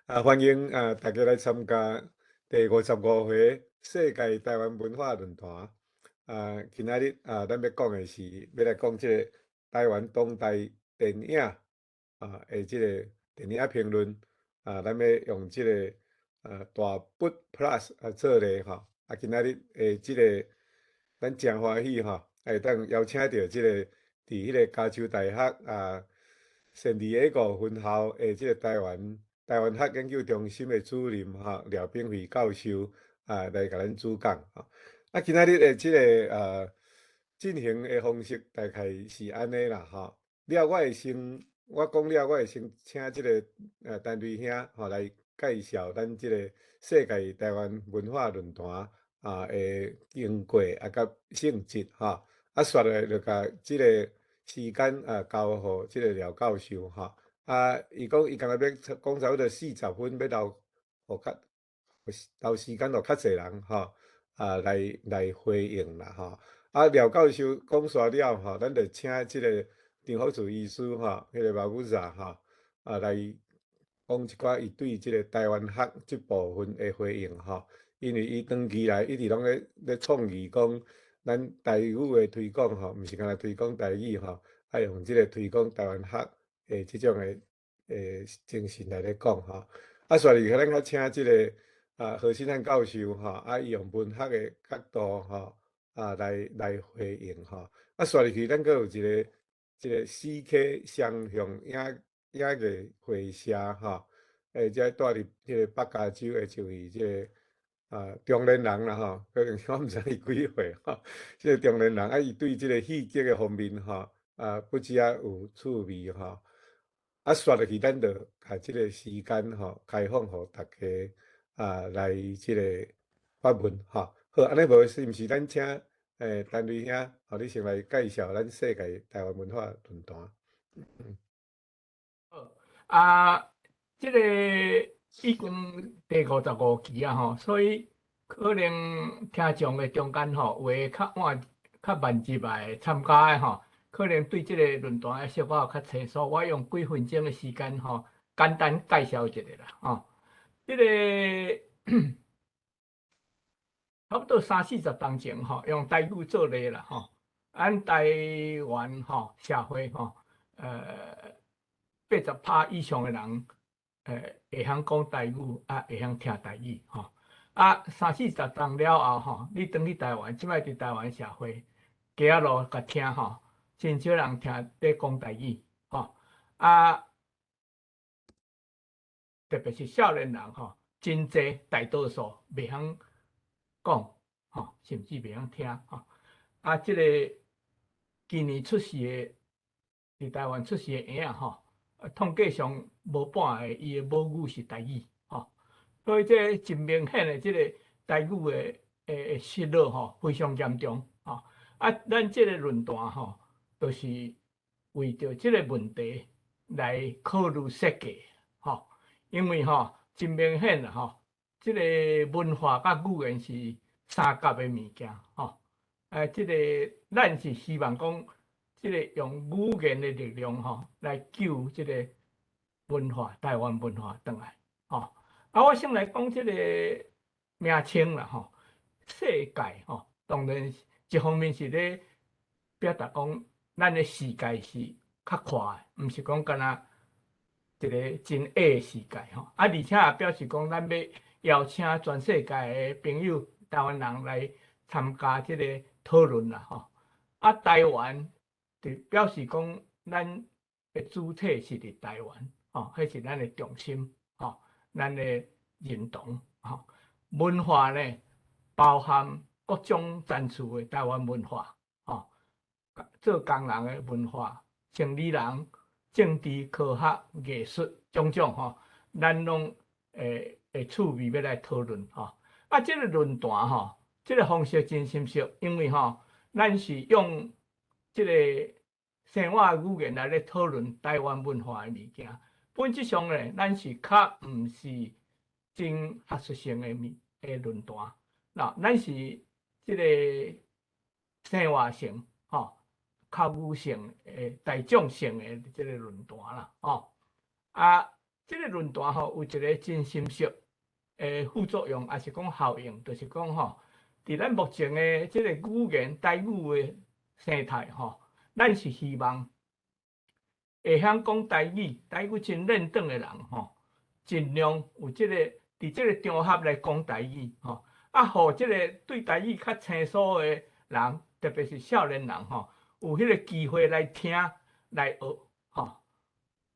欢迎大家来参加第55回世界台湾文化论坛。今仔日咱要讲的是要来讲这个台湾当代电影的这个电影评论。咱要用这个大笔 Plus 做例吼。今仔日这个咱真欢喜吼，当邀请到这个伫迄个加州大学圣地亚哥分校的这个台湾学研究中心的主任廖炳辉教授来甲咱主讲吼。今仔日的这个进行的方式大概是安尼啦吼。我讲了，我会先请这个陈瑞兄来介绍咱这个世界台湾文化论坛的经过甲性质吼。煞来就甲即个时间交互即个廖教授吼。伊讲伊今日要讲差不多40分，要留时间，互较侪人吼来回应啦吼。廖教授讲煞了吼，咱就请即个张福柱医师吼，迄个马武扎吼来讲一寡伊对即个台湾学即部分的回应吼。因为伊长期来一直拢咧倡议讲，咱台语的推广吼，毋是干那推广台语吼，用即个推广台湾学即种精神来咧讲吼。所以咱较请即个何新汉教授吼，伊用文学的角度吼来回应吼。刷入去咱阁有一个4K 双向影艺会社吼。遮住伫即个北加州的一位即个中年人啦吼，可能我毋知伊几岁吼。即个中年人伊对即个戏剧的方面吼不只有趣味吼。刷入去咱就甲即个时间吼开放互大家来即个发问吼。好，安尼无是毋是咱请陈瑞兄你先来介绍咱世界台湾文化论坛。好这个已经第55期吼，所以可能听众的中间吼，有诶较慢入来参加的吼，可能对这个论坛的小可较清楚。我用几分钟的时间吼，简单介绍一下啦吼。这个差不多30-40当前吼，用台语做例啦吼。咱台湾吼社会吼，80%以上的人会晓讲台语，会晓听台语吼。30-40当了后吼，你转去台湾，即摆伫台湾社会，街仔路甲听吼，真少人听咧讲台语吼。特别是少年人吼，真济大多数袂晓讲吼，甚至袂晓听吼。即个今年出世的伫台湾出世的婴仔吼，统计上无半个伊的母语是台语吼，所以这真明显的即个台语的失落吼，非常严重吼。咱即个论坛吼，就是为着即个问题来考虑设计吼。因为吼真明显啦吼，即个文化甲语言是三角的物件吼。即个咱是希望讲，即个用语言的力量吼，来救即个文化，台湾文化转来吼。我先来讲即个名称啦吼，世界吼，当然一方面是咧表达讲，咱的世界是较宽的，毋是讲干那一个真矮的世界吼。而且也表示讲，咱要邀请全世界的朋友、台湾人来参加即个讨论啦吼。台湾就表示讲，咱的主体是伫台湾吼，迄是咱的重心吼，咱的认同吼。文化呢，包含各种层次的台湾文化吼，做工人的文化、生理人、政治、科学、艺术种种吼，咱拢会趣味要来讨论吼。即个论坛吼，即个方式真深熟，因为吼，咱是用即个生活语言来咧讨论台湾文化的物件。本质上咧，咱是较毋是真学术性的论坛，咱是即个生活性吼。较语性诶，大众性诶，即个论坛啦，吼。这个论坛吼有一个真深刻诶副作用，也是讲效应，就是讲吼，伫咱目前诶这个语言台语诶生态吼，咱是希望会晓讲台语，台语真认真诶人吼，尽量有这个伫这个场合来讲台语吼，啊，互这个对台语较生疏诶人，特别是少年人吼，有迄个机会来听来学吼。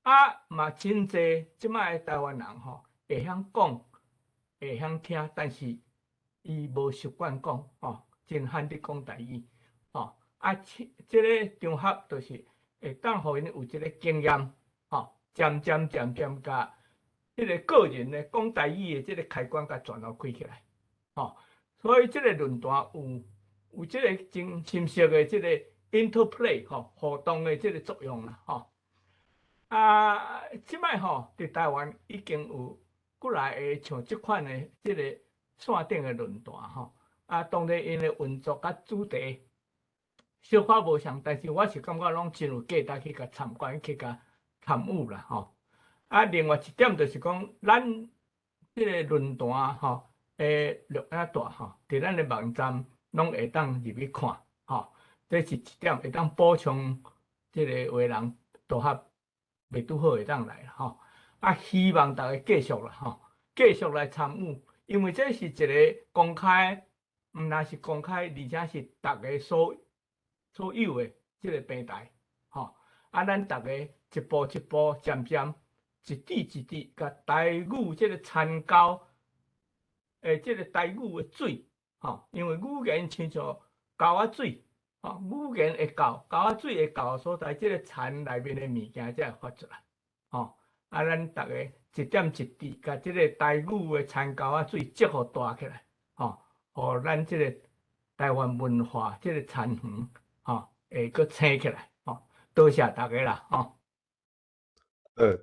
啊，嘛真济即摆台湾人吼会晓讲，会晓听，但是伊无习惯讲吼，真罕得讲台语吼。啊，即个场合就是会当互因有即个经验吼，渐渐甲即个个人咧讲台语的即个开关甲全部开起来吼。所以即个论坛有即个真深刻的即个 interplay 吼，互动的即个作用啦吼。啊，即摆吼，伫台湾已经有过来个像即款的即个线顶的论坛吼，啊，当然因的运作甲主题小可无相，但是我是感觉拢真有价值去甲参观去甲参与啦吼。啊，另外一点就是讲，咱即个论坛吼，诶，录影带吼，伫咱的网站拢会当入去看吼，这是一点会当补充即个有的人拄合未拄好会当来吼。啊，希望大家继续啦吼，继续来参与，因为这是一个公开，毋但是公开，而且是大家所有的即个平台吼。啊，咱大家一步一步，渐渐。一滴一滴，甲台语即个参交，即个台语的水，吼，因为语言亲像沟仔水，吼，语言会沟，沟仔水会沟所在，即个田内面的物件才会发出来，吼，啊，咱逐个一点一滴，甲即个台语的田沟仔水积互大起来，吼，互咱即个台湾文化即个田园，吼，会搁生起来，吼，多谢大家啦，吼。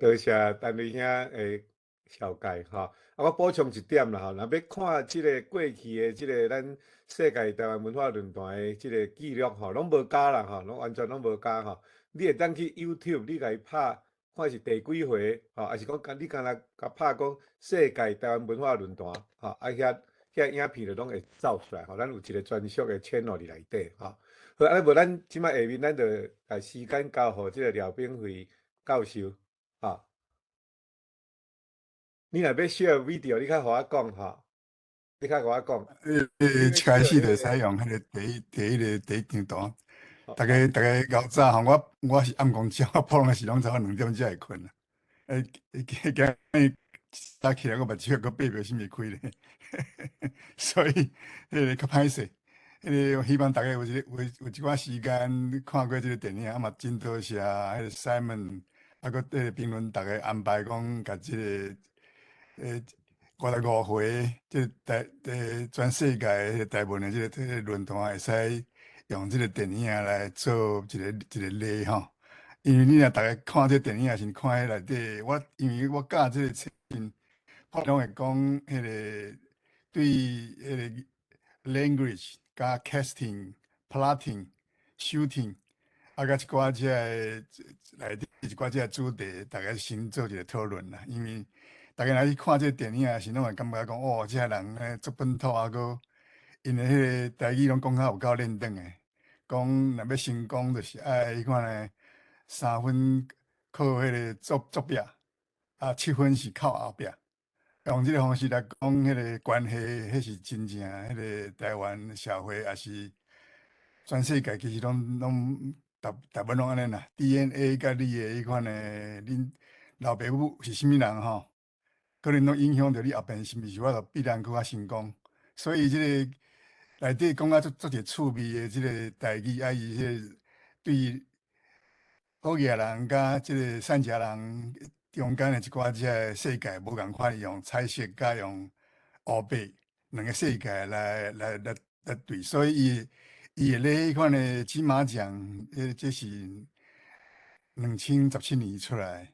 多谢陈瑞兄诶小解吼。啊，我补充一点啦吼，若要看即个过去诶即个咱世界台湾文化论坛诶即个记录吼，拢无加啦吼，拢完全拢无加吼。你会当去 YouTube，你甲伊拍，看是第几回吼，还是讲你敢若甲拍讲世界台湾文化论坛吼，啊遐影片就拢会走出来吼。咱有一个专属诶 channel 伫内底吼。好，啊无咱即摆下面咱就把时间交互即个廖炳辉教授。啊，你若要 share video，你较互我讲吼，你较甲我讲，你要 一开 share 始就迄个，使用迄个第一张图，哦大家较早吼，我是暗讲少，我普通是拢早2点才会困啦。今日早起来我目睭个8秒先未开咧，所以迄个较歹势。迄个希望大家有一寡时间看过即个电影，啊嘛真多谢迄个 Simon， 啊个评论大家安排讲甲即个55回，即全世界迄个台湾的即个论坛会使用即个电影来做一个例吼。因为你若大家看这电影，是看迄内底，因为我教即个册，我拢会讲迄个对迄个 language 加 casting、plotting、shooting，啊，甲一寡即个内底一寡即个主题，大家先做一个讨论啦。因为大家若去看这个电影，是拢会感觉讲，哦，这人足本土，啊，搁因的迄个台语拢讲较有够认真诶。讲若要成功，就是爱迄款诶3分靠迄个左壁，啊7分是靠后壁。用即个方式来讲，迄个关系，迄是真正迄个台湾社会，也是全世界其实拢大部分拢安尼啦。DNA 甲你的迄款诶，恁老爸母是啥物人吼？可能拢影响着你后边是毋是我着必然搁较成功。所以即个内底讲啊，足一个趣味的即个代志，啊，伊迄个对好野人甲即个善食人中间的一寡即个世界无共款，用彩色甲用黑白两个世界来对，所以伊会咧迄款的金马奖，这是2017年出来，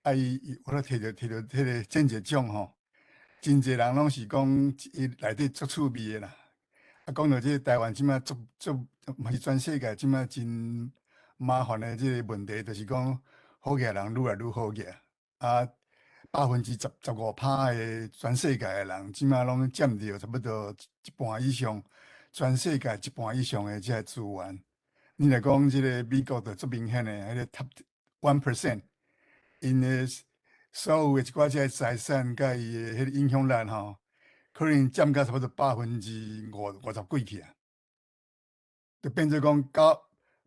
啊我咧摕着迄个建一奖吼，真侪人拢是讲伊内底足趣味的啦。啊，讲到即个台湾即摆嘛是全世界即摆真麻烦的即个问题，就是讲好野人愈来愈好野啊。15%的全世界的人，即马拢占着差不多一半以上，全世界一半以上的这个资源。你来讲，即个美国的最明显的迄个 top 1%，因的所有的一寡即个财产甲伊的迄个影响力吼，可能占到差不多50%几去啊，就变做讲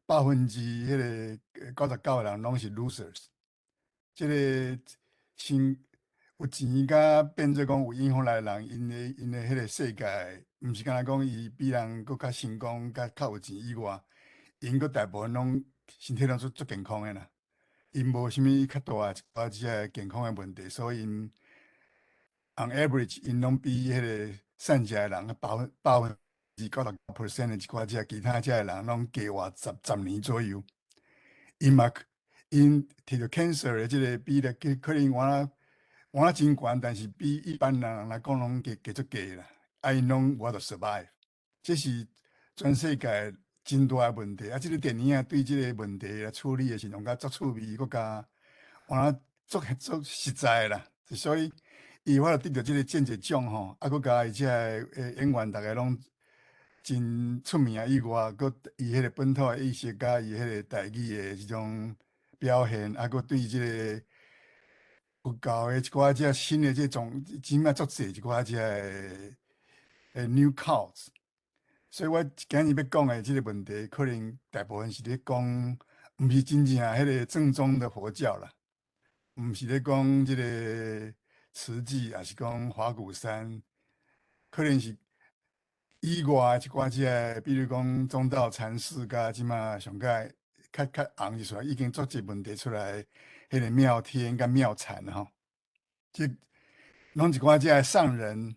99%的人拢是 losers。即个先有钱甲变做讲有影响力的人，因的迄个世界，毋是干那讲伊比人搁较成功、较有钱以外，因搁大部分拢身体拢足健康的啦。因无啥物较大一寡即个健康的问题，所以因 on average 因拢比迄个善食的人99%的一寡即个其他即个人拢加活十年左右。因摕着 cancer 的即个比例，可能换真悬，但是比一般人来讲拢加足低啦。因拢有法度 survive， 这是全世界真大的问题。即个电影对即个问题来处理的是用较足趣味，搁加换足实在啦。所以伊有法度得到即个间接奖吼，搁加伊即个演员逐个拢真出名以外，搁伊迄个本土的意识甲伊迄个台语的即种表现，搁对即个有够的一寡即新的即种，起码足济一寡即new cults。所以我今日要讲的即个问题，可能大部分是咧讲，毋是真正迄个正宗的佛教啦，毋是咧讲即个慈济，也是讲华鼓山，可能是以外一寡即个，比如讲中道禅师，甲即马上界较红一出来，已经足济问题出来，迄个妙天甲妙禅吼，即拢一寡即个上人。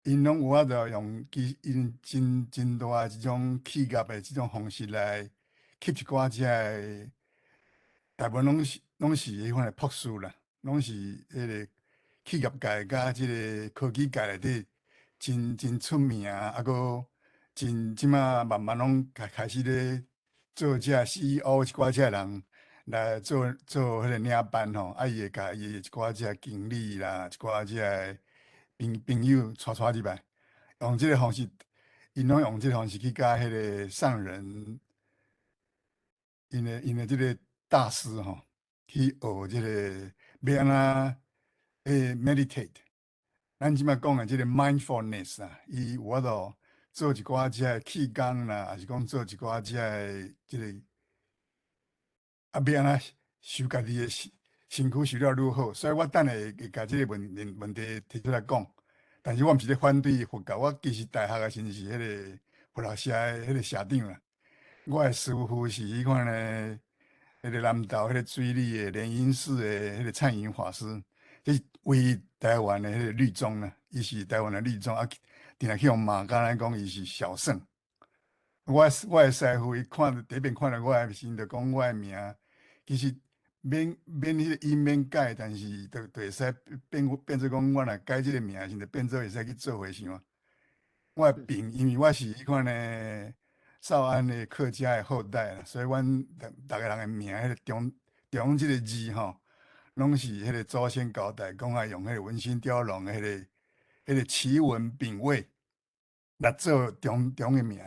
因拢有法度用因真大即种企业的即种方式来吸一寡即个，大部分拢是迄款的博士啦，拢是迄个企业界甲即个科技界内底真出名，搁即马慢慢拢开始咧做即个 CEO 一寡即个人来做迄个领班吼，伊会甲伊一寡即个经理啦，一寡即个朋友带入来。用即个方式，因拢用即个方式去甲迄个上人，因的即个大师吼，去学即个要安怎meditate。咱即摆讲的即个 mindfulness 啊，伊有法度做一寡即个气功啦，还是讲做一寡即个要安怎修家己的身躯修了愈好。所以我等下会甲即个问题提出来讲。但是我毋是咧反对佛教，我其实大学的时阵是迄个佛学社的迄个社长啦。我的师傅是迄款的，迄个南投迄个水里的莲因寺的迄个灿云法师，这是唯一台湾的迄个律宗啦。伊是台湾的律宗，定来去用骂，敢若讲伊是小圣。我的师傅伊第一遍看到我的时，就讲我的名，其实免迄个音免改，但是就会使变做讲，我若改即个名时，就变做会使去做回想。我的病，因为我是迄款的少安的客家的后代啦，所以阮逐个人的名，迄个中即个字吼，拢是迄个祖先交代讲啊，用迄个文心雕龙的迄个奇文丙位来做中的名。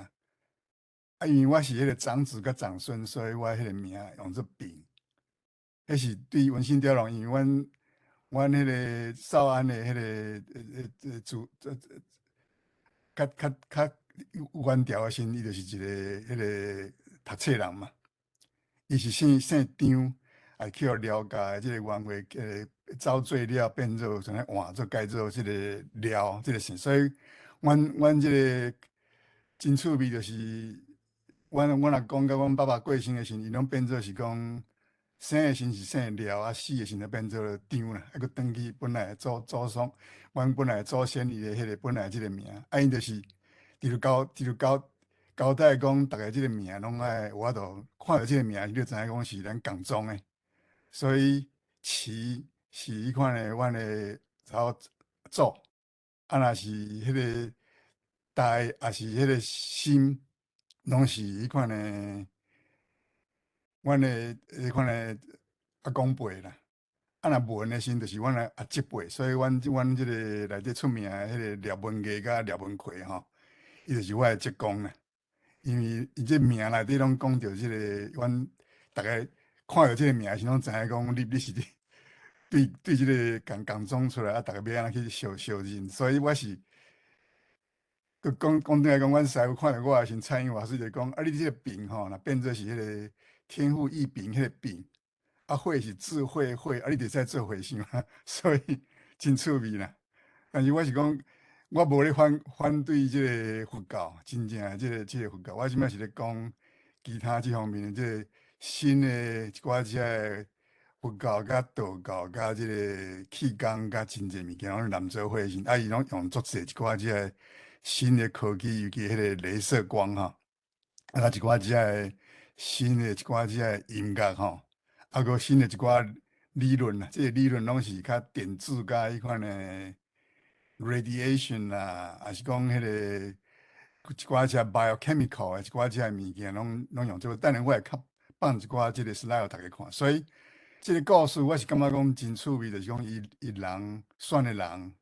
因为我是迄个长子甲长孙，所以我迄个名用作丙。迄是对文心雕龙，因为阮迄个少安的迄个较原调的时，伊就是一个迄个读册人嘛。伊是姓张，也去互了解即个原话，走做了变做像换做改做即个了，即个姓。所以，阮即个真趣味，就是阮若讲甲阮爸爸过身的时，伊拢变做是讲生的时是姓了，死的时就变做张啦，搁转去本来祖宗，阮本来祖先伊的迄个本来即个名，因就是直交代讲，逐个即个名拢爱有法度看到即个名，你就知影讲是咱共宗的。所以慈是迄款的，阮的查某祖，若是迄个大，也是迄个心，拢是迄款的，阮的迄款的阿公辈啦。若无文的时，就是阮的阿叔辈，所以阮即个内底出名的迄个廖文艺甲廖文奎吼，伊就是我的职工啦。因为伊这名内底拢讲着即个，阮逐个看到即个名时，拢知影讲你是对即个共种出来，啊，逐个要安怎去相认，所以我是。佮讲倒来讲，阮师傅看到我的时，蔡英华师就讲：啊，你即个病吼，若变做是迄个天赋异禀迄个病，啊，慧是智慧慧，啊，你得再做回想啊，所以真趣味啦。但是我是讲，我无咧反对即个佛教，真正的即个佛教，我即摆是咧讲其他即方面的即个新的一寡即个佛教甲道教甲即个气功甲真济物件拢连做伙时，啊，伊拢用足济一寡即个新的科技，尤其迄个镭射光吼，啊，一寡即个新的一寡即个音乐吼，啊，个新的一寡理论啦，即个理论拢是较电子甲迄款的 radiation 啦，还是讲迄个一寡只 biochemical 的一寡只物件，拢用做。等下我会较放一寡即个 slide 互大家看。所以即个故事我是感觉讲真趣味，就是讲伊人选的人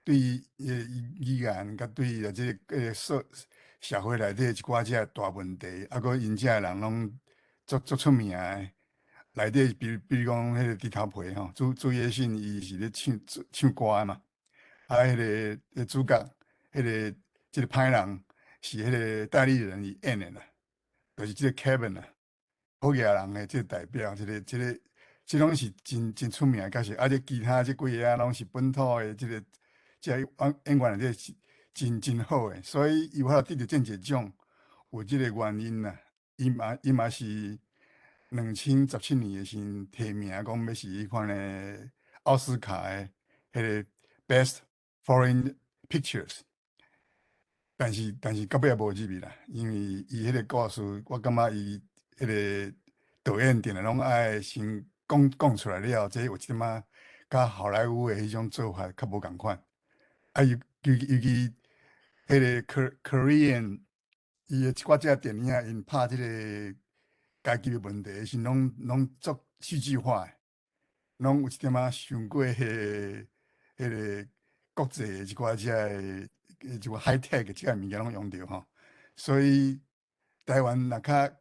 对语言甲对即个社会内底一寡只大问题，啊，个因遮人拢足出名的。内底比如讲迄个低头皮吼，朱叶信伊是咧唱歌嘛。啊，迄个主角，迄个即个歹人是迄个代理人伊演的啦，就是即个 Kevin 啦，好野人的即个代表，即拢是真出名的角色，啊，即其他即几个啊，拢是本土的即个演员内底是真好的，所以伊有法度得到这个奖，有即个原因啦。伊嘛是2017年的时提名，讲要是迄款的奥斯卡的迄个 Best Foreign Pictures，但是到尾也无入去啦，因为伊迄个故事，我感觉伊迄个导演定定拢爱先讲出来了，这有一点仔甲好莱坞的迄种做法较无共款。啊，尤其迄个 Korean， 伊的一寡只电影，因拍即个家己的问题是拢足戏剧化的，拢有一点仔伤过迄个国际的一寡只一寡 high tech 的即个物件拢用着吼，所以台湾若较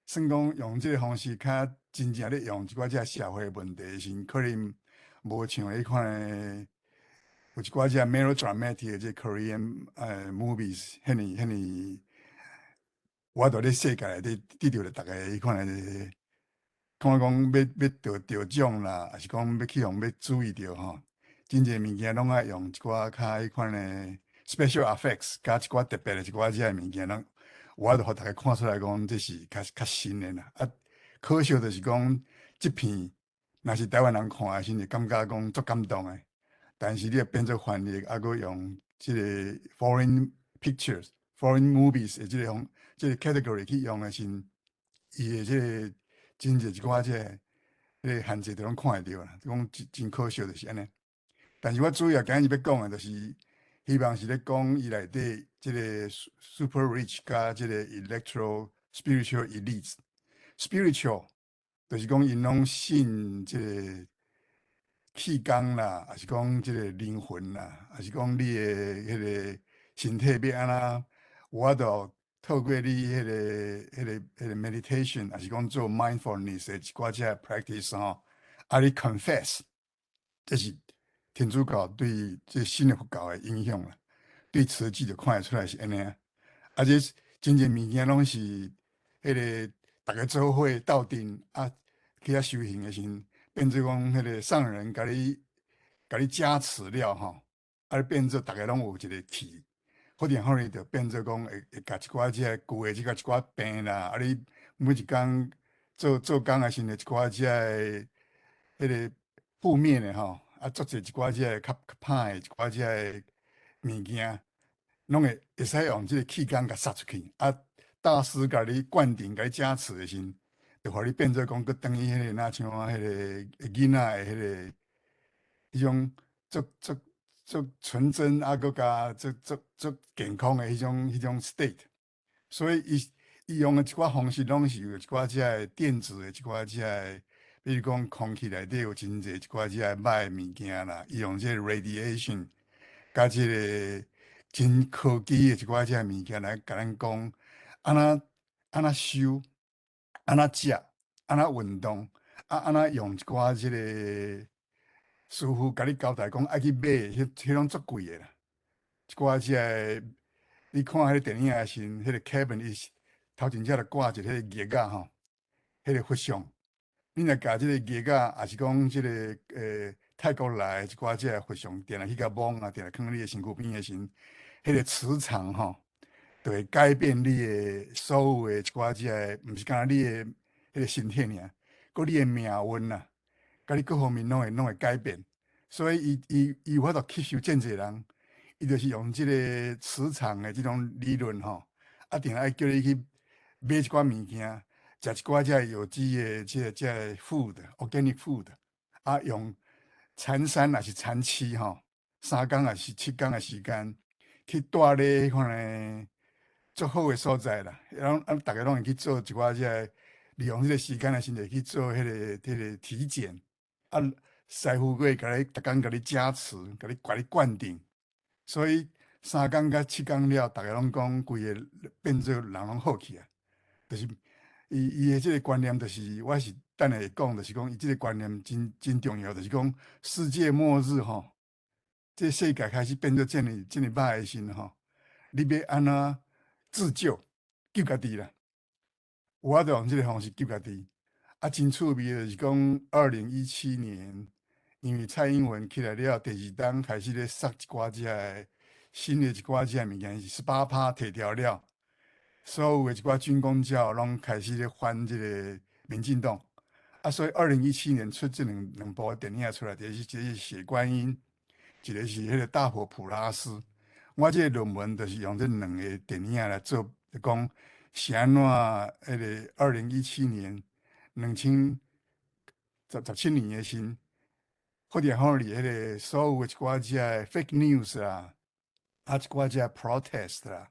算讲用即个方式较真正咧用一寡只社会问题时，可能无像迄款的有一寡只 melodramatic 的即 Korean movies 遐尼，我伫咧世界内底得到了逐个迄款的。看讲要得奖啦，还是讲要去互要注意到吼，真济物件拢爱用一寡较迄款的 special effects， 加一寡特别的一寡只物件，拢有法度互大家看出来讲这是较新的啦。啊，可惜就是讲即片若是台湾人看的时，就感觉讲足感动的。但是你要变做翻译，啊，搁用即个 foreign pictures、foreign movies 的即个 category 去用的时，伊的即个真济一寡即个迄个限制都拢看会着啦，讲真可惜就是安尼。但是我主要今日要讲的，就是希望是咧讲伊内底即个 super rich 加即个 electro spiritual elites。spiritual 就是讲因拢信即个气功啦，还是讲即个灵魂啦，还是讲你的迄个身体要安怎有法度透过你迄个 meditation， 还是讲做 mindfulness 的一寡只 practice 吼，啊，你 confess， 这是天主教对这新的佛教的影响啦。对慈济就看得出来是安尼啊，而且真济物件拢是迄个大家做伙斗阵啊，去遐修行的时候，变做讲迄个上人甲你加持了吼，啊，变做大家拢有一个气。发展好哩，就变做讲会甲一寡即个旧的即个一寡病啦，啊，你每一工做工的时候，一寡即个迄个负面的吼，啊，做者一寡即个较歹的一寡即个物件，拢会使用即个气功甲杀出去。啊，大师甲你灌顶、甲你加持的时候，就互你变做讲，佮等于迄个那像迄个囡仔的迄个迄种足纯真啊，佮加足健康的迄种 state， 所以伊用的一寡方式，拢是有一寡只电子的一寡只比如讲空气内底有真侪一寡即个歹物件啦，伊用即个 radiation 甲即个真科技的一寡即个物件来甲咱讲，安怎收，安怎食，安怎运动，安怎用一寡即个师傅甲你交代讲爱去买，迄拢足贵的啦。一寡即个你看迄个电影的时阵，迄个 cabin 伊头前只著挂一个迄个叶仔吼，迄个佛像。你若甲即个叶仔，也是讲即个泰国来的一寡即个佛像，定来去甲摸啊，定来放你的身躯边的时阵，迄个磁场吼，就会改变你的所有的一寡即个，毋是干那你的迄个身体尔，佮你的命运啊，甲你各方面拢会改变。所以伊有法度吸收真侪人，伊就是用即个磁场的即种理论吼，啊，定爱叫你去买一寡物件。食一寡遮有机的遮 food，organic food，啊，用产3也是产7吼，3工也是7工的时间去住咧迄款呢足好的所在啦。大家拢会去做一寡遮利用迄个时间的时阵去做迄个体检，啊，师傅会甲你逐工甲你加持，甲你灌顶，所以3工甲7工了，大家拢讲规个变做人拢好起啊，就是。伊的即个观念，就是我是等下会讲，就是讲伊即个观念真重要，就是讲世界末日吼，这世界开始变做这么歹的时吼，你要安怎自救家己啦？有法度用即个方式救家己。啊，真趣味的就是讲2017年，因为蔡英文起来了，第2档开始咧杀一寡只个新的一寡只物件，是18%提掉了。所有的一寡军公教拢开始咧反即个民进党，啊，所以2017年出这两部电影出来，一个是血观音，一个是迄个大佛普拉斯。我这个论文就是用这两个电影来做，讲是安怎迄个2017年2017年的时，福田好里迄个所有的一寡只 fake news 啦，啊一寡只 protest 啦，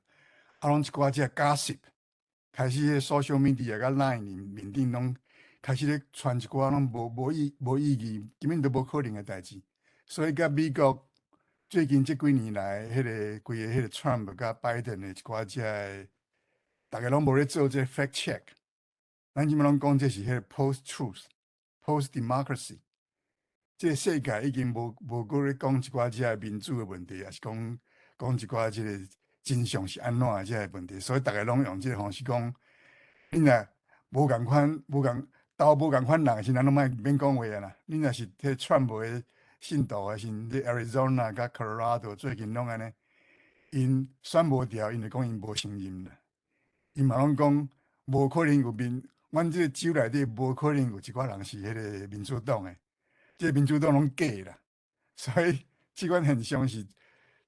啊拢一寡只 gossip。开始迄 social media 甲 line 面顶拢开始咧传一寡拢无意义，根本都无可能诶代志。所以甲美国最近这几年来，迄个规个迄个 Trump 甲 Biden 诶一寡只个，大家拢无咧做这 fact check。咱即摆拢讲这是迄个 post truth、post democracy。这个世界已经无搁咧讲一寡只个民主诶问题，也是讲一寡即个真相是安怎诶即个问题。所以大家拢用即个方式讲。你若无共款，斗无共款人，是咱拢免讲话啊啦。你若是迄 Trump 诶信徒啊，是伫 Arizona 甲 Colorado 最近拢安尼，因选无掉，因就讲因无承认啦。因嘛拢讲无可能有阮即个州内底无可能有一寡人是迄个民主党诶，即个民主党拢假啦。所以即款现象是，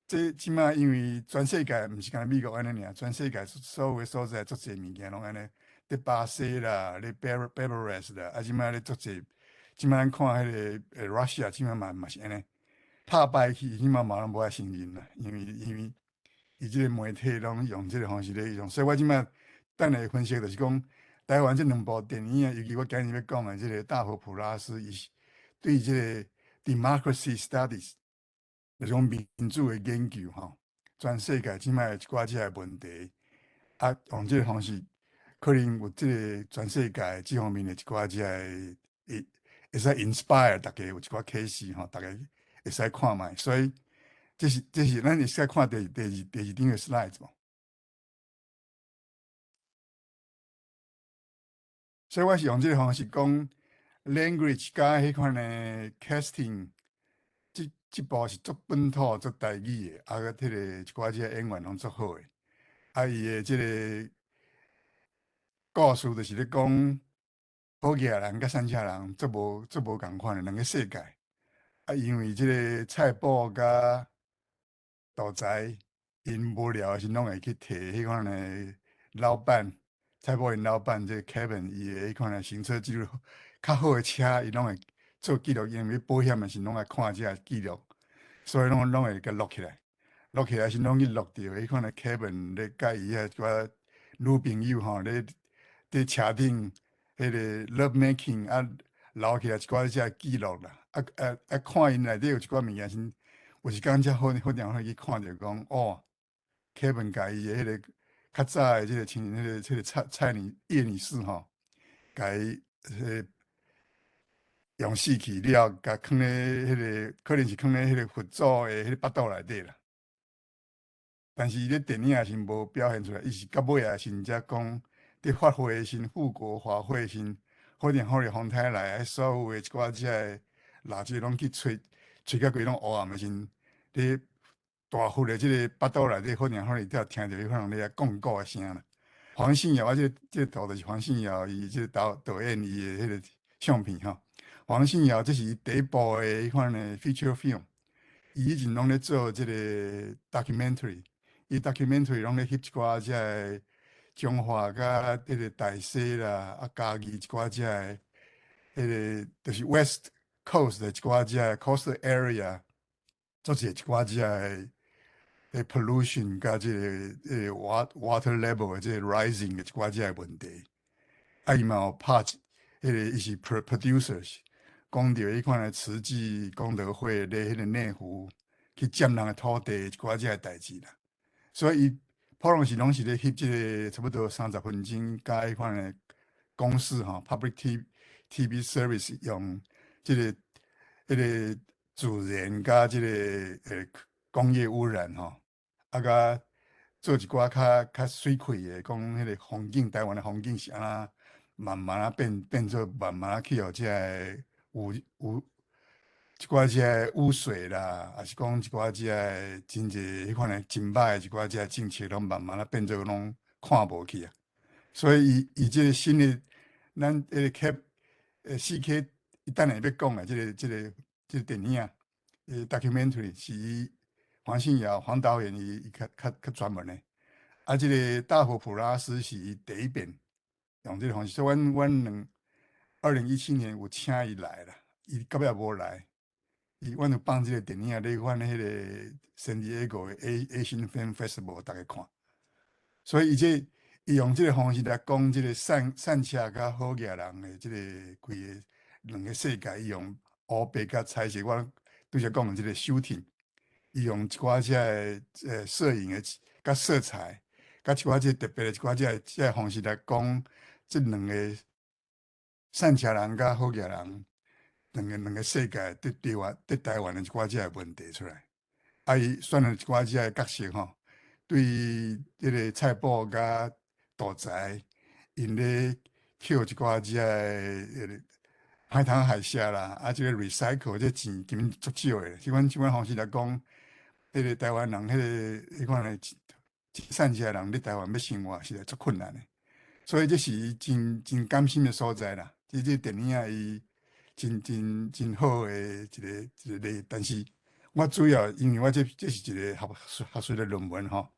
即摆因为全世界毋是干美国安尼尔，全世界所有诶所在足侪物件拢安尼。咧巴西啦，咧 Belarus 啦，啊，即摆咧足侪，即摆咱看迄个Russia，即摆嘛是安尼，拍败去，即摆嘛拢无爱承认啦，因为伊即个媒体拢用即个方式咧用，所以我即摆等下分析就是讲，台湾即两部电影，尤其我今日要讲的即个大佛普拉斯，伊是对即个 democracy studies，就是讲民主的研究吼，全世界即摆一寡即个问题，啊，用即个方式。可能有即个全世界即方面的一寡即个会使 inspire 大家有一寡启示吼，大家会使看卖。所以这是咱会使看第二张的 slide 无？所以我是用即个方式讲 language 加迄款的 casting，即部是足本土、足台语的，啊个迄个一寡即个演员拢足好的，啊伊的即个。故事就是咧讲，保加人甲山车人足无共款的两个世界。啊，因为即个菜脯甲道财，因无聊时拢会去摕迄款的老板，菜脯因老板即个 Kevin 伊的迄款的行车记录较好的车，伊拢会做记录，因为保险的时拢爱看即个记录，所以拢会甲录起来。录起来时拢去录着迄款的 Kevin 咧甲伊遐一寡女朋友吼咧。伫车顶，迄个 love making 啊，留起来一寡遮记录啦。看因内底有一寡物件是，有时间才好去看着讲，哦，Kevin 甲伊的迄个较早的即个青年，迄个蔡叶女士吼，甲伊用死去了，甲放咧迄个，可能是放咧迄个佛祖的迄个腹肚内底啦。但是伊咧电影也是无表现出来，伊是到尾也是才讲，伫发挥时复国华会时，好的风台来，所有的一寡遮个垃圾拢去吹甲规拢乌暗的时，伫大佛的即个腹肚内底，好的才听着伊可能咧讲古的声啦。黄信尧，这个图就是黄信尧伊即个导演伊的迄个相片吼。黄信尧这是伊第一部的迄款的 feature film， 伊以前拢咧做即个 documentary。伊 documentary 拢咧翕一寡遮个中华甲迄个大西啦，嘉义一寡遮个迄个就是 West Coast 的一寡遮个 coastal area， 做一寡遮个pollution 甲即个water level 的即个 rising 的一寡遮个问题。伊嘛有拍迄个伊是 producers， 讲着迄款的慈济功德会咧迄个内湖去占人的土地一寡遮个代志啦。所以伊普通时拢是咧翕即个差不多30分钟，加迄款的公式吼 ，public TV service 用即个迄个自然加即个工业污染吼，甲做一寡较水气的，讲迄个风景，台湾的风景是安慢慢变做慢慢去互遮个有一寡遮污水啦，也是讲一寡遮真侪迄款的真歹的一寡遮政策，拢慢慢变做拢看无去啊。所以伊即个新的咱迄个 4K 伊等下要讲的即个电影documentary 是伊黄信尧黄导演伊较专门的。啊，即个大佛普拉斯是伊第一遍用即个方式，所以阮2017年有请伊来啦，伊到尾也无来。阮有放即个电影咧，阮迄个圣地亚哥的 Asian Film Festival， 大家看。所以伊用即个方式来讲，即个善车甲好业人的即个规个两个世界，伊用黑白甲彩色，我拄则讲的即个 shooting， 伊用一寡遮个摄影的甲色彩，甲一寡遮特别的一寡遮个方式来讲，即两个善车人甲好业人。两个世界对台湾的一寡遮个问题出来，伊选了一寡遮个角色吼，对迄个菜脯甲大财，因咧捡一寡遮个海滩海峡啦，即个 recycle 这钱根本足少诶。即款方式来讲，迄个台湾人迄款诶善车人咧台湾要生活实在足困难诶，所以这是真甘心诶所在啦。这电影伊。真好诶一个例，但是我主要因为我这是一个学术的论文吼，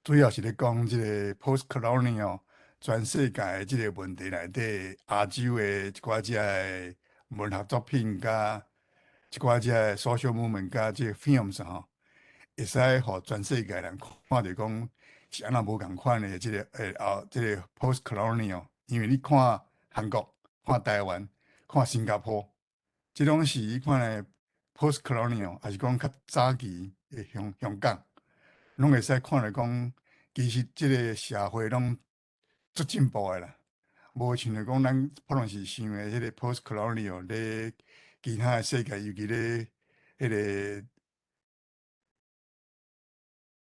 主要是咧讲即个 post-colonial 全世界诶即个问题内底，亚洲诶一寡遮个文学作品甲一寡遮个 social movement 甲即个 films 吼，会使互全世界人看着讲是安那无共款诶即个即个 post-colonial， 因为你看韩国、看台湾。看新加坡，即种是迄款的 post-colonial， 还是讲较早期的香港，拢会使看着讲，其实即个社会拢足进步的啦。无像着讲咱可能是想的迄个 post-colonial 咧其他的世界，尤其咧迄个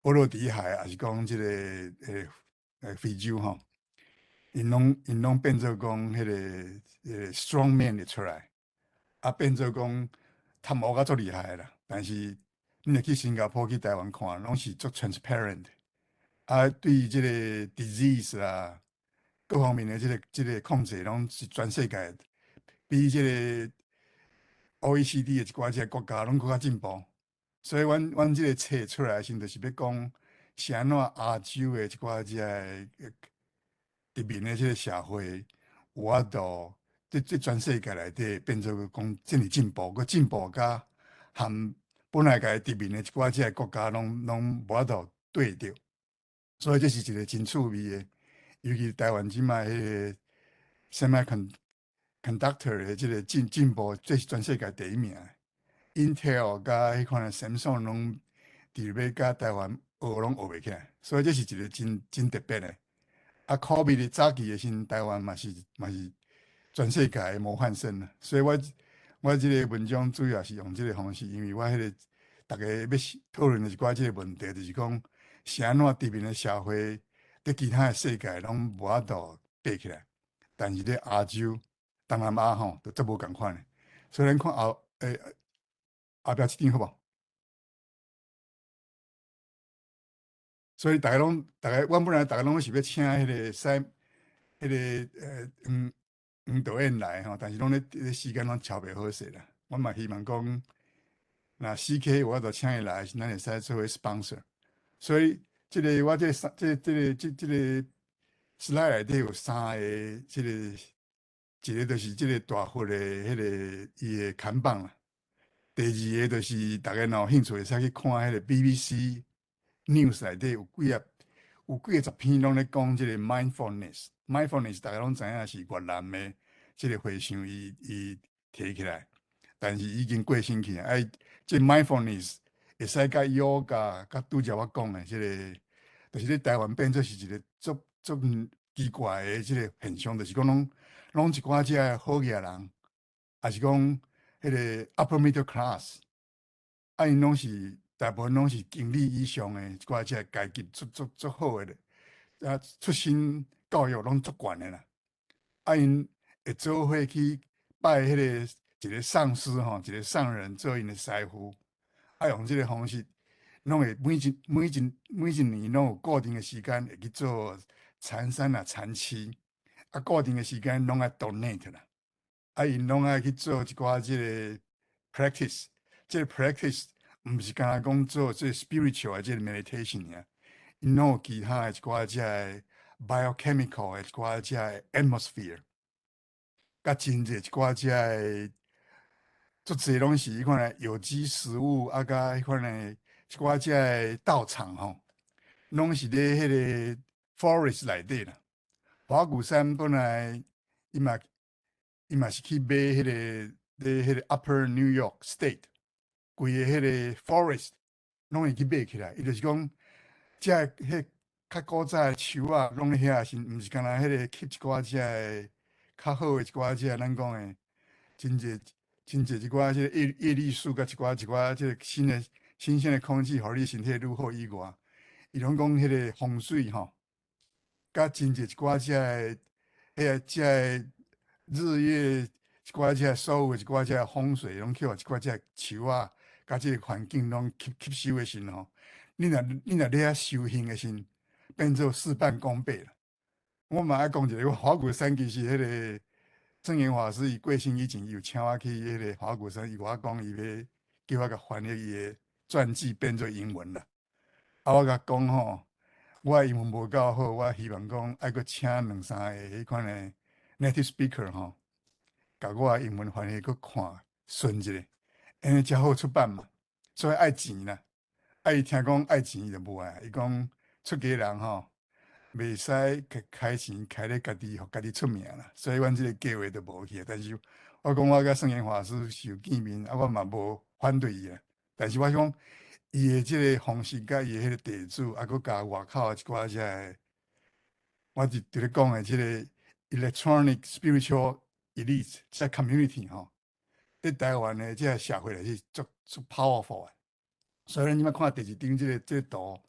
波罗的海，还是讲即个非洲吼，因拢变做讲迄个strong man 的出来。变做讲贪污甲足厉害啦，但是你若去新加坡、去台湾看，拢是足 transparent。对于即个 disease 啦，各方面的即个控制，拢是全世界比即个 OECD 的一寡即个国家拢更较进步。所以阮即个册出来时，就是要讲是安怎亚洲的一寡即个入面的即个社会有法度。这全世界内底变做讲真哩进步，佮进步甲含本来甲伊敌面的一寡遮个国家拢无法度对着，所以这是一个真趣味的。尤其台湾即卖迄个 conductor 的即个进步，这是全世界第一名的。Intel 甲迄款的 Samsung 拢伫要甲台湾学拢学袂起来，所以这是一个真特别的。啊，COVID 的早期的时阵，台湾嘛是全世界的模范生啦。所以我即个文章主要是用即个方式，因为我迄个大家要讨论的一寡即个问题，就是讲是安怎伫面的社会，伫其他的世界拢无法度爬起来，但是咧亚洲、东南亚吼，就足无共款的。所以咱看后壁一张好无？所以大家，阮本来大家拢是要请迄个迄个黄导演来吼，但是拢咧时间拢瞧袂好势啦。我嘛希望讲，那 CK 有法度请伊来，咱会使作为 sponsor。所以我这个 slide 内底有3个，一个就是即个大幅的迄个伊的看板啦。第二个就是大家若有兴趣会使去看迄个 BBC News 内底有几个十篇拢咧讲即个 mindfulness。mindfulness 大家拢知影是越南的即个和尚伊提起来，但是已经过身去啊。即 mindfulness 会使甲 yoga 甲拄则我讲的即个，就是咧台湾变做是一个足奇怪的即个现象，就是讲拢一寡即个好野人，还是讲迄个 upper middle class， 啊因拢是大部分拢是经理以上的一寡即个阶级足好的，啊出身教育拢足悬的啦。啊因会做伙去拜迄个一个上师吼，一个上人做因的师傅，啊用即个方式，拢会每一年拢有固定的时间会去做禅山啊、禅七，啊固定的时间拢爱 donate 啦。啊，因拢爱去做一寡即个 practice， 即个 practice 毋是干那讲做即个 spiritual 的即个 meditation 尔，因拢有其他的一寡即个 biochemical 的一寡即个 atmosphere， 甲真济一寡即个足济拢是迄款的有机食物，啊甲迄款的一寡即个道场吼，拢是咧迄个 forest 内底啦。花鼓山本来伊嘛是去买迄个咧迄个 Upper New York State， 规个迄个 forest 拢会去买起来。伊就是讲，即个迄较古早的树啊，拢咧遐是毋是干那迄个吸一寡即个较好的一寡即个咱讲的真济一寡即个叶绿素，甲一寡即个新鲜的空气，互你身体愈好以外，伊拢讲迄个风水吼，甲真济一寡即个即个日月一寡即个所有一寡即个风水，拢去互一寡即个树啊，甲即个环境拢吸收的时吼，你若咧遐修行的时，变做事半功倍啦。我嘛爱讲一个，花鼓山其实迄个正言法师伊过身以前，有请我去迄个花鼓山，伊甲我讲伊要叫我甲翻译伊的传记变做英文啦。啊，我甲讲吼，我英文无够好，我希望讲爱阁请2、3个迄款的 native speaker 吼，甲我英文翻译阁看顺一下，安尼才好出版嘛。所以爱钱啦，伊听讲爱钱伊就无爱，伊讲出家人吼。袂使开钱开咧家己，互家己出名啦，所以阮即个计划就无去。但是我讲我甲圣严法师是有见面，啊，我嘛无反对伊啦。但是我讲伊的即个方式，甲伊的迄个地址，啊，佮甲外口一寡即个，我伫咧讲的即个 electronic spiritual elite 即 community 吼，伫台湾的即个社会内是足 powerful 的。所以咱即摆看第2张即个图。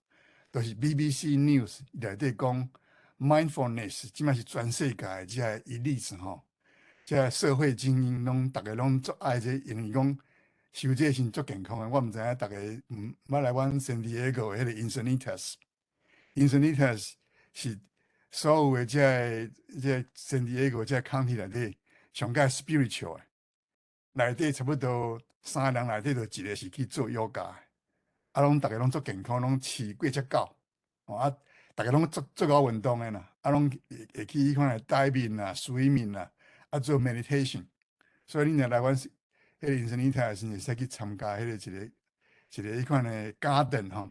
就是 BBC News 内底讲 mindfulness， 即摆是全世界的即个 elite 吼，即个社会精英大家拢足爱这，因为讲修这是足健康的。我毋知影大家捌来阮 San Diego 的迄个 Encinitas 是所有的即个 San Diego 即个 county 内底上界 spiritual 的，内底差不多3个人内底就一个是去做 yoga 的。啊，大家拢足健康，拢饲几只狗，啊，大家拢足够运动的啦，啊，拢会去迄款的 diving 啦、swimming 啦，啊，做 meditation。所以你若来阮迄个 Encinitas 会使去参加迄个一个迄款的 garden 吼，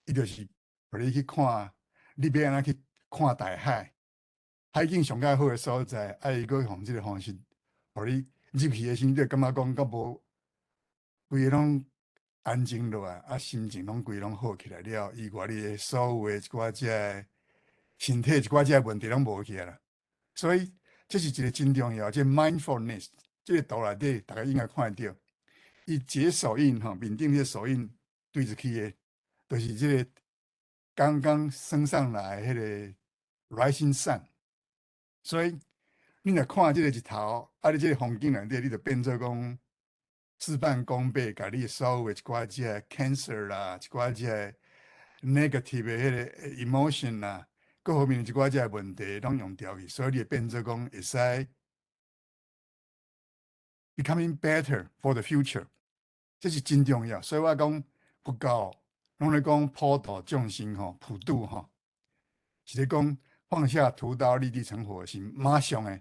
伊就是互你去看，你要安怎去看大海，海景上介好的所在，啊，伊佫用即个方式，互你入去的时候，你就感觉讲较无规个拢安静落来，啊，心情拢规拢好起来了，以外你的所有的一寡遮个身体一寡遮个问题拢无起来啦。所以这是一个真重要，这 mindfulness 这个图内底大家应该看得到，伊一个手印吼，面顶这个手印对入去的，就是这个刚刚升上来迄个 rising sun。所以你若看这个日头，啊，你这个风景内底，你就变做讲事半功倍，甲你所有的一寡这个 cancer 啦，一寡这个 negative 的迄个 emotion 啦，各方面的一寡这个问题拢用掉去，所以你会变做讲会使 becoming better for the future，这是真重要。所以我讲佛教拢咧讲普度众生吼，普度吼，是咧讲放下屠刀立地成佛是马上的。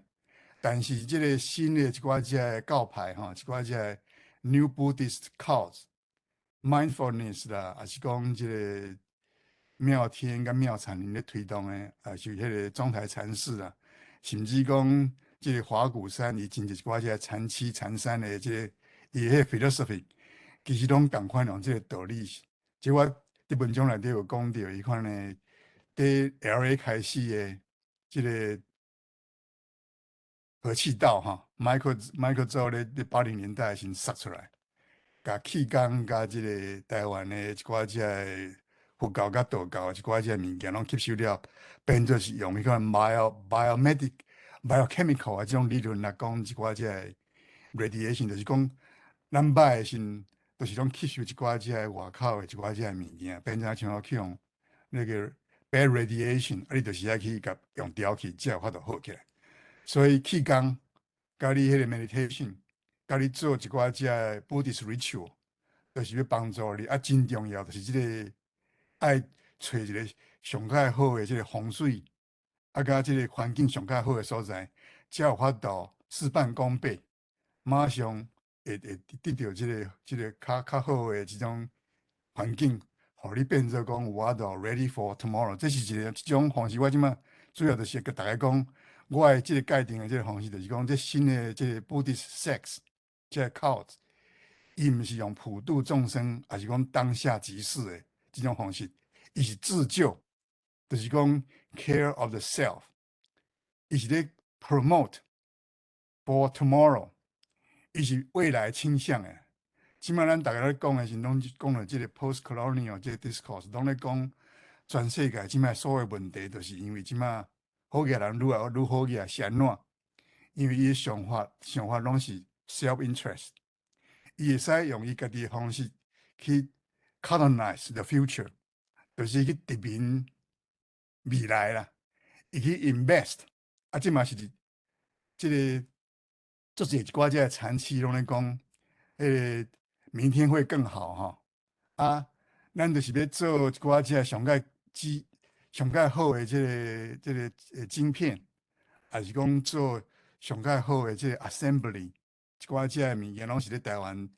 但是这个新的一寡这个教派吼，一寡这个 New Buddhist cause。mindfulness 啦，也是讲这个妙天跟妙禅林咧推动的，也是迄个中台禅寺啊，甚至讲这个华骨山以及一寡这个禅七、禅三的这个伊迄 philosophy，其实拢共款用这个道理。即我伫文章内底有讲到，伊看呢，伫 LA 开始的这个和气道哈，Michael 做咧80年代先杀出来。甲气功甲即个台湾的一寡只佛教甲道教的一寡只物件，拢吸收了，变做是用迄个 biochemical 啊，这种理论来讲一寡只 radiation，就是讲咱歹的心，就是拢吸收一寡只外口的一寡只物件，变成像去用那个 bad radiation，啊，你就是爱去甲用掉去，才有法度好起来。所以气功甲你迄个 meditation。甲你做一寡只 Buddhist ritual，就是要帮助你。啊，真重要就是这个爱找一个上较好的这个风水，啊，甲这个环境上较好的所在，才有法度事半功倍，马上会得到这个较好的这种环境，互你变做讲有法度 ready for tomorrow。这是一种方式。我即马主要就是跟大家讲，我的这个界定的这个方式，就是讲这新的这个 Buddhist sex。这 cult， 伊毋是用普度众生，还是讲当下即事的这种方式，伊是自救，就是讲 care of the self， 伊是咧 promote for tomorrow， 伊是未来倾向的。即摆咱大家咧讲的是，拢讲了这个 post-colonial 这个 discourse， 拢咧讲全世界即摆所有问题，都是因为即摆好个人愈来愈好个是安怎？因为伊的想法拢是 self-interest。伊会使用伊家己的方式去 colonize the future， 就是去殖民未来啦，伊去 invest， 啊，这嘛是这个就是一寡这长期拢咧讲，明天会更好哈，啊，咱就是要做一寡这上盖好的这个晶片，还是讲做上盖好的这个 assembly， 一寡这物件拢是咧台湾。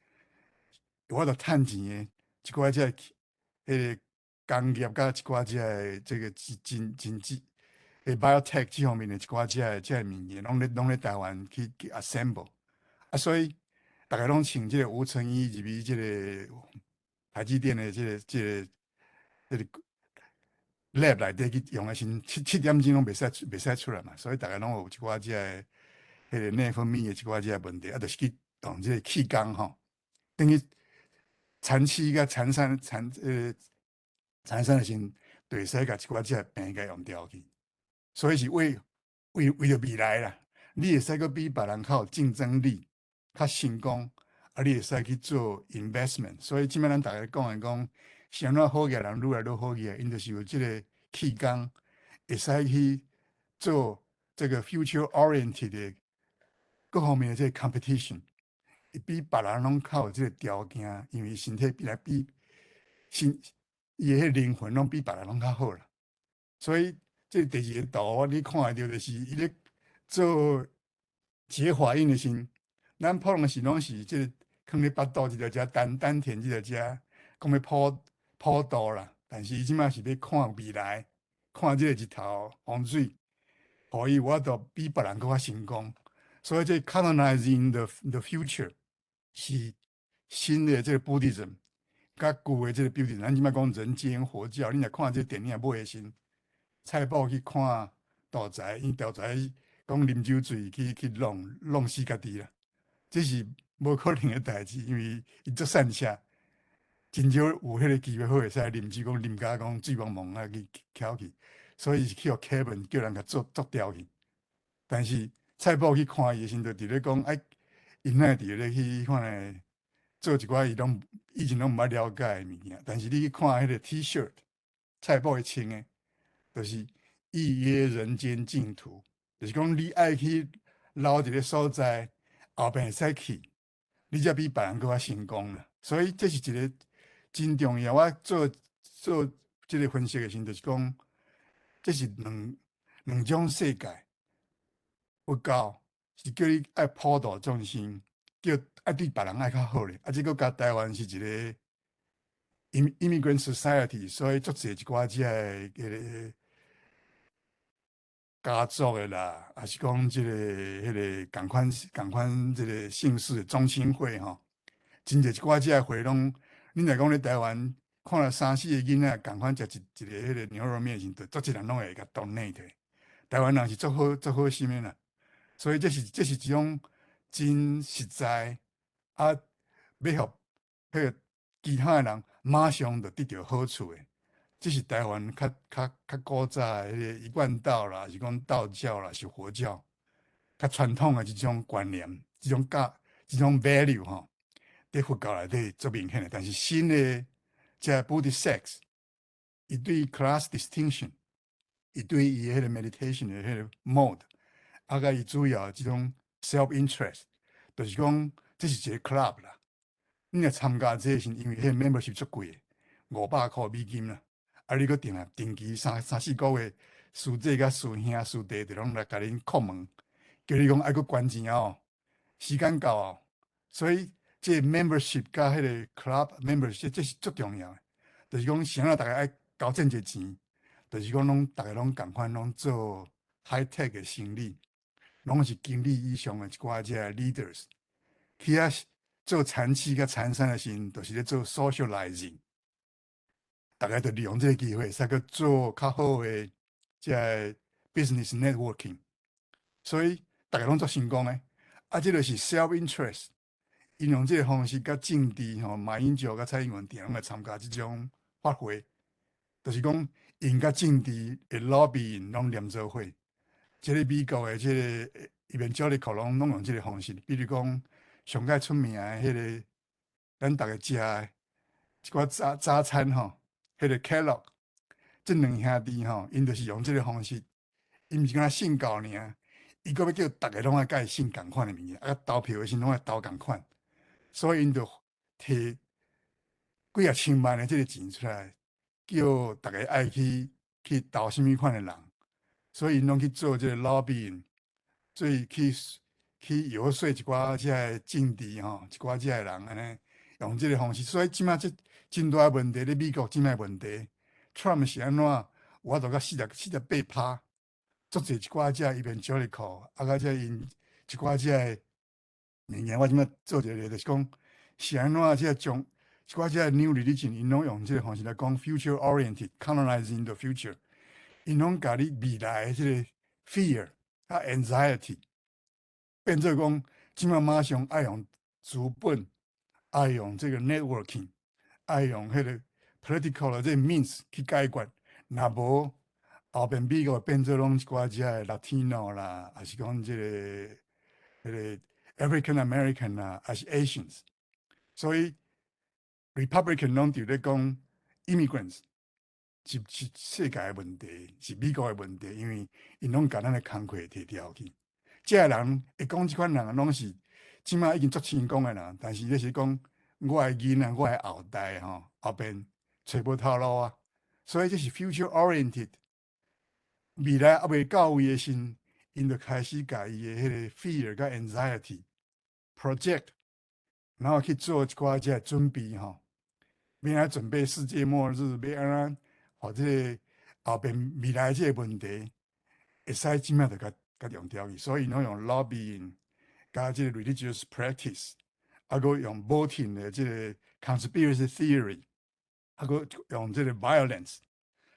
有法度趁钱的，一寡这个工业甲一寡这个经济biotech 这方面的一寡这物件，拢咧台湾去 assemble， 啊，所以大家拢请这个吴承义入去这个台积电的这个 lab 内底去用的时7点钟拢袂使出来嘛，所以大家拢有一寡迄个内分泌的一寡这问题，啊，就是去用这个气功吼，等于。残气甲残山的时，就会使甲一寡只病甲用掉去，所以是为着未来啦。你会使个比别人较有竞争力，较成功，啊，你会使去做 investment。所以即摆咱大家讲是安怎好个人愈来愈好个，因就是有即个气功，会使去做这个 future oriented 的各方面的这个 competition。比别人拢较有这个条件，因为身体比伊的灵魂拢比别人拢较好啦。所以这第二个图你看得到，就是伊咧做结法印的时，咱普通时拢是这放咧腹肚这条遮丹田这条遮，讲要普度啦。但是伊即摆是要看未来，看这个日头风水，互伊有法度比别人搁较成功。所以这 colonizing the future 是新的这个 Buddhism， 甲旧的这个 Buddhism。咱即摆讲人间佛教，你若看这电影买的时，菜脯去看道财，因道财讲啉酒醉去弄死家己啦，这是无可能的代志，因为伊做善车，真少有迄个机会好会使啉酒，讲啉甲讲醉茫茫啊去翘去，所以是去互 Kevin 叫人甲做掉去。但是菜脯去看伊的时，就伫咧讲，哎，因那伫咧去看咧做一寡以前拢毋捌了解的物件。但是你去看迄个 T-shirt， 菜脯会穿的，就是一约人间净土，就是讲你爱去留一个所在，后边会使去，你才比别人搁较成功啦。所以这是一个真重要。我做这个分析的时，就是讲，这是两种世界。佛教是叫你爱普度众生，叫爱对别人爱较好咧。啊，这个甲台湾是一个 immigrant society， 所以足侪一寡即个家族的啦，还是讲即个迄个共款即个姓氏宗亲会吼，真侪一寡即个会拢，你若讲咧台湾看了3、4个囡仔共款食一个迄个牛肉面时，足一人拢会甲 donate。台湾人是足好心的啦。所以这是一种真实在啊，要互迄个其他的人马上就得到好处的。这是台湾较古早的迄个一贯道啦，是讲道教啦，是佛教较传统的这种观念，这种value 吼，在佛教内底足明显的。但是新的这 Buddhist sects， 伊对 class distinction， 伊对伊迄个 meditation 的迄个 mode。啊，甲伊主要即种 self interest， 就是讲这是一个 club 啦。你若参加这是因为迄个 membership 足贵，$500啦。啊，你搁定期3、4个月，师姐甲师兄师弟就拢来甲恁叩门，叫你讲爱搁捐钱哦，时间到哦。所以这 membership 甲迄个 club membership 这是足重要的，就是讲谁啊，大家爱交挣这钱，就是讲大家拢共款拢做 high tech 的生意。拢是经理以上的一寡只 leaders， 去遐做残器甲残山的时阵，就是咧做 socializing。大家就利用这个机会，使去做较好的即 business networking。所以大家拢做成功的。啊，这就是 self interest。因用这个方式，甲政治吼，马英九甲蔡英文拢来参加这种法会，就是讲因甲政治的 lobbying 拢连做伙。即个美国的即个伊面照咧可拢用即个方式，比如讲上界出名的迄个，咱逐个食的一寡早餐吼，迄个 Kellogg， 这两兄弟吼，因就是用即个方式，因毋是敢若信教尔，伊阁要叫逐个拢爱甲伊信共款的物件，啊投票的时拢爱投共款，所以因就摕几啊千万的即个钱出来，叫逐个爱去投什物款的人。所以，因拢去做这个 lobbying， 所以去游说一寡这个政治吼，一寡这个人安尼用这个方式。所以，即马这真大问题咧，美国即摆问题 ，Trump 是安怎？我都到48%，足侪一寡这伊面交哩口，啊，甲这因一寡这个物件，我即摆做一个就是讲，是安怎这种一寡这 new religion， 因拢用这个方式来讲 future oriented colonizing the future。因拢甲你未来的即个 fear 啊 anxiety 变做讲，即马上爱用资本，爱用这个 networking， 爱用迄个 political 的这 means 去解决。若无后边美国变做拢一寡只 Latino 啦，还是讲即个African American 啦，还是 Asians。所以 Republican 拢伫咧讲 immigrants。是世界的问题，是美国的问题，因为因拢甲咱的工课摕掉去。这个人会讲即款人，拢是即马已经足成功的人，但是你是讲我的囡仔，我的后代吼，后边找无头路啊。所以这是 future oriented， 未来还未到位的时，因就开始甲伊的迄个 fear 甲 anxiety project， 然后去做一寡即个准备吼，要来准备世界末日，要安怎？或者后边未来这个问题，会使即摆就甲用掉去，所以拢用 lobbying，加即个 religious practice，啊，佮用 voting 的即个 conspiracy theory，啊，佮用即个 violence，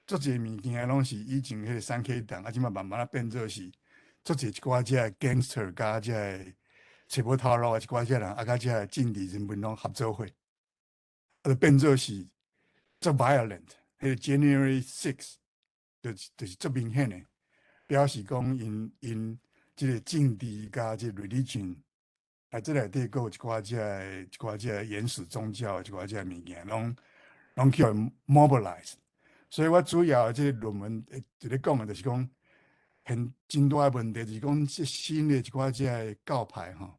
足侪物件拢是以前迄个三 K 党，啊，即马慢慢变做是足侪一寡即个 gangster 加即个找无头路的一寡即人，啊，甲即个政治人物拢合作伙，啊，就变做是足 violent。迄个 January 6，就是足明显的，表示讲因即个政治加即个 religion。啊，这内底佫有一寡即个原始宗教，一寡即个物件，拢去互 mobilize。所以我主要的即个论文伫咧讲的，就是讲，真大的问题就是讲，即新的一寡即个教派吼，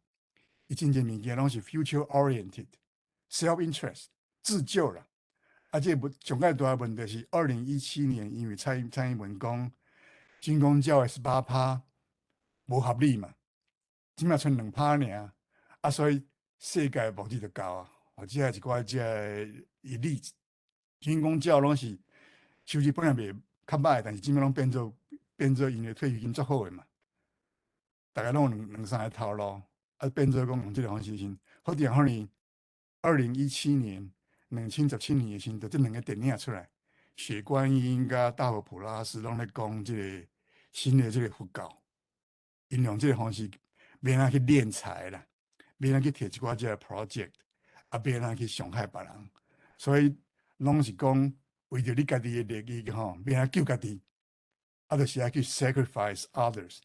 伊真侪物件拢是 future oriented、self interest、自救啦。啊，即个上介大的问题是，2017年因为蔡英文讲军公教的18%无合理嘛，即马剩2%尔。啊，所以世界目的就够啊！或者一寡即个例子，军公教拢是收入本来袂较歹，但是即摆拢变做因的退休金足好诶嘛。大家拢有两三个头路，啊，变做讲用即个方式先。好点可能2017年、2017年诶时，就即两个电影出来，雪观音甲大佛普拉斯拢咧讲即个新诶即个佛教，因用即个方式免啊去敛财啦。别人去摕一寡即个 project， 啊，别人去伤害别人，所以拢是讲为着你家己的利益吼，别人救家己，啊，就是要去 sacrifice others，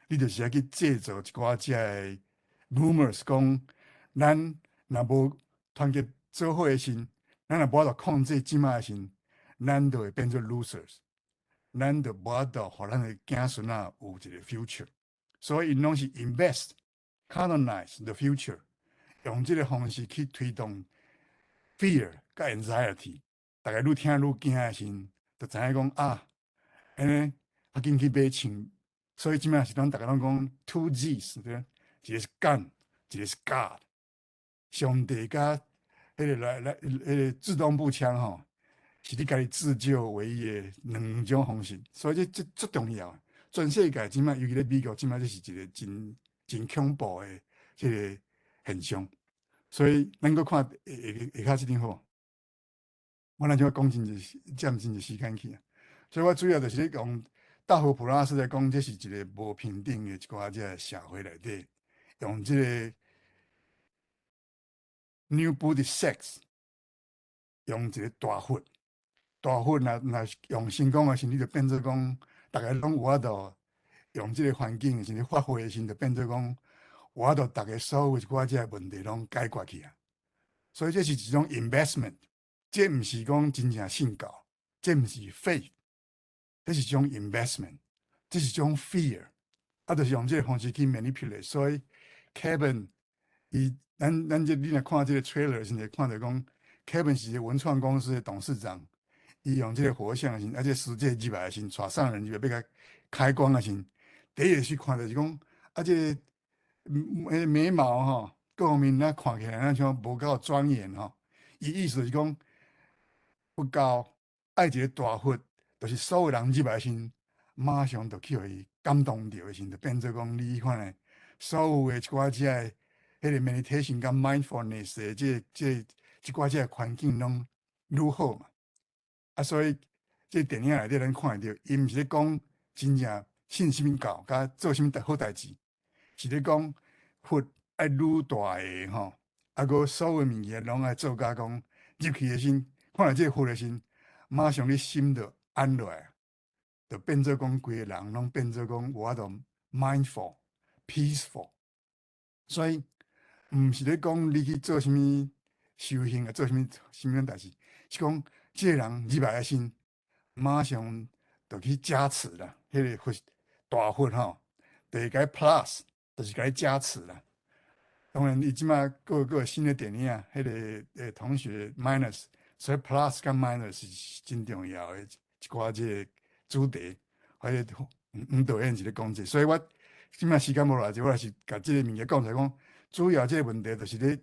你就是要去制造一寡即个 rumors， 讲咱若无团结做伙的时，咱若无法度控制即卖的时，咱就会变做 losers， 咱就无法度互咱的子孙仔有一个 future， 所以因拢是 invest。colonize the future， 用这个方式去推动 fear 甲 anxiety， 大家愈听愈惊的时，就知影讲啊，安尼啊紧去买枪，所以即摆是咱大家拢讲 two G's， 对，一个是 gun， 一个是 God， 上帝甲迄个自动步枪吼，是你家己自救唯一的两种方式，所以这足重要。全世界即摆，尤其咧美国，即摆这是一个真恐怖的这个现象，所以咱搁看下骹这点好，我咱就要讲真济占真济时间去啊。所以我主要就是咧讲大佛普拉斯来讲，这是一个无平等的一寡这个社会内底，用这个 New Buddhist Sects， 用一个大佛若用成功的时，你就变做讲，大家拢有法度用这个环境的时，发挥的时，就变做讲。有法度，大家所有一寡即个问题拢解决去啊！所以这是一种 investment， 这毋是讲真正信教，这毋是 faith， 这是一种 investment， 这是一种 fear， 啊，就是用这个方式去 manipulate。所以 Kevin， 咱这你若看这个 trailer 时，会看到讲 Kevin 是一个文创公司的董事长，伊用这个火象的时，而且世界入来的时，带上人就要甲开光的时，第一个去看就是讲，啊，这个。眉毛吼，各方面咱看起来咱像无够庄严吼。伊意思是讲，不够爱一个大佛，就是所有人入来时，马上就去互伊感动着的时，就变做讲你看咧，所有的一寡即个迄个 meditation 甲 mindfulness 的一寡即个环境拢愈好嘛。啊，所以这电影内底咱看会到，伊毋是咧讲真正信什么教，甲做什么好代志。是咧讲佛爱愈大个吼，啊个所有物件拢爱做甲讲入去的心，看到这个佛的心，马上你心就安落来，就变做讲规个人拢变做讲有法度 mindful、peaceful。所以毋是咧讲你去做什物修行啊，做什物代志，是讲这个人入来的心，马上就去加持啦。迄个佛大佛吼，就该 plus。就是给他加持啦。当然，伊即马各个新的电影，迄个同学 minus， 所以 plus 跟 minus 是真重要的一寡即个主题，或者导演是咧讲这，所以我即马时间无偌济，我也是甲即个物件讲出来讲，主要即个问题就是咧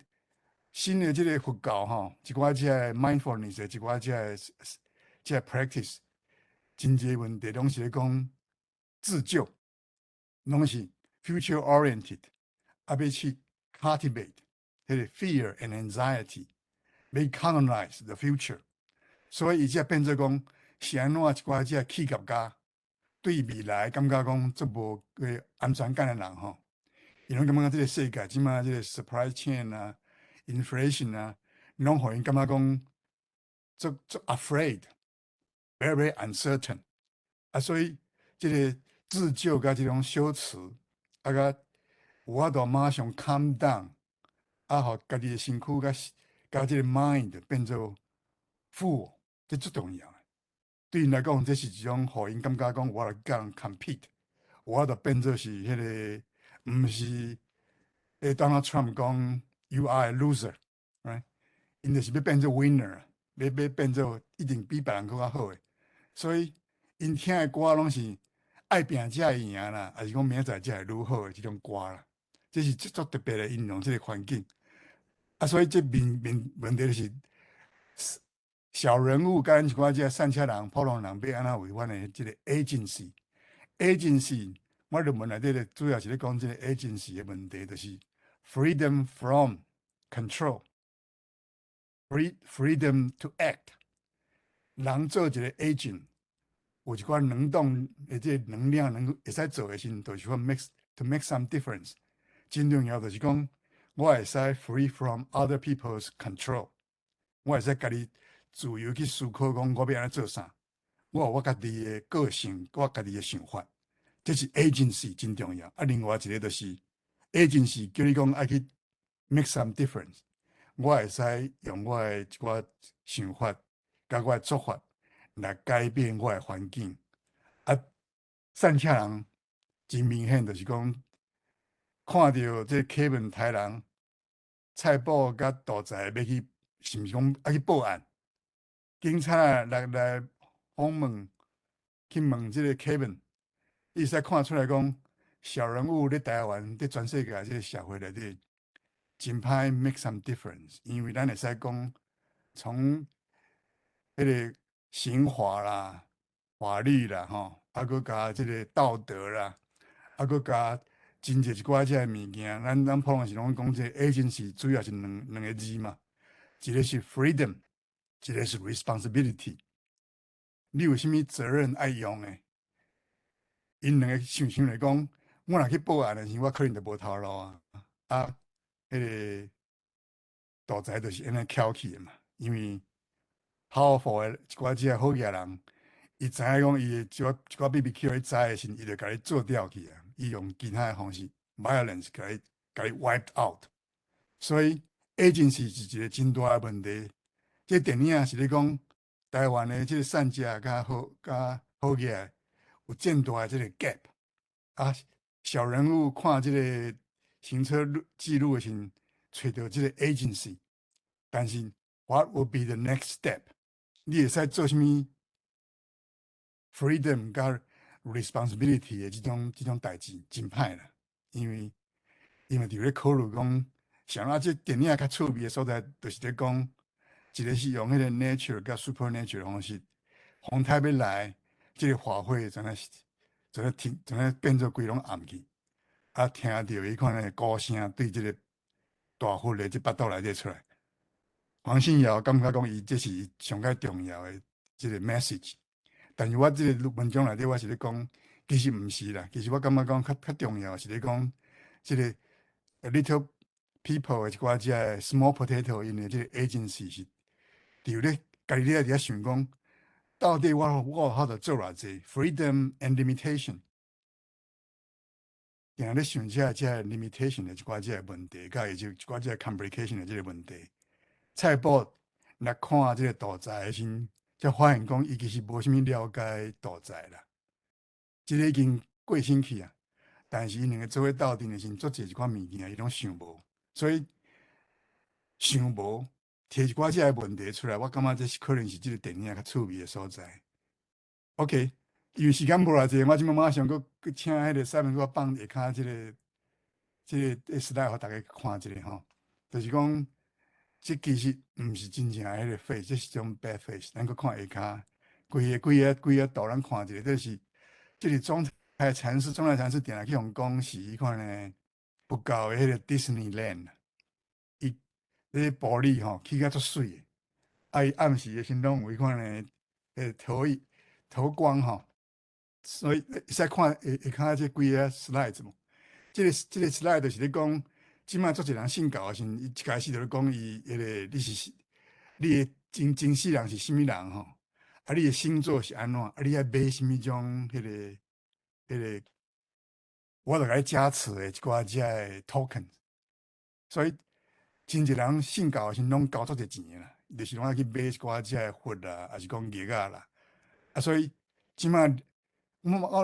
新的即个佛教吼，一寡即个 mindfulness， 一寡即个 practice， 真济问题拢是咧讲自救，拢是。future oriented，要去 cultivate 迄个 fear and anxiety， 要 colonize the future。所以伊才变做讲是安怎一寡即企业家对未来感觉讲足无个安全感的人吼，伊拢感觉即个世界即马即个 supply chain 啊、inflation 啊，拢互因感觉讲足 afraid，very uncertain。啊，所以即个自救甲即种修辞，啊甲有法度马上 calm down， 啊，互家己的身躯甲即个 mind 变做富，这最重要。对因来讲，这是一种互因感觉讲我来甲人 compete， 我就变做是迄个，毋是Donald Trump 讲 You are a loser，right？ 因就是要变做 winner， 要变做一定比别人更较好诶。所以因听诶歌拢是爱拼才会赢啦，还是讲明仔载才会愈好诶即种歌啦。这是足特别诶应用即个环境。啊，所以这问题就是小人物甲咱一寡即个善车人、普通人要安怎违反诶即个 agency。我论文内底咧主要是咧讲即个 agency 诶问题，就是 freedom from control。freedom to act， 人做一个 agent， 有一寡能动的这个能量会使做的时候，就是讲 to make some difference。真重要就是讲，我会使 free from other people's control， 我会使家己自由去思考，讲我要安怎做啥，我有我家己的个性，我家己的想法，这是 agency 真重要。啊，另外一个就是 agency 叫你讲爱去 make some difference。我会使用我的一寡想法，甲我的做法来改变我的环境。啊，善车人真明显就是讲，看到这Kevin台人、蔡宝甲杜仔要去，是毋是讲要去报案？警察来访问，去问这个 Kevin， 伊使看出来讲，小人物咧台湾、咧全世界这个社会内底。真歹 make some difference， 因为咱会使讲从迄个刑法啦、法律啦，吼，啊，佮加即个道德啦，啊，佮加真侪一寡即个物件，咱普通是拢讲这 agency 主要是两个字嘛，一个是 freedom， 一个是 responsibility。你有啥物责任爱用诶？因两个想来讲，我若去报案的时候，我可能就无头路啊。啊，迄个大财就是安尼翘起的嘛，因为 powerful 的一寡即个好野人，伊知影讲伊的一寡 BBQ 伊知的时，伊就甲你做掉去啊，伊用其他的方式 violence 甲你 wiped out。所以 agency 是一个真大的问题。这电影是咧讲台湾的即个善家甲好野有渐大的即个 gap 啊，小人物看即个行车记录的时候，找到即个 agency。但是 ，what would be the next step？ 你会使做啥物 freedom 甲 responsibility 的这种代志，真歹啦。因为伫咧考虑讲，像啊，这电影较趣味的所在，就是咧讲，一个是用迄个 nature 甲 supernatural 的方式，风台要来，这个花火怎啊变做规拢暗去，啊，听到迄款的鼓声对这个大火的这巴肚内底出来。黄信尧感觉讲，伊这是上较重要的这个 message， 但是我这个文章内底我是咧讲，其实毋是啦。其实我感觉讲较重要是咧讲，这个 little people 的一寡只 small potato 因的这个 agency 是，伫咧家己咧伫遐想讲，到底我有法度做偌济 freedom and limitation， 定咧想这 limitation 的一寡这问题，甲伊就一寡这 complication 的这个问题。蔡宝来看这个大财的时，才发现讲伊其实无啥物了解大财啦。即个已经过身去啊，但是因两个做伙斗阵的时，做一款物件伊拢想无，所以想无摕一寡即个问题出来，我感觉这是可能是即个电影较趣味的所在。OK， 因为时间无偌济，我即马上搁请迄个西门给我放下骹即个slide互大家看一下吼，就是讲。这其实毋是真正迄个 face， 这是种 bad face。咱搁看下骹，规个图咱看一下，这是总裁禅师定来去互讲是迄款呢，不够的迄个 Disneyland，伊迄玻璃吼起甲足水的，啊伊暗时的时拢有迄款的投光吼，所以会使看会看这几个 slide 嘛。这个 slide 就是咧讲，即摆做一人信教的时候，伊一开始就咧讲伊迄个你的前世人是啥物人吼，啊你的星座是安怎，啊你爱买啥物种迄个，我就甲你加持的一寡遮的 token， 所以真一人信教的时候拢交足侪钱的啦，就是拢爱去买一寡遮的佛啦，还是讲叶啊啦，啊所以即摆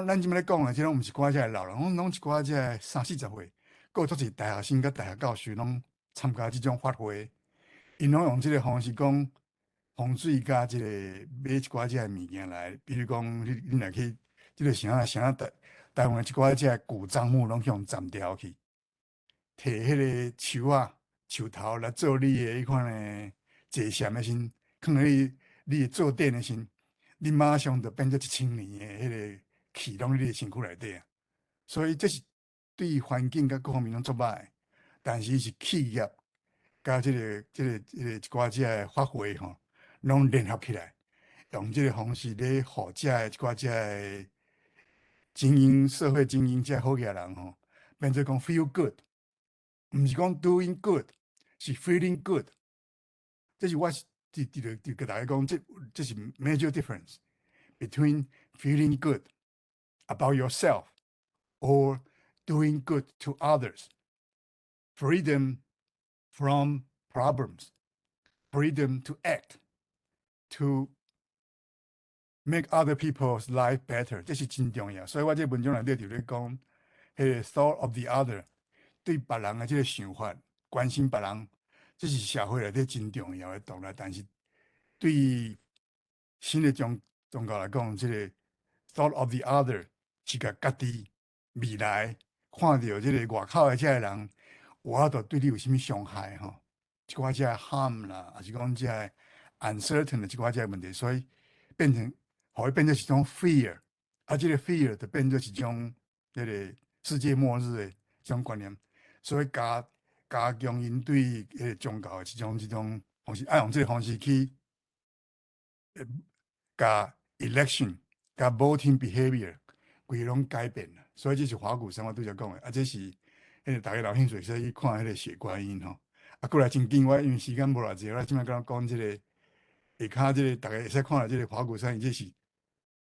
咱即摆咧讲的，即拢毋是寡遮的老人，拢一寡遮的30-40岁，还有足侪大学生甲大学教授拢参加即种法会，因拢用即个方式讲风水甲即个买一寡遮的物件来，比如讲你若去即个城台湾一寡遮的古樟木拢去用斩掉去，摕迄个树头来做你的迄款的坐禅的时，放喺你的坐垫的时，你马上就变做1000年的迄个气拢伫你的身躯内底啊！所以这是对环境甲各方面拢做歹，但是是企业甲即个一寡遮的法会吼，拢联合起来，用即个方式咧，互遮的一寡遮的社会精英遮好嘅人吼，变做讲 feel good， 毋是讲 doing good， 是 feeling good。这是我就甲大家讲，这是 major difference between feeling good about yourself or doing good to others. Freedom from problems, freedom to act, to make other people's life better， 这是真重要。所以我这文章内底就咧讲，迄个 thought of the other， 对别人的这个想法，关心别人，这是社会内底真重要的动力。但是对于新的宗教来讲，这个 thought of the other 是甲家己未来看到这个外口的这个人，有法度对你有啥物伤害吼？一寡这 harm 啦，还是讲这 uncertain 的一寡这问题，所以变成，互伊变成一种 fear， 啊，这个 fear 就变做一种这个世界末日的这种观念，所以加强因对迄个宗教的这种方式，用这个方式去甲 election、甲 voting behavior 规拢改变了，所以这是华古生我拄则讲的，啊，这是迄个大家有兴趣，所以去看迄个血观音吼。啊，过来真紧，我因为时间无偌济，我即摆甲讲即个下骹即个大家会使看到即个华古山，这是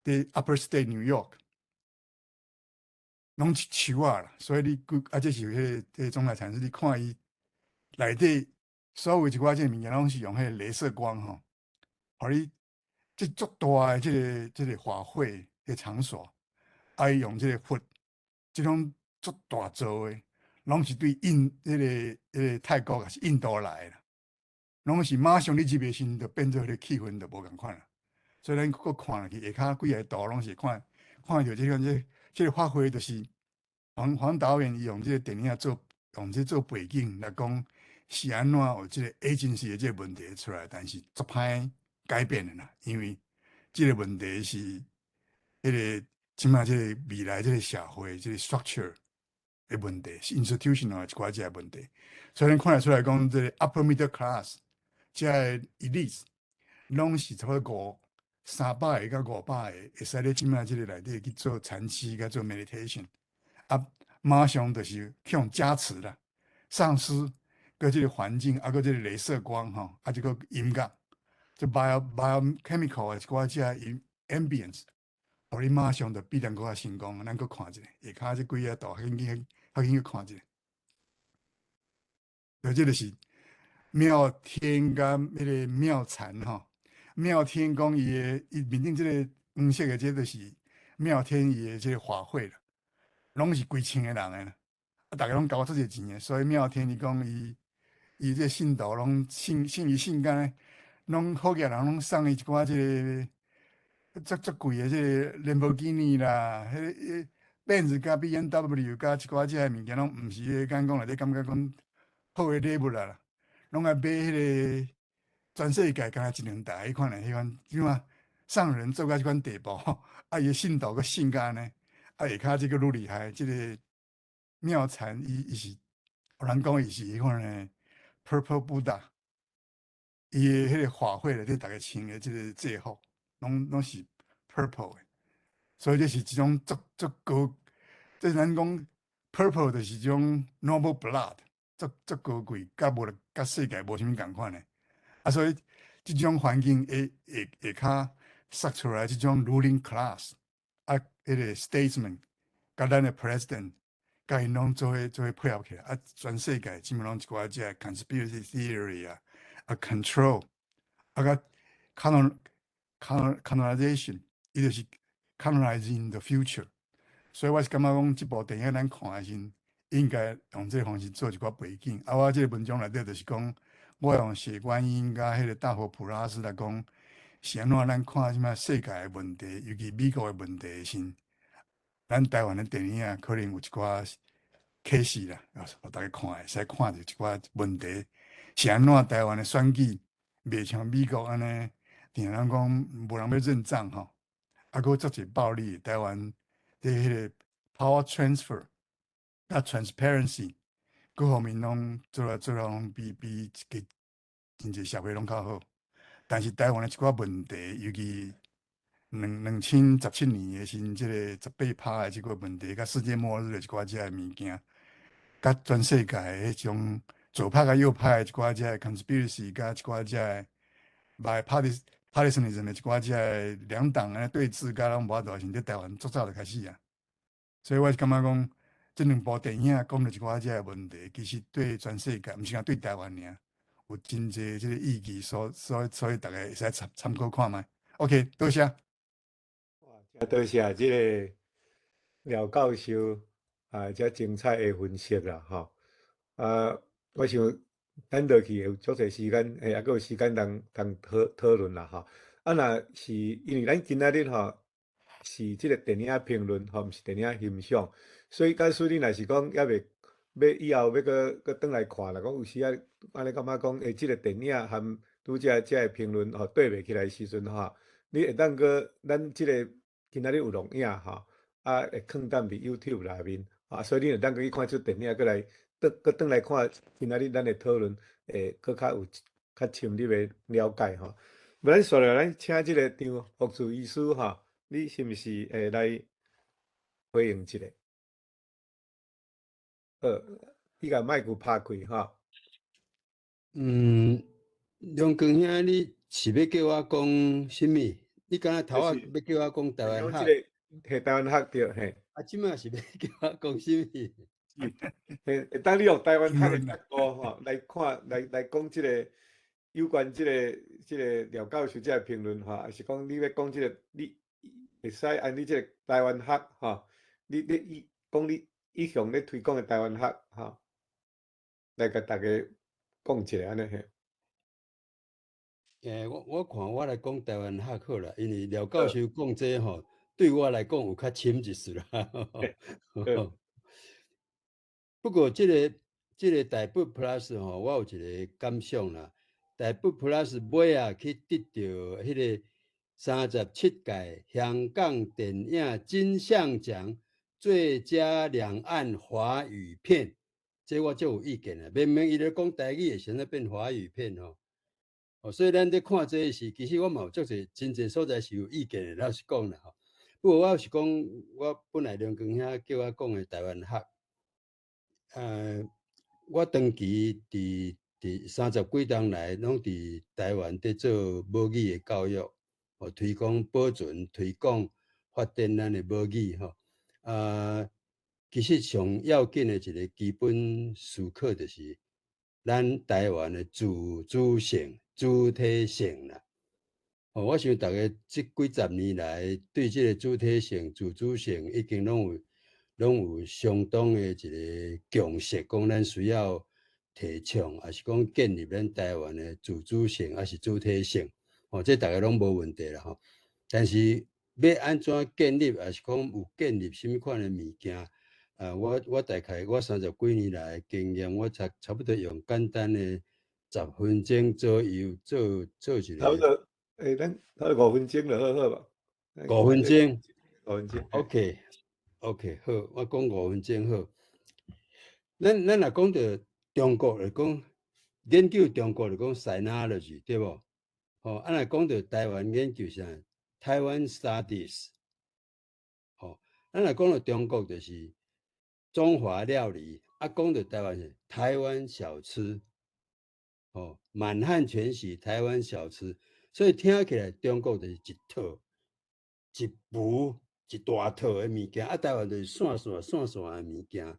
伫 Upper State New York， 拢是树啊啦，所以你这是迄个中来禅师，你看伊内底所有一寡即个物件，拢是用迄个镭射光吼，互你即足大的即个法会的场所，啊，伊用即个佛，即种足大做的。拢是对迄个泰国还是印度来啦，拢是马上你入的时就变做迄个气氛就无共款啦。所以咱搁看落去，下骹几个图拢是看到即个发挥，就是黄导演伊用即个电影用这做背景来讲，是安怎有即个 agency 的即个问题出来，但是足歹改变的啦，因为即个问题是迄个即摆即个未来即个社会即个 structure。的问题是 institutional 一寡这问题，所以咱看得出来讲，这个 upper middle class 这 elite 拢是差不多300个到500个，会使咧即摆这个内底去做禅期甲做 meditation， 啊，马上就是去用加持啦，上师跟这个环境，啊，跟这个镭射光吼，啊，这个音乐，这 biochemical 的一寡这 ambience， 互你马上就必然搁较成功。咱搁看一下，下骹这几个图，较紧去看一下。这就是妙天甲迄个妙禅吼。妙天讲伊面顶这个黄色的，这就是妙天伊的这个法会啦，拢是几千个人的啦，啊，大家拢交足侪钱的，所以妙天伊讲伊这信徒拢信干，拢好个人拢送伊一寡这个足贵的这个兰博基尼啦，迄个。Benz 甲 BMW 甲一寡遮个物件，拢毋是迄个讲内底感觉讲好诶礼物啦，拢爱买迄个全世界敢若1-2台迄款诶，迄款即嘛上人做到即款地步，啊伊诶信徒阁信甲安尼，啊下骹即个愈厉害，即个妙禅伊是有人讲伊是迄款呢 Purple Buddha， 伊的迄个法会内底大家穿的即个制服，拢是 purple 的，所以这是一种足高，即咱讲 purple 就是一种 noble blood， 足高贵，甲世界无啥物共款的。啊，所以即种环境会较杀出来即种 ruling class， 啊，迄个 statesman， 甲咱的 president， 甲因拢做伙配合起来，啊，全世界基本上一寡即个 conspiracy theory 啊，control， 啊，甲 colonization， 伊就是 colonizing the future。所以我是感觉讲，即部电影咱看的时，应该用这个方式做一寡背景。啊，我这个文章内底就是讲，我用谢观音甲迄个大佛普拉斯来讲，是安怎咱看即摆世界的问题，尤其美国的问题时，咱台湾的电影可能有一寡启示啦，互大家看会使看到一寡问题，是安怎台湾的选举袂像美国安尼，定人讲无人要认账吼，啊，佫足侪暴力，台湾的迄个 power transfer 甲 transparency 各方面拢做拢比真侪社会拢较好，但是台湾的一寡问题，尤其2017年的时，即个18趴的即个问题，甲世界末日的一寡即个物件，甲全世界的迄种左派甲右派的一寡即个 conspiracy， 甲一寡即个 bipartisanism 的一寡即个两党安尼对峙，甲拢无法度，现在台湾足早就开始啊。所以我是感觉讲，即两部电影讲到一寡即个问题，其实对全世界，毋是讲对台湾尔，有真侪即个意义，所以大家会使参考看卖。OK， 多谢。哇，多谢即个廖教授遮精彩的分析啦，吼。我想咱落去有足侪时间，还佫有时间通讨论啦，吼。啊，若是因为咱今仔日吼是即个电影评论，吼，毋是电影欣赏，所以假使你若是讲还袂要以后要佫转来看啦，讲有时啊，安尼感觉讲，即个电影含拄则个评论吼对袂起来时阵吼，你会当佫咱即个今仔日有录影吼，啊会放踮伫 YouTube 内面，所以你会当佫去看出电影，佫来转来看今仔日咱的讨论，会佫较有较深入的了解吼。咱续来，咱请即个张福助医师吼，你是毋是会来回应一下？你甲麦克拍开吼。梁光兄，你是要叫我讲什么？你刚才头仔要叫我讲台湾客，系台湾客对，嘿。啊，即摆是要叫我讲什么？当你用台湾客的角度吼来看，来讲即个有关即个廖教授即个评论吼，还是讲你要讲即个你会使按你即个台湾客吼，你讲你意向咧推广的台湾客吼，来甲大家讲一下安尼嘿。我看我来讲台湾客好啦，因为廖教授讲这吼，对我来讲有较深一丝啦。不过这个台北 Plus 吼，我有一个感想啦。台北 Plus 尾啊去得到迄个37届香港电影金像奖最佳两岸华语片，这我就有意见啦。明明伊咧讲台语，现在变华语片吼。所以咱在看这时，其实我嘛有足侪真侪所在是有意见的，老实讲啦吼。不过我是讲，我本来梁光兄叫我讲的台湾客。我长期伫30几年来，拢伫台湾伫做母语的教育，推广保存、推广发展咱的母语吼。其实上要紧的一个基本思考就是，咱台湾的自主性、主体性啦。我想大家这几十年来，对这个主体性、自主性已经拢有相当的一个共识，讲咱需要提倡，还是讲建立咱台湾的自主性，还是主体性，这大家拢无问题啦吼。但是要安怎建立，还是讲有建立什么款的物件？我大概我30几年来的经验，我差不多用简单的10分钟左右做一个。差不多，咱差不多5分钟就好吧？5分钟。5分钟。OK，好，我讲5分钟好。咱若讲到中国就讲研究中国就讲 sinology 对无？吼，啊若讲到台湾研究啥，台湾 studies，吼，咱若讲到中国就是中华料理，啊讲到台湾是台湾小吃，吼，满汉全席台湾小吃，所以听起来中国就是一套、一部、一大套的物件，啊台湾就是散的物件，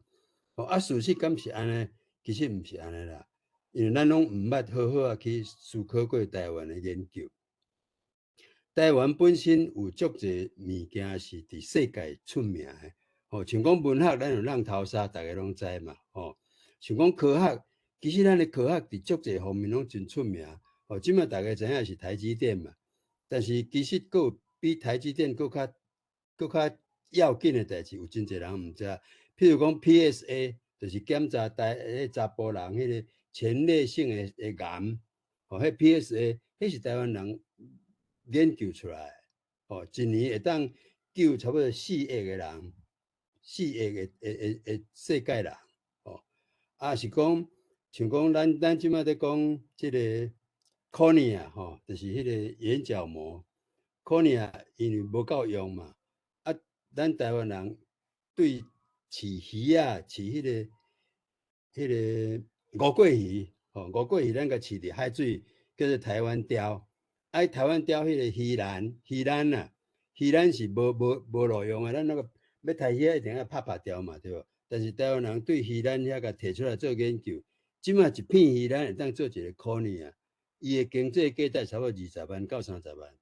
吼，啊事实敢是安尼？其实毋是安尼啦。因为咱拢毋捌好好啊去思考过台湾的研究。台湾本身有足侪物件是伫世界出名的，吼，像讲文学，咱有浪淘沙，大家拢知嘛，吼。像讲科学，其实咱的科学伫足侪方面拢真出名，吼。即马大家知影是台积电嘛，但是其实佫有比台积电佫较要紧的代志，有真侪人毋知。譬如讲 PSA， 就是检查查甫人迄个前列腺的癌，吼，迄 PSA， 迄是台湾人研究出来，吼，一年会当救差不多4亿个人，4亿个世界人，吼，啊是讲像讲咱即马在讲即个 cornea 吼，就是迄个眼角膜 cornea， 因为无够用嘛，啊，咱台湾人对饲鱼啊，饲迄个五桂鱼，吼，五桂鱼咱个饲伫海水，叫做台湾鲷。啊，台湾鲷迄个鱼篮啊，鱼篮是无路用的，咱那个要杀鱼一定要拍掉嘛，对无？但是台湾人对鱼篮遐个摕出来做研究，即马一片鱼篮会当做一个cornea，伊的经济价值差不多20万到30万。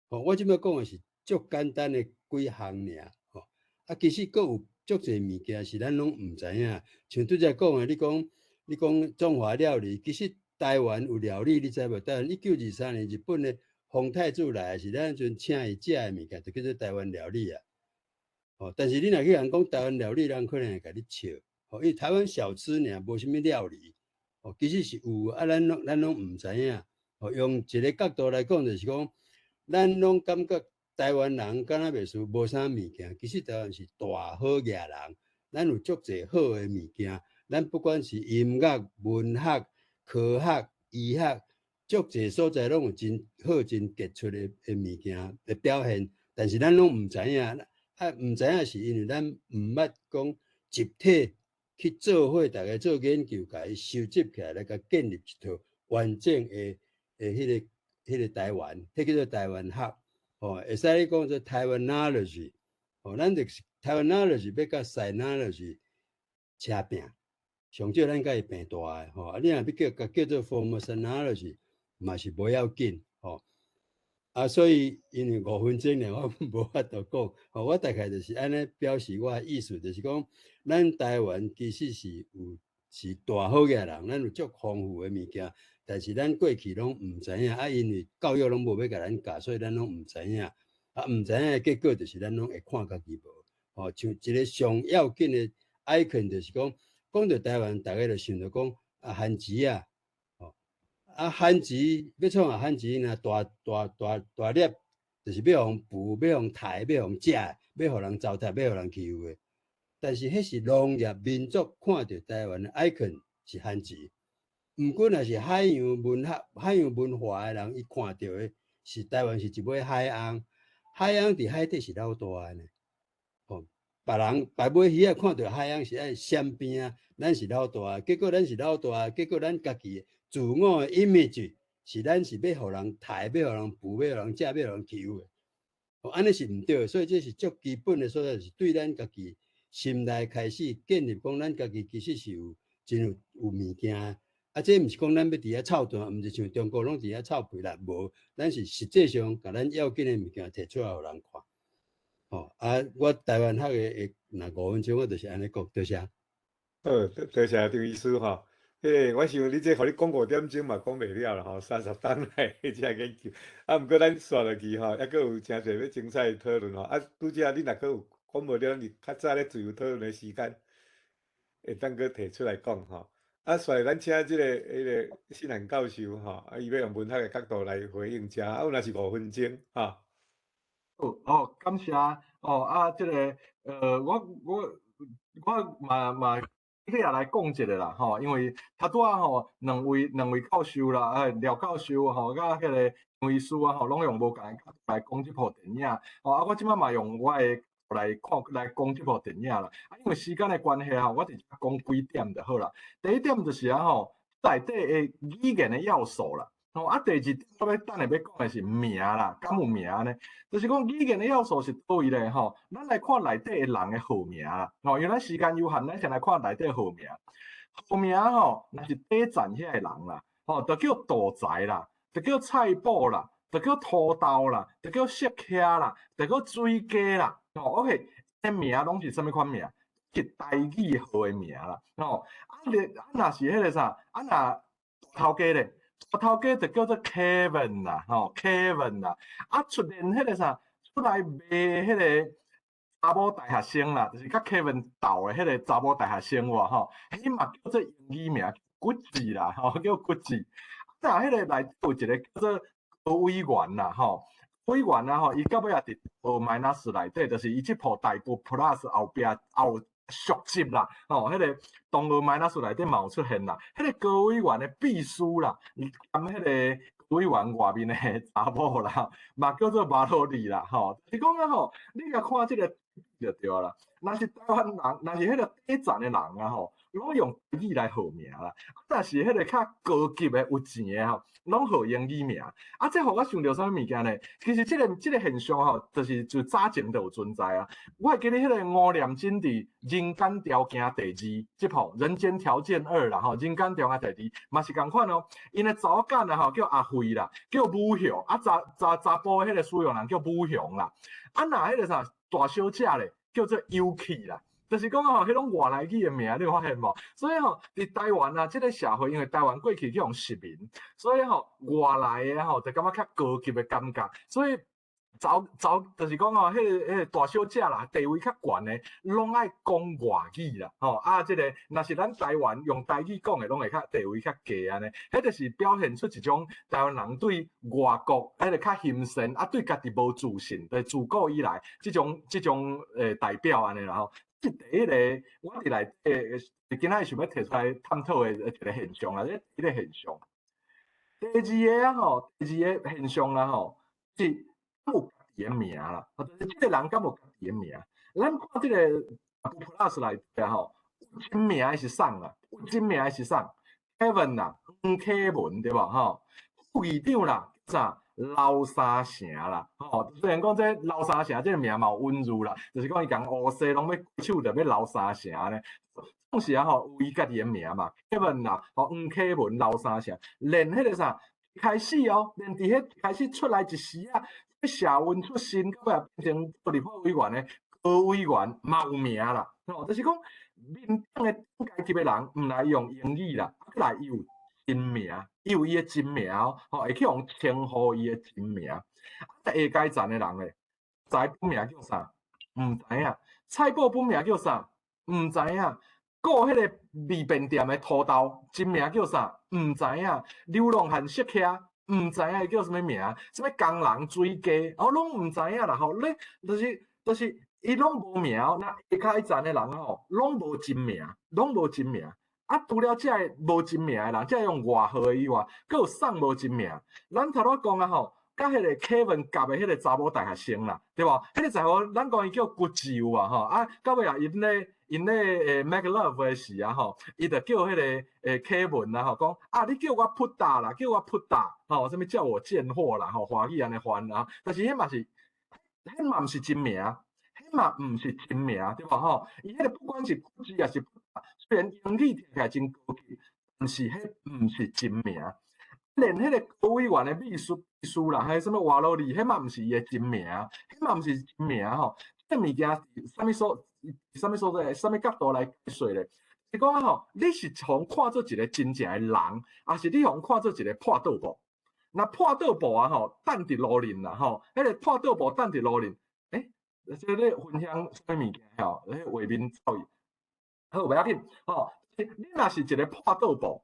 吼，我即马讲的是足简单的几项尔，吼，啊，其实佫有足侪物件是咱拢毋知影，像拄则讲的，你讲中华料理，其实台湾有料理，你知无？台湾1923年日本的皇太子来，是咱阵请伊食的物件，就叫做台湾料理啊。哦，但是你若去人讲台湾料理，人可能会甲你笑，哦，因为台湾小吃尔，无啥物料理，哦，其实是有啊，咱拢毋知影。哦，用一个角度来讲，就是讲，咱拢感觉台湾人敢若袂输无啥物件，其实台湾是大好野人，咱有足侪好的物件。咱不管是音乐、文学、科学、医学，足侪所在拢有真好、真杰出的物件的表现，但是咱拢毋知影，啊，毋知影是因为咱毋捌讲集体去做伙，大家做研究，甲伊收集起来，来甲建立一套完整的迄个台湾，迄叫做台湾学，哦，会使你讲做台湾 knowledge， 哦，咱就是台湾 knowledge 要甲 sinology 车拼。上少咱甲伊变大诶，吼！啊，你若要叫做 formal嘛是无要紧，吼！啊，所以因为5分钟呢，我无法度讲，吼！我大概就是安尼表示我诶意思，就是讲，咱台湾其实是大好嘅人，咱有足丰富诶物件，但是咱过去拢毋知影，啊，因为教育拢无要甲咱教，所以咱拢毋知影，啊，毋知影诶结果就是咱拢会看家己无，吼！像一个上要紧诶 icon 就是讲。讲到台湾，大家就想到讲啊番薯啊，哦，啊番薯要创啊番薯呢，大粒，就是要互捕、要互杀、要互食、要互人糟蹋、要互人欺负的。但是迄是农业民族看到台湾的 icon 是番薯，毋过若是海洋文学、海洋文化的人，伊看到的是台湾是一尾海翁，海翁伫海底是老大的呢，哦。别尾鱼仔看到海洋是爱闪边啊，咱是老大，结果咱是老大，结果咱家己自我的 image 是咱是要互人杀、要互人捕、要互人食、要互人欺负的，哦，安尼是毋对，所以这是足基本的所在，是对咱家己心内开始建立，讲咱家己其实是有真有物件，啊，这毋是讲咱要伫遐臭蛋，毋是像中国拢伫遐臭屁啦，无，咱是实际上甲咱要紧的物件摕出来互人看。哦，啊，我台湾学的若5分钟，我就是安尼讲，多谢。好，多谢张医师吼。我想你这互你讲5点钟嘛，讲袂了啦吼，30分来这研究。啊，毋过咱刷落去吼，还佫有诚侪要精彩讨论吼。啊，拄则你若佫有讲无了，你较早咧自由讨论的时间，会当佫提出来讲吼。啊，所以咱请即个新兰教授吼，啊，伊要用文学的角度来回应遮。啊，有若是5分钟吼。感谢啊！这个我嘛你也来讲一下啦，吼，因为头拄仔吼，两位教授啦，廖教授吼，甲迄个医师啊，吼，拢用无共来讲即部电影，吼，啊，我即摆嘛用我的来讲即部电影啦，啊，因为时间的关系吼，我直接讲几点就好啦。第一点就是啊，吼，内底的语言的要素啦。吼，啊，第二点我要等下要讲的是名啦，敢有名呢？就是讲语言的要素是倒位咧吼，咱来看内底的人的号名啦。吼，因为咱时间有限，咱先来看内底号名。号名吼，若是底站遐个人啦，吼，就叫杜才啦，就叫菜脯啦，就叫土豆啦，就叫色客啦，就叫水鸡啦。吼 ，OK， 迄名拢是啥物款名？是台语号的名啦。吼，若是迄个啥，若头家咧。头家就叫做 Kevin 啦，吼 Kevin 啦，啊出现迄个啥，出来卖迄个查某大学生啦，就是甲 Kevin 斗的迄个查某大学生哇，吼，迄嘛叫做英语名 Gucci 啦，吼叫 Gucci。那迄个内底有一个叫做高委员啦，吼，委员啦，吼，伊到尾也伫-内底，就是伊即部大部 Plus 后壁续集啦，吼，迄个动物-内底嘛有出现啦，迄个高委员的秘书啦，兼迄个高委员外面的查某啦，嘛叫做马罗里啦，吼，是讲啊吼，你甲看即个就对啦。若是台湾人，若是迄个底站的人啊吼，拢用台语来号名啦，但是迄个较高级的有钱的吼，拢号英语名。啊，这互我想到啥物物件呢？其实即个现象吼，就早前就有存在啊。我会记得迄个吴念真伫《人间条件》第二即部《人间条件2》啦吼，《人间条件》第二嘛是共款哦。因的查某囝啊吼叫阿辉啦，叫武雄，啊查甫的迄个使用人叫武雄啦。啊那迄个啥大小姐咧叫做 Yuki 啦。就是讲吼，迄种外来语的名，你有发现无？所以吼，伫台湾啊，即个社会，因为台湾过去叫用实名，所以吼，外来的吼，就感觉较高级的感觉。所以就是讲吼，迄个大小姐啦，地位较悬的，拢爱讲外语啦，吼啊，即个若是咱台湾用台语讲的，拢会较地位较低安尼。迄就是表现出一种台湾人对外国迄个较欣赏，啊，对家己无自信，对自古以来即种代表安尼啦吼。即第一个，我伫内底今仔想要提出来探讨的一个现象啦，一个现象。第二个啊吼，第二个现象啦吼，是有家己的名啦，就是即个人敢有家己的名。咱看即个 Plus 内底吼，有真名的是谁啦？有真名的是谁 ？Kevin 啦，黄启文对吧？吼，副议长啦，啥？老三成啦，吼，虽然讲这老三成这个名嘛有温柔啦，就是讲伊共乌西拢要手着要老三成呢。当时啊吼，有伊家己的名嘛 ，Kevin 啦，吼黄启文老三成，连迄个啥开始哦，连伫迄开始出来一时啊，社运出身，到尾变成立法委员的高委员嘛有名啦，吼，就是讲民党的阶级的人毋来用英语啦，啊来有真名。伊有伊的真名哦，吼会去用称呼伊的真名。啊，下阶层的人咧，知本名叫啥？毋知影。菜脯本名叫啥？毋知影。顾迄个味便店的土豆，真名叫啥？毋知影。流浪汉色客，毋知影伊叫啥物名？啥物工人水鸡，哦，拢毋知影啦。吼，你就是伊拢无名哦。那下阶层的人吼，拢无真名，拢无真名。啊，除了这无真名的人，这用外号以外，佫有送无真名。咱头仔讲啊吼，甲迄个 Kevin 夹的迄个查某大学生啦，对无？迄个查某，咱讲伊叫骨酒啊吼，啊，到尾啊，因咧make love 的时啊吼，伊就叫迄个Kevin 啦吼，讲啊，你叫我 Puta 啦，叫我 Puta，吼，啥物叫我贱货啦，吼，华语安尼翻啊，但是迄嘛毋是真名。迄嘛毋是真名，对吧？吼，伊迄个不管是古字也是，虽然英语听起来真高级，但是迄毋是真名。连迄个高委员的秘书啦，还有什么瓦罗里，迄嘛毋是伊的真名，迄嘛毋是真名吼。这物件啥物所在，啥物角度来解说咧？是讲吼，你是互看做一个真正的人，还是你互看做一个破倒步？那破倒步啊吼，等伫路面啦吼，迄个破倒步等伫路面。即咧分享啥物物件吼？画面造诣，好袂要紧吼。你若是一个破倒步，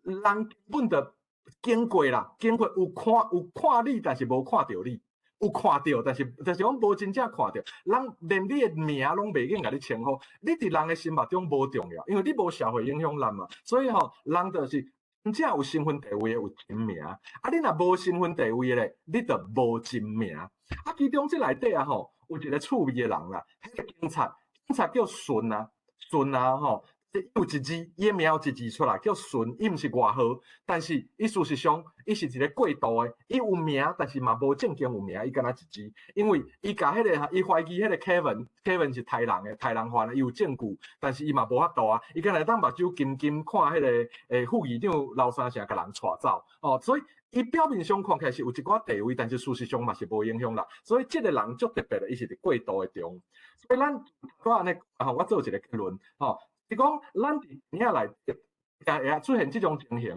人根本就经过啦，有看你，但是无看到你。有看到，但是讲无真正看到，人连你的名拢袂瘾甲你称呼，你伫人的心目中无重要，因为你无社会影响力嘛，所以人就是真正有身份地位的有真名，你若无身份地位咧，你就无真名。其中这内底有一个趣味的人啦，迄个警察叫顺啊，有一字，伊名有一字出来叫顺，伊毋是外号，但是伊事实上伊是一个过渡的，伊有名，但是嘛无正经有名，伊敢若一字，因为伊甲迄个伊怀疑迄个 Kevin 是杀人的，杀人犯，伊有证据，但是伊嘛无法度啊，伊敢若当目睭金看迄个副议长刘三成甲人带走，所以伊表面上看起来是有一寡地位，但是事实上嘛是无影响力，所以这个人足特别的，伊是伫过渡的中，所以咱我安尼我做一个结论是讲，咱伫电影内会出现这种情形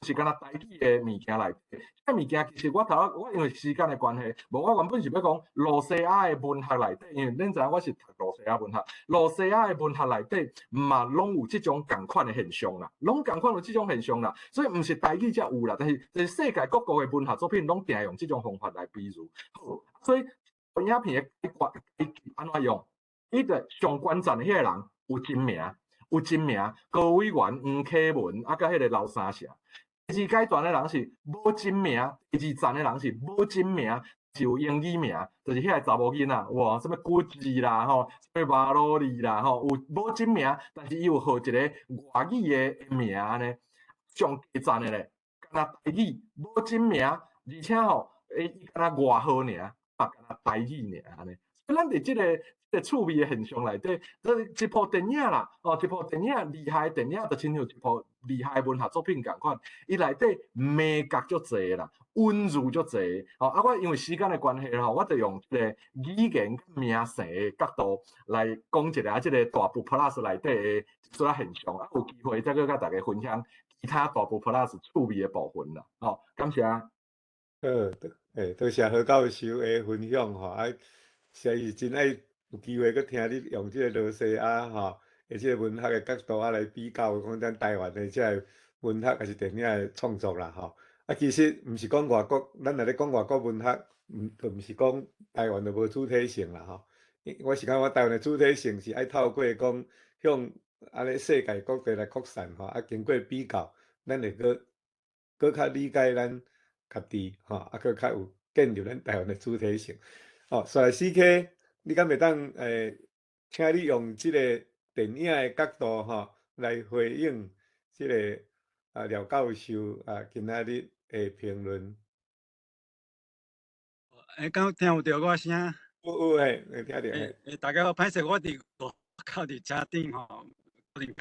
是敢若台语的物件内底。这物件其实我因为时间的关系，无我原本是要讲罗西亚的文学内底，因为恁知影我是读罗西亚文学，罗西亚的文学内底嘛拢有这种共款的现象啦，拢共款有这种现象啦，所以毋是台语才有啦，但是世界各国的文学作品拢定用这种方法来比喻。好，所以影片的安怎用？伊个上关键的迄个人。有真名，高委员、黄启文，甲迄个刘三成。第二阶段的人是无真名，第二站的人是无真名，是有英语名，就是迄个查某囡仔，哇，什么古字啦，什么马罗里啦，有无真名，但是伊有号一个外语的名呢。上第站的咧，敢若台语无真名，而且伊敢若外号尔，敢若台语尔安尼。所以咱伫这个趣味的现象内底，这一部电影啦，一部电影厉害的电影，就亲像一部厉害的文学作品共款，伊内底美角足侪啦，温柔足侪。我因为时间的关系我就用这个语言名声的角度来讲一下这个大部 Plus 内底的一撮现象，有机会再去甲大家分享其他大部 Plus 趣味的部分啦。感谢。多谢何教授的分享实在是真爱有机会去听你用这个罗西亚的这个文学的角度来比较，讲咱台湾的这个文学还是电影的创作啦其实毋是讲外国，咱若咧讲外国文学，就毋是讲台湾就无主体性啦我是感觉台湾的主体性是爱透过讲向安尼世界各地来扩散经过比较，咱会搁较理解咱家己搁较有建立咱台湾的主体性。所以4K，你敢袂当请你用即个电影的角度来回应即个廖教授今仔日的评论。敢听有着我声？有听着。大家好，歹势，我伫外口伫车顶你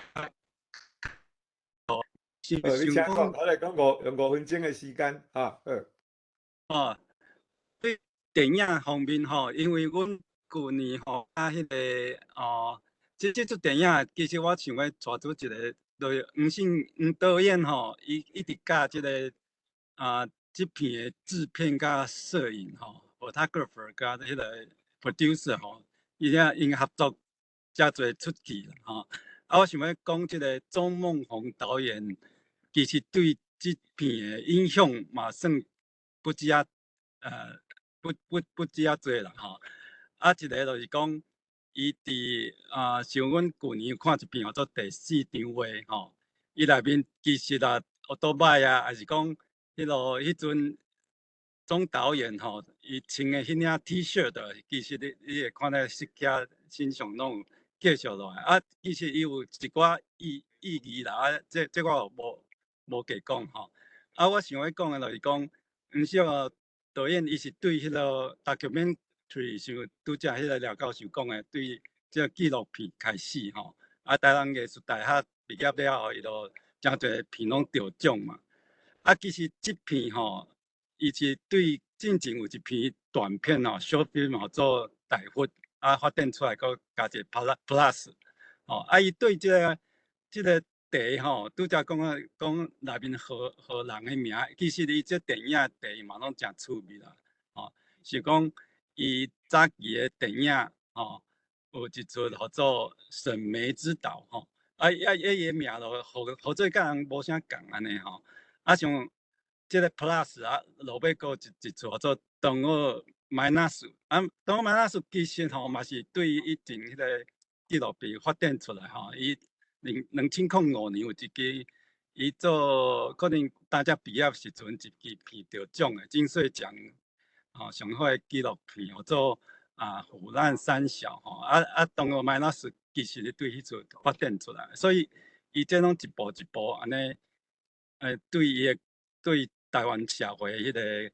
请讲，我来讲用5分钟的时间对电影方面因为阮旧年迄个这出电影，其实我想要带出一个，就是黄导演伊直教这个这片的制片甲摄影photographer 甲迄个 producer 伊因合作遮侪出去啦我想要讲这个周梦红导演，其实对这片的影响嘛算不止不止多啦一个就是讲，伊伫像阮旧年看一片做第4场话伊内面其实奥多麦还是讲迄阵总导演伊穿的迄领 T 恤的，其实你会看到色卡身上拢有继续落来其实伊有一寡意义啦这我无计讲我想要讲的就是讲，黄小导演伊是对迄个 documentary 像拄则迄个廖教授讲的，对这个纪录片开始台湾艺术大学毕业了后，伊就真侪片拢得奖嘛其实这片伊是对进前有一篇短片小film做台复发展出来，佮加一个 plus伊对这个题拄则讲内面何人的名，其实伊这电影题嘛拢真趣味啦是讲伊早期的电影有一出叫做《沈眉之岛》伊名就好做甲人无啥共安尼像这个 plus 落尾搁一出叫做《东澳麦纳斯，当麦纳斯其实吼嘛是对以前迄个纪录片发展出来吼，伊2005年有一支，伊做可能大家毕业时阵一支片得奖的金穗奖，上好的纪录片，叫做腐烂三小吼，当个麦纳斯其实对迄阵发展出来，所以伊这拢一步一步安尼，对伊的对台湾社会迄个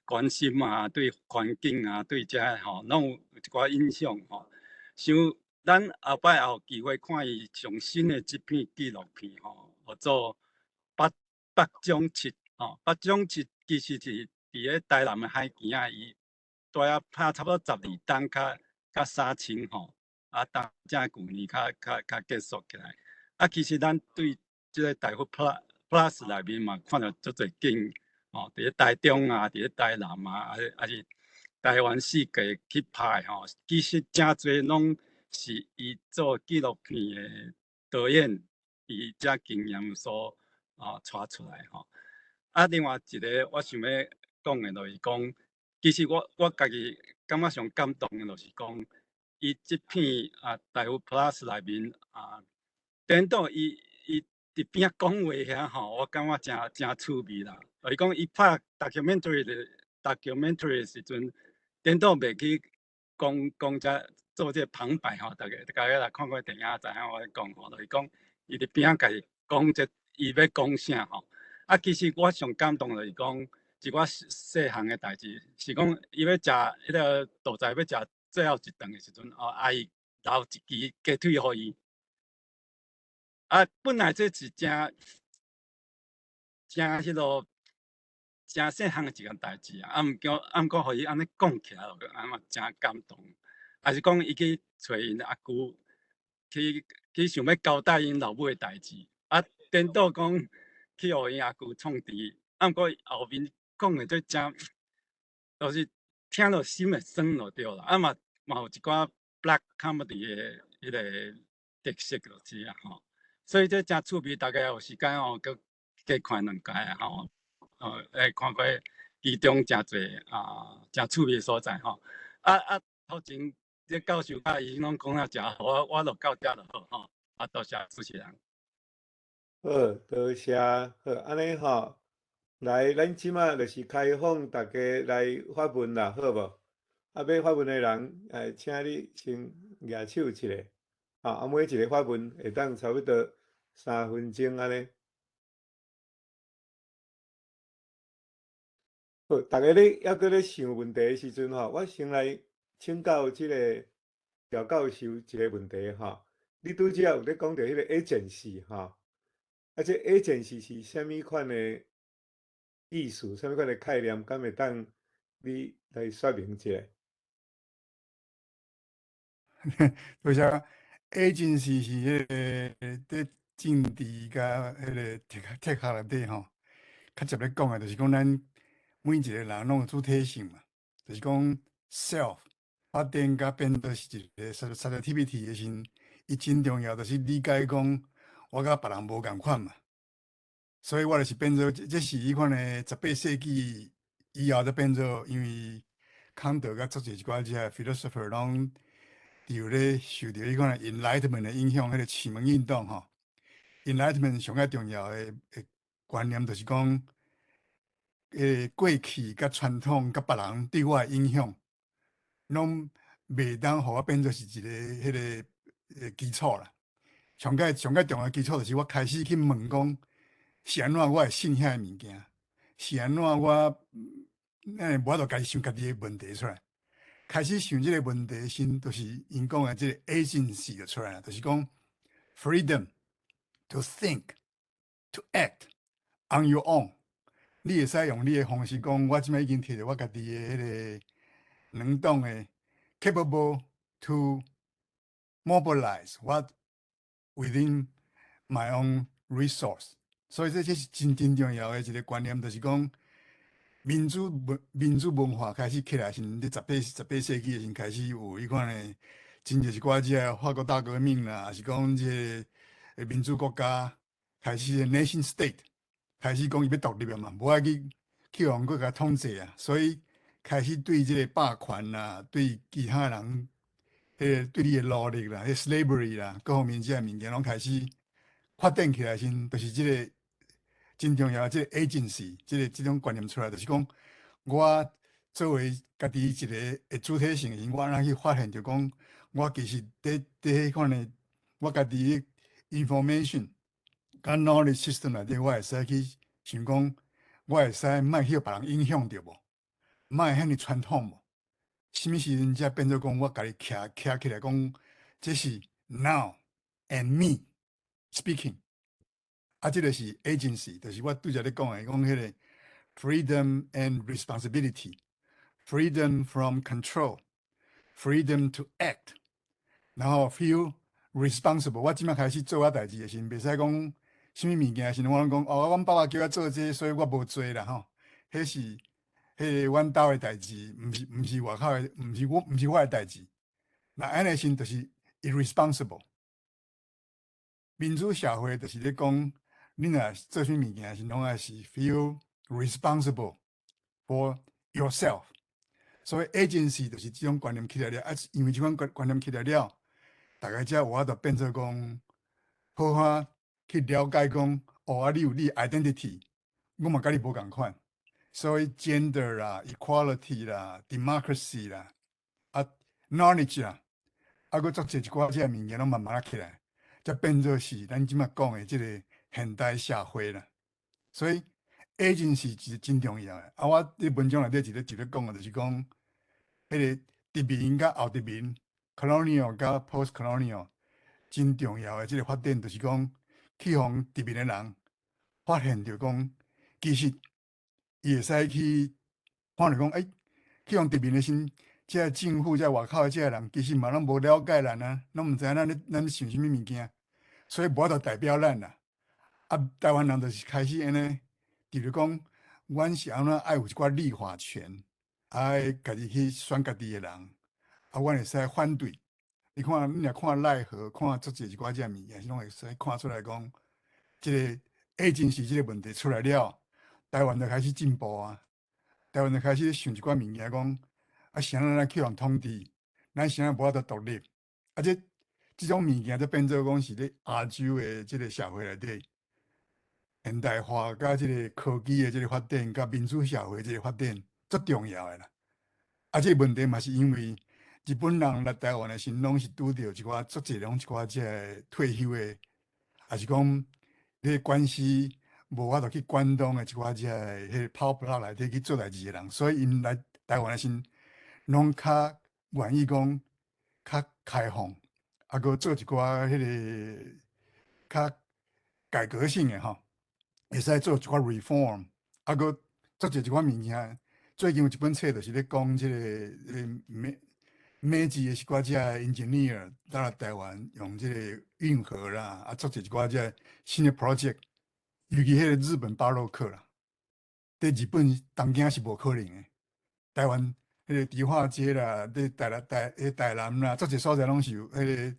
关心啊，对环境啊，对遮吼，拢有一寡影响吼。像咱后摆也有机会看伊上新的这片纪录片吼，叫做北种七吼，北种七其实是伫咧台南的海边啊，伊大约拍差不多12吨较3000吼，当正旧年较结束起来。其实咱对即个台北 Plus 内面嘛，看到足侪景吼，伫咧台中啊，伫咧台南啊，还是台湾四界去拍吼，其实真侪拢是伊做纪录片的导演伊遮经验所带出来吼。另外一个我想要讲的就是讲，其实我家己感觉上感动的就是讲，伊即片台湾 Plus 内面等到伊伫边讲话遐吼，我感觉真趣味啦。就是讲伊拍 documentary 的时阵，等到袂去讲遮做这旁白吼，大家来看过电影知影我咧讲吼，就是讲伊伫边家己讲这伊要讲啥吼。其实我上感动就是讲一寡细项的代志，是讲伊要食迄个杜仔要食最后一顿的时阵，阿姨留一支鸡腿互伊。本来这是真迄落真细项的一件代志毋过互伊安尼讲起来，嘛真感动。还是讲伊去找因阿舅，去想要交代因老母的代志，等到讲去互因阿舅创治，毋过后面讲的都真，就是听落心会酸落对啦。嘛有一寡 black comedy 的迄个特色就是吼。所以这真趣味，大家有时间佮加看两届吼，看过其中真侪真趣味的所在吼。头前这教授伊拢讲真好，我就到遮就好吼。多谢主持人。好，多谢。好，安尼吼，来，咱即马就是开放大家来发问啦，好无？要发问的人，请你先举手一下。每一个发问会当差不多3分钟安尼。好，大家咧还搁咧想问题的时阵吼，我先来请教即个廖教授一个问题吼。你拄则有咧讲到迄个 agency 吼，这 agency 是啥物款的意思？啥物款的概念？敢会当你来说明一下？为啥 agency 是迄个在政治甲迄个哲学内底吼，较直咧讲的，就是讲咱每一个人拢有主体性嘛，就是讲 self 发展甲变做是一个 subjectivity 的时，伊真重要，就是理解讲我甲别人无共款嘛，所以我就是变做这是迄款的18世纪以后才变做，因为康德甲作者一寡遮 philosopher 拢有咧受到迄款 enlightenment 的影响，迄个启蒙运动吼 ，enlightenment 上较重要的观念就是讲，过去甲传统甲别人对我的影响，拢袂当互我变做是一个迄个基础啦。上界重要的基础就是我开始去问讲，是安怎我会信遐个物件，是安怎我无法度家己想家己的问题出来。开始想这个问题先，就是因讲的这个 agency 就出来了，就是讲 freedom to think, to act on your own。你会使用你的方式讲，我即摆已经摕着我家己的迄个两档的 capable to mobilize what within my own resource。所以这是真重要的一个观念，就是讲民主文化开始起来是伫18世纪先开始有迄款的，真就是寡只法国大革命啦，还是讲这个民主国家开始 nation state 开始讲伊要独立嘛，无爱去互人搁甲统治啊，所以开始对这个霸权啦，对其他人，对你的努力啦，slavery 啦，各方面这物件拢开始发展起来先，就是这个真重要的这个 agency，这种观念出来，就是讲我作为家己一个主体性的人，我安去发现，就讲我其实伫迄款的我家己的 information 甲 knowledge system 内底，我会使去想讲，我会使莫去别人影响着无，莫会遐尼传统无。什么时阵才变做讲我家己徛起来讲，这是 now and me speaking。啊，这个是 agency，就是我拄则咧讲的，讲迄个 freedom and responsibility，freedom from control，freedom to act，然后 feel responsible。我即摆开始做我代志的时，袂使讲什么物件是我拢讲哦，阮爸爸叫我做这个，所以我无做啦吼。迄是迄个阮兜的代志，毋是外口的，毋是我的代志。那安尼先就是 irresponsible。民主社会就是咧讲，你若做啥物件是拢爱是 feel responsible for yourself。所以 agency 就是这种观念起来了，啊，因为这款观念起来了，大家才有法度变做讲，好好去了解讲，哦，啊，你有你 identity， 我嘛甲你无共款。所以 gender 啦、equality 啦、democracy 啦、啊 knowledge 啦，啊，佮足侪一寡这物件拢慢慢啊起来，才变做是咱即马讲的即个现代社会啦。所以 agency 是真重要的。啊，我伫文章内底一直讲的，就是讲，迄个殖民甲后殖民 colonial 甲 post colonial 真重要的即个发展，就是讲去互殖民的人发现着讲，其实伊会使去看着讲，去互殖民的时，即个政府、即个外口的即个人，其实嘛拢无了解咱啊，拢毋知影咱想啥物物件，所以无法度代表咱啦。啊，台湾人就是开始安尼，就是讲，阮是安怎爱有一寡立法权，爱家己去选家己的人，啊，阮会使反对。你看，你若看奈何，看足侪一寡只物件，拢会使看出来讲，即个 agency 即个问题出来了，台湾就开始进步啊。台湾就开始想一寡物件，讲啊，谁咱去互统治，咱谁无法度独立，啊，即种物件就变做讲是咧亚洲的即个社会内底。现代化甲即个科技的即个发展，甲民主社会即个发展，足重要的啦。啊，即个问题嘛是因为日本人来台湾的时，拢是拄着一寡足侪拢一寡即个退休的，也是讲迄个关系无法度去管动的一寡即个迄个power block 内底去做代志的人，所以因来台湾的时，拢较愿意讲较开放，啊，佮做一寡迄个较改革性的吼。会使做一寡 reform， 啊，佮做一寡物件。最近有一本册，就是咧讲即个美籍的一寡只 engineer 到来台湾用即个运河啦，啊，做一寡只新的 project， 尤其迄个日本巴洛克啦，在日本东京是无可能的。台湾迄个迪化街啦，伫台南啦，足侪所在拢是有迄个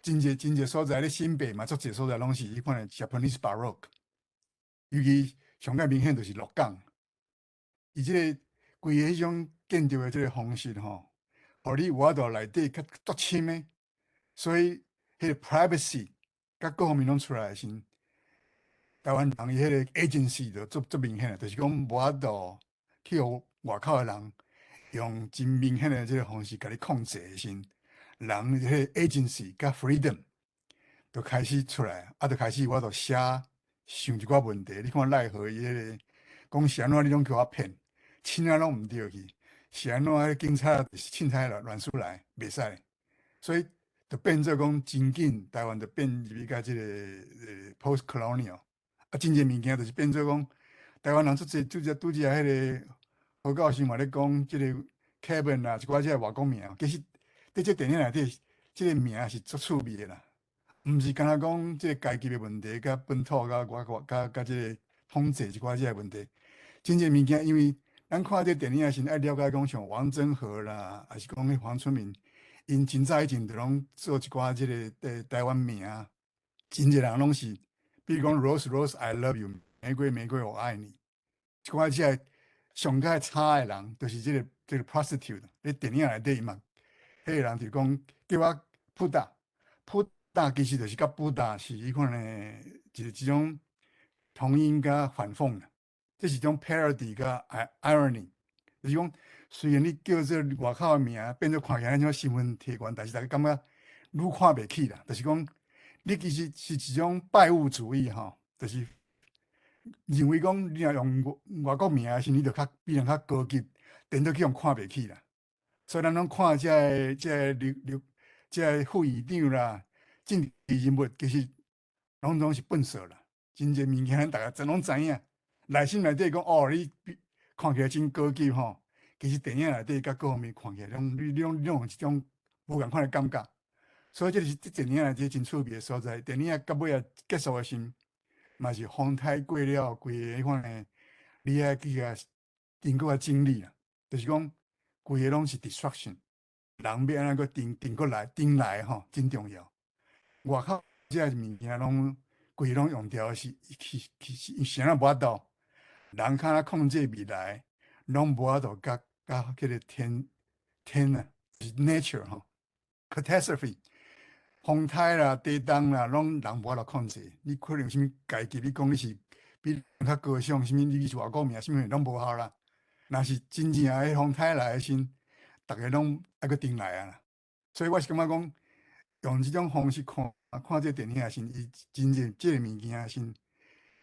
真侪所在咧新北嘛，足侪所在拢是迄款的 Japanese Baroque。尤其上较明显就是鹿港，伊即个规个迄种建筑的即个方式吼，互你有法度内底较独深的，所以迄个 privacy 甲各方面拢出来时，台湾人伊迄个 agency 就足明显的，就是讲无法度去互外口的人用真明显的即个方式甲你控制的时，人迄个 agency 甲 freedom 就开始出来，啊，就开始我就写。想一寡问题，你看奈何伊迄个讲是安怎你拢叫我骗，凊彩拢毋对去，是安怎迄警察凊彩乱出来，袂使，所以就变做讲真紧，台湾就变入去甲即个post colonial， 啊，真侪物件就是变做讲台湾人拄则迄个何教授嘛咧讲即个 Kevin 啊，一寡即个外国名，其实伫即电影内底，即个名是足趣味的啦。毋是干那讲即个阶级的问题，甲本土甲即个统治一寡即个问题，真侪物件，因为咱看这电影时爱了解讲像王贞和啦，还是讲迄黄春明，因真早以前就拢做一寡即个台湾名，真侪人拢是，比如讲 Rose Rose I love you， 玫瑰玫瑰我爱你，一寡即个上界差的人，就是这个 prostitute。咧电影内底伊嘛，迄个人就讲叫我普达，普达其实就是甲布达是迄款的，就是即种同音甲反讽啦，这是一种 parody 甲 irony，就是讲虽然你叫这外口的名变做看起来像身份提悬，但是大家感觉愈看袂起啦，就是讲你其实是一种拜物主义吼，就是认为讲你若用外国名的时，你就比人较高级，变做去用看袂起啦。所以咱拢看这副议长啦、政治人物，其实拢是笨手啦。真侪物件咱大家真拢知影，内心内底讲哦，你看起来真高级吼，其实电影内底甲各方面看起来，你用一种无共款的感觉。所以这是电影内底真趣味的所在。电影到尾啊结束的时，嘛是风台过了，规个迄款的，你爱去个经过经历啦，就是讲规个拢是 destruction， 人要安怎个顶来吼，真重要。外口这物件拢规个拢用掉是啥啊无法度，人较若控制未来，拢无法度甲迄个天啊，是 nature 吼 catastrophe。风台啦、地动啦，拢人无法度控制。你可能啥物阶级，你讲你是比人较高尚，啥物你是外国名，啥物拢无效啦。若是真正诶风台来诶时，逐个拢爱个顶来啊啦。所以我是感觉讲，用即种方式看这电影诶时，伊真正即个物件诶时，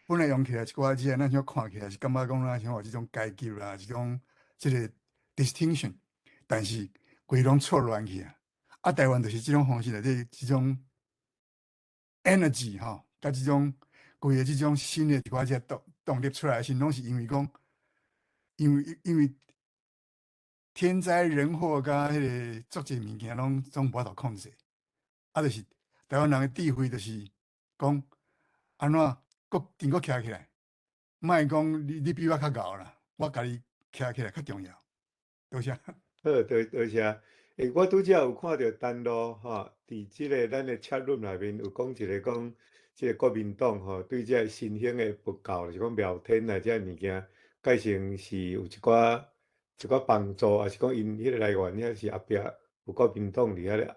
本来用起来一寡只咱像看起来是感觉讲咱像有即种阶级啦，即种即个 distinction， 但是规拢错乱去啊。啊，台湾就是即种方式内底，即种 energy 吼，甲即种规个即种新的一寡只动力出来时，拢是因为讲，因为天灾人祸甲迄个足济物件拢无法度控制，啊，就是台湾人的智慧，就是讲安怎搁经过徛起来，莫讲你比我较敖啦，我甲你徛起来较重要，多谢。好，多谢。我拄则有看到陈露吼，伫即个咱的 chat room 内面有讲一个讲，即个国民党吼对即个新兴的佛教，就是讲庙天啊，即个物件，改成是有一寡帮助，还是讲因迄个来源，遐是后壁有国民党伫遐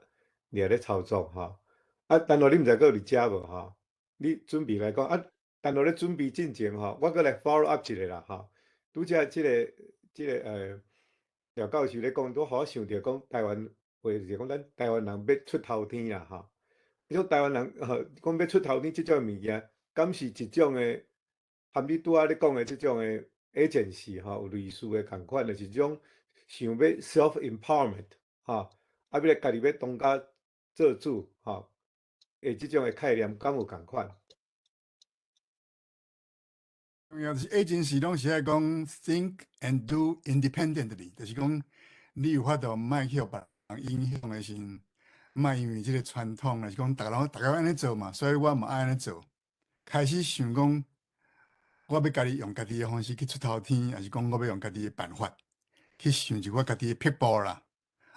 咧操作吼。啊，陈露你毋知阁有伫遮无吼？你准备来讲啊？陈露咧准备进前吼，我阁来 follow up 一下啦吼。拄则即个廖教授咧讲，都互我想着讲台湾话就是讲咱台湾人要出头天啦吼。迄种台湾人讲要出头天即种物件，敢是一种诶，含你拄仔咧讲诶即种诶 agency 吼，有类似诶共款，就是种想要 self empowerment 吼，啊要来家己要当家做主吼，诶即种诶概念敢有共款？重要就是 agency 拢是爱讲 think and do independently， 就是讲你有法度莫去互别人影响的时，莫因为即个传统是讲大家安尼做嘛，所以我嘛爱安尼做。开始想讲，我要家己用家己的方式去出头天，还是讲我要用家己的办法去想一我家己的撇步啦。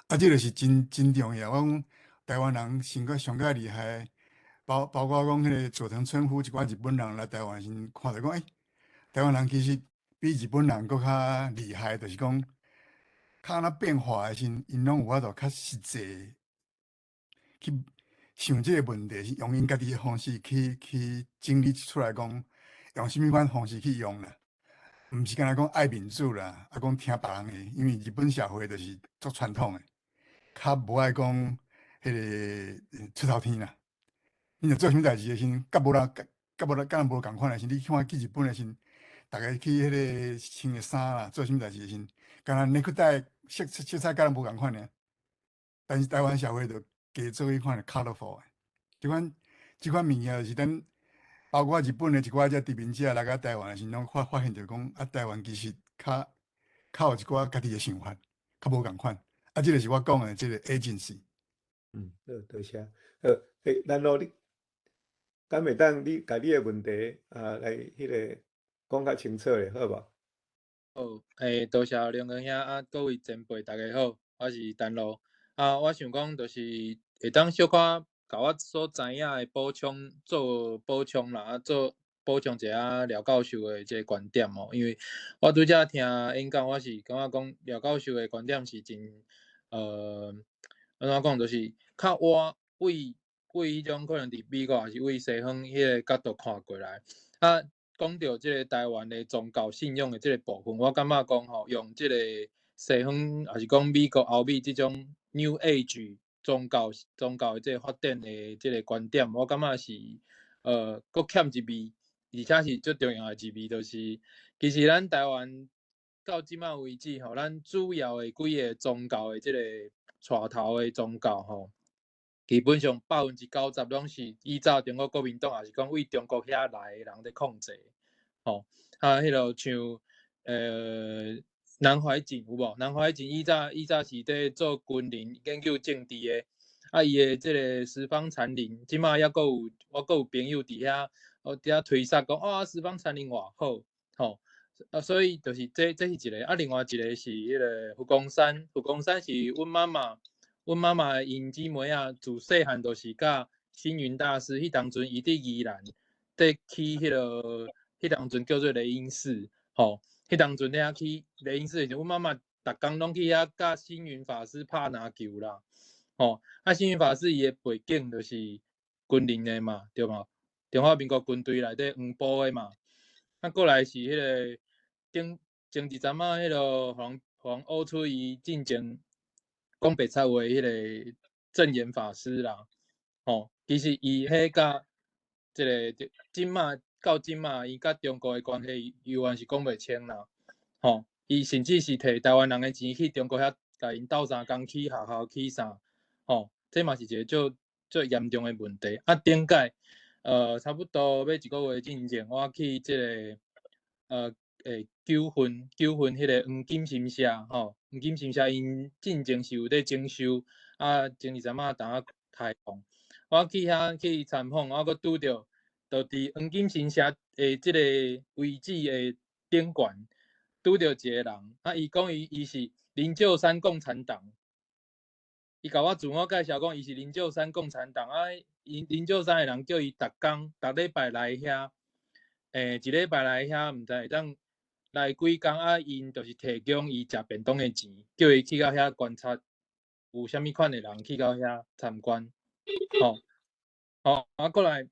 啊，这就是真重要。我讲台湾人上较厉害，包括讲迄个佐藤春夫一寡日本人来台湾时，看着讲台湾人其实比日本人搁较厉害，就是讲较安怎变化的时，因拢有法度较实际去想即个问题，是用因家己的方式去整理出来，讲用啥物款方式去用啦。毋是干那讲爱民主啦，啊讲听别人的，因为日本社会就是足传统的，较无爱讲迄个出头天啦。你若做啥物代志的时，甲无人无共款的时，你看去日本的时，逐个去迄个穿的衫啦，做啥物代志的时，干那necktie带色彩甲人无共款呢。但是台湾社会就加做迄款的 colorful 的，即款物件就是咱包括日本的一寡只殖民者来到台湾的时，拢发现着讲啊，台湾其实较有一寡家己的想法，较无共款。啊，这就是我讲的这个 agency。好，多谢。咱咯，你敢会当你家己的问题来迄个讲较清楚咧，好无？好，多谢梁哥兄各位前辈，大家好，我是陈露。我想讲就是会当小可甲我所知影的做补充啦，补充一下廖教授的这个观点哦，因为我拄则听演讲，我是感觉讲廖教授的观点是真安怎讲，就是较为迄种可能伫美国还是为西方迄个角度看过来。啊，讲到即个台湾的宗教信仰的即个部分，我感觉讲吼，用即个西方还是讲美国欧美即种 New Age 宗教的即个发展的即个观点，我感觉是搁欠一味，而且是最重要的一味，就是其实咱台湾到即马为止吼，咱主要的几个宗教的即个带头的宗教吼。基本上90%拢是依照中国国民党，也是讲为中国遐来的人咧控制，吼、迄落像南怀瑾有无？南怀瑾以早是伫做军人研究政治的，伊的即个十方禅林，即马还我有朋友伫遐，伫遐推说讲十方禅林偌好，吼、所以就是这是一个，另外一个是迄个佛光山是阮妈妈因姊妹自细汉就是甲星云大师，迄当阵伊伫宜兰，伫去迄当阵叫做雷音寺，吼，迄当阵遐去雷音寺，阮妈妈逐工拢去遐甲星云法师拍篮球啦，吼，星云法师伊的背景就是军人的嘛，对嘛？中华民国军队内底黄埔的嘛，过来是迄个前一阵迄个互人挖出伊进前讲白贼话迄个正言法师啦，吼，其实伊迄甲即个到即马，伊甲中国的关系永远是讲袂清啦，吼，伊甚至是摕台湾人的钱去中国遐甲因斗相共起学校起啥，吼，这嘛是一个最严重的问题。顶届差不多要1个月之前，我去即个九份迄个黄金神社，吼，黄金神社因进前是有咧整修，前2阵仔当开放，我去遐去参访，我阁拄着，就伫黄金神社的即个遗址的顶悬，拄着一个人，伊讲伊是灵鹫山共产党，伊甲我自我介绍讲伊是灵鹫山共产党，灵鹫山的人叫伊逐礼拜来遐，一礼拜来遐，毋知会当来几工，因就是提供伊食便当的钱，叫伊去到遐观察有啥物款的人去到遐参观，过来，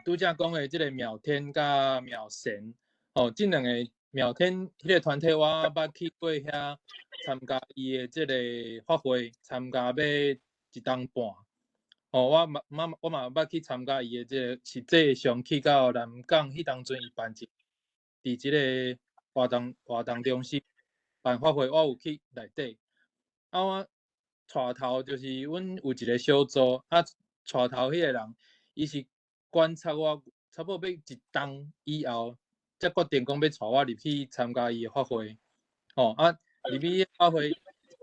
拄则讲的即个妙天甲妙神，即两个妙天迄个团体，我捌去过遐参加伊的即个法会，参加要1冬半，我嘛捌去参加伊的即个实际上去到南港，迄当阵伊办伫即个活动中心办法会，我有去内底。我带头就是阮有一个小组，带头迄个人，伊是观察我差不多要1冬以后，才决定讲要带我入去参加伊的法会。入去法会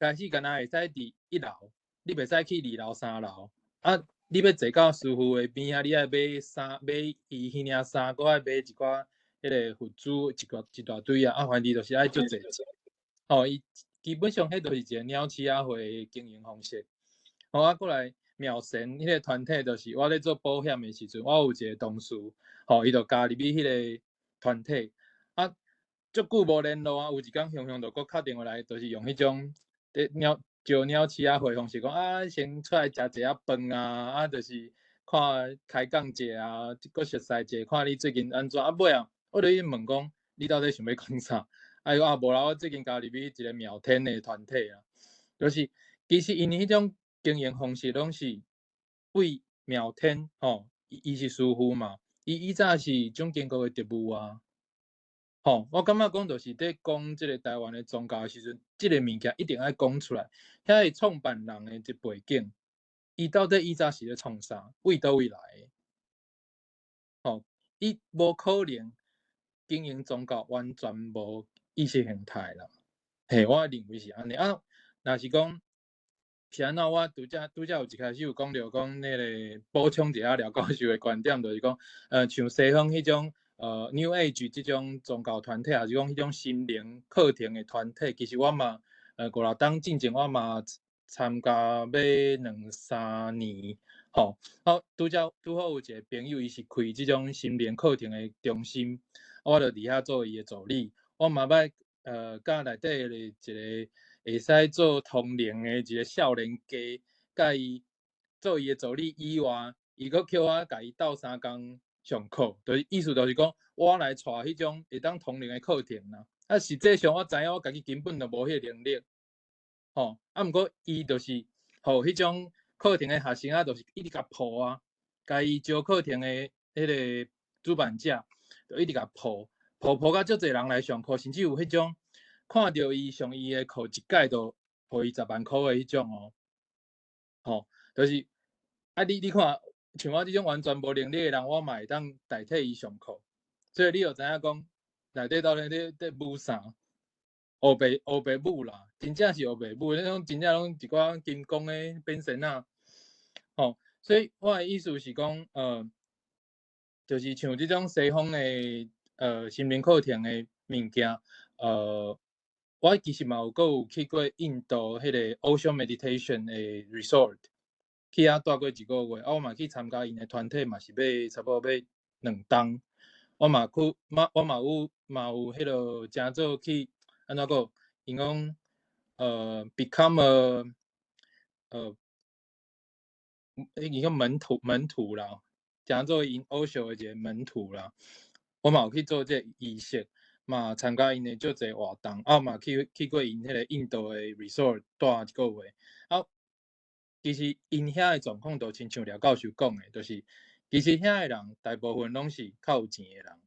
开始，敢若会使伫1楼，你袂使去2楼、3楼。你要坐到师傅的边你爱买伊迄领衫，搁爱买一寡迄个佛珠，一大堆反正就是爱足济钱。伊基本上迄就是一个鸟鼠仔会经营方式。过来妙神迄个团体，就是我咧做保险的时阵，我有一个同事，伊就加入去迄个团体。足久无联络有一天雄就搁敲电话来，就是用迄种招鸟鼠仔会方式讲先出来食一下饭就是开讲者搁熟悉者，看你最近安怎尾我就去问讲你到底想要讲啥？无啦，我最近加入去一个妙天的团体就是其实因迄种经营方式拢是为妙天伊是师傅嘛，伊早是蒋经国的特务我感觉讲就是伫讲即个台湾的宗教的时阵，即个物件一定爱讲出来，遐个创办人的即背景，伊到底早是咧创啥，为倒位来的？伊无可能经营宗教完全无意识形态啦。我认为是安尼若是讲是安怎，我拄则有一开始有讲到讲迄个补充一下廖教授的观点，就是讲像西方迄种New Age 即种宗教团体，还是讲迄种心灵课程的团体，其实我嘛5、6冬进前我嘛参加要2、3年，吼，拄好有一个朋友，伊是开即种心灵课程的中心，我就伫遐做伊的助理。我嘛捌甲内底一个会使做通灵的一个少年家，甲伊做伊的助理以外，伊阁叫我甲伊斗3工上课，就是意思就是讲，我来带迄种会当通灵的课程啦。啊，实际上我知影我家己根本就无迄个能力，吼。啊，毋过伊就是互迄种课程的学生啊，就是一直甲抱啊，甲伊招课程的迄个主办者，就一直甲抱甲足侪人来上课，甚至有迄种看到伊上伊的课一届就互伊10万块的迄种哦，吼，就是啊，你看，像我这种完全无能力的人，我嘛会当代替伊上课，所以你就知影讲内底到底咧舞啥？黑白母啦，真正是黑白母，那种真正拢一寡金光的变身啊，吼，所以我的意思是讲，就是像这种西方的心灵课程的物件，我其实嘛有去过印度迄个 Ocean Meditation 的 resort， 去遐住过1个月，我嘛去参加因的团体，嘛是要差不多要2档，我嘛有迄落诚早去。安怎讲？因讲become伊个门徒啦，诚做因欧秀的一个门徒啦。我嘛有去做这仪式，嘛参加因的足侪活动，啊嘛去过因迄个印度的 resort 住1个月。啊，其实因遐的状况就亲像廖教授讲的，就是其实遐的人大部分拢是较有钱的人，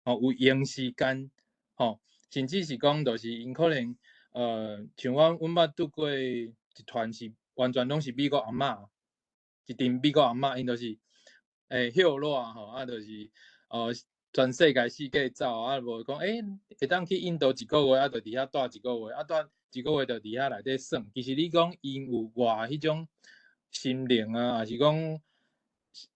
有闲时间，甚至是讲，就是因可能，像阮捌拄过一团是完全拢是美国阿嬷，一阵美国阿嬷，因就是休热吼，啊就是全世界走，啊无讲会当去印度1个月，啊就伫遐住1个月，啊住1个月就伫遐内底耍。其实你讲因有偌迄种心灵啊，还是讲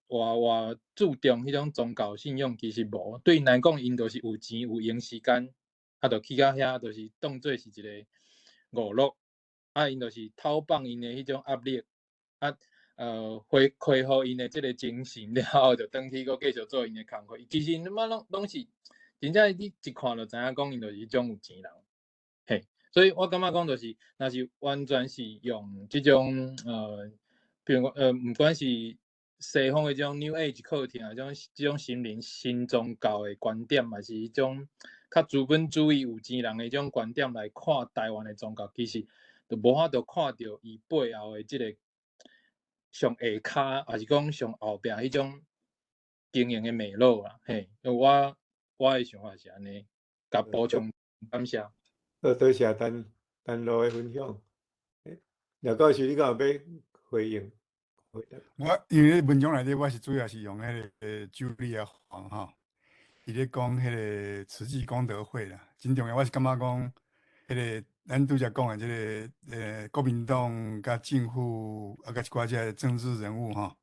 偌注重迄种宗教信仰，其实无。对因来讲，因就是有钱有闲时间。啊，就去到遐，就是当做是一个娱乐，啊，因就是透放因的迄种压力，啊，恢复因的即个精神了后，就转去搁继续做因的工作。其实他妈拢是，真正你一看就知影讲，因就是迄种有钱人，嘿。所以我感觉讲就是，若是完全是用即种比如讲毋管是西方的这种 New Age 课程啊，这种心灵新宗教的观点，还是迄种较资本主义有钱人的这种观点来看台湾的宗教，其实就无法度看到伊背后的即个上下骹，还是讲上后壁迄种经营的脉络啦。嘿，我的想法是安尼，甲补充，感谢。多谢陈罗的分享。廖教授，你敢有要回应？我因为文章内底我是主要是用迄个茱莉亚黄吼，伊咧讲迄个慈济功德会啦，真重要。我是感觉讲，迄个咱拄则讲的即个国民党甲政府啊，甲一寡即政治人物吼，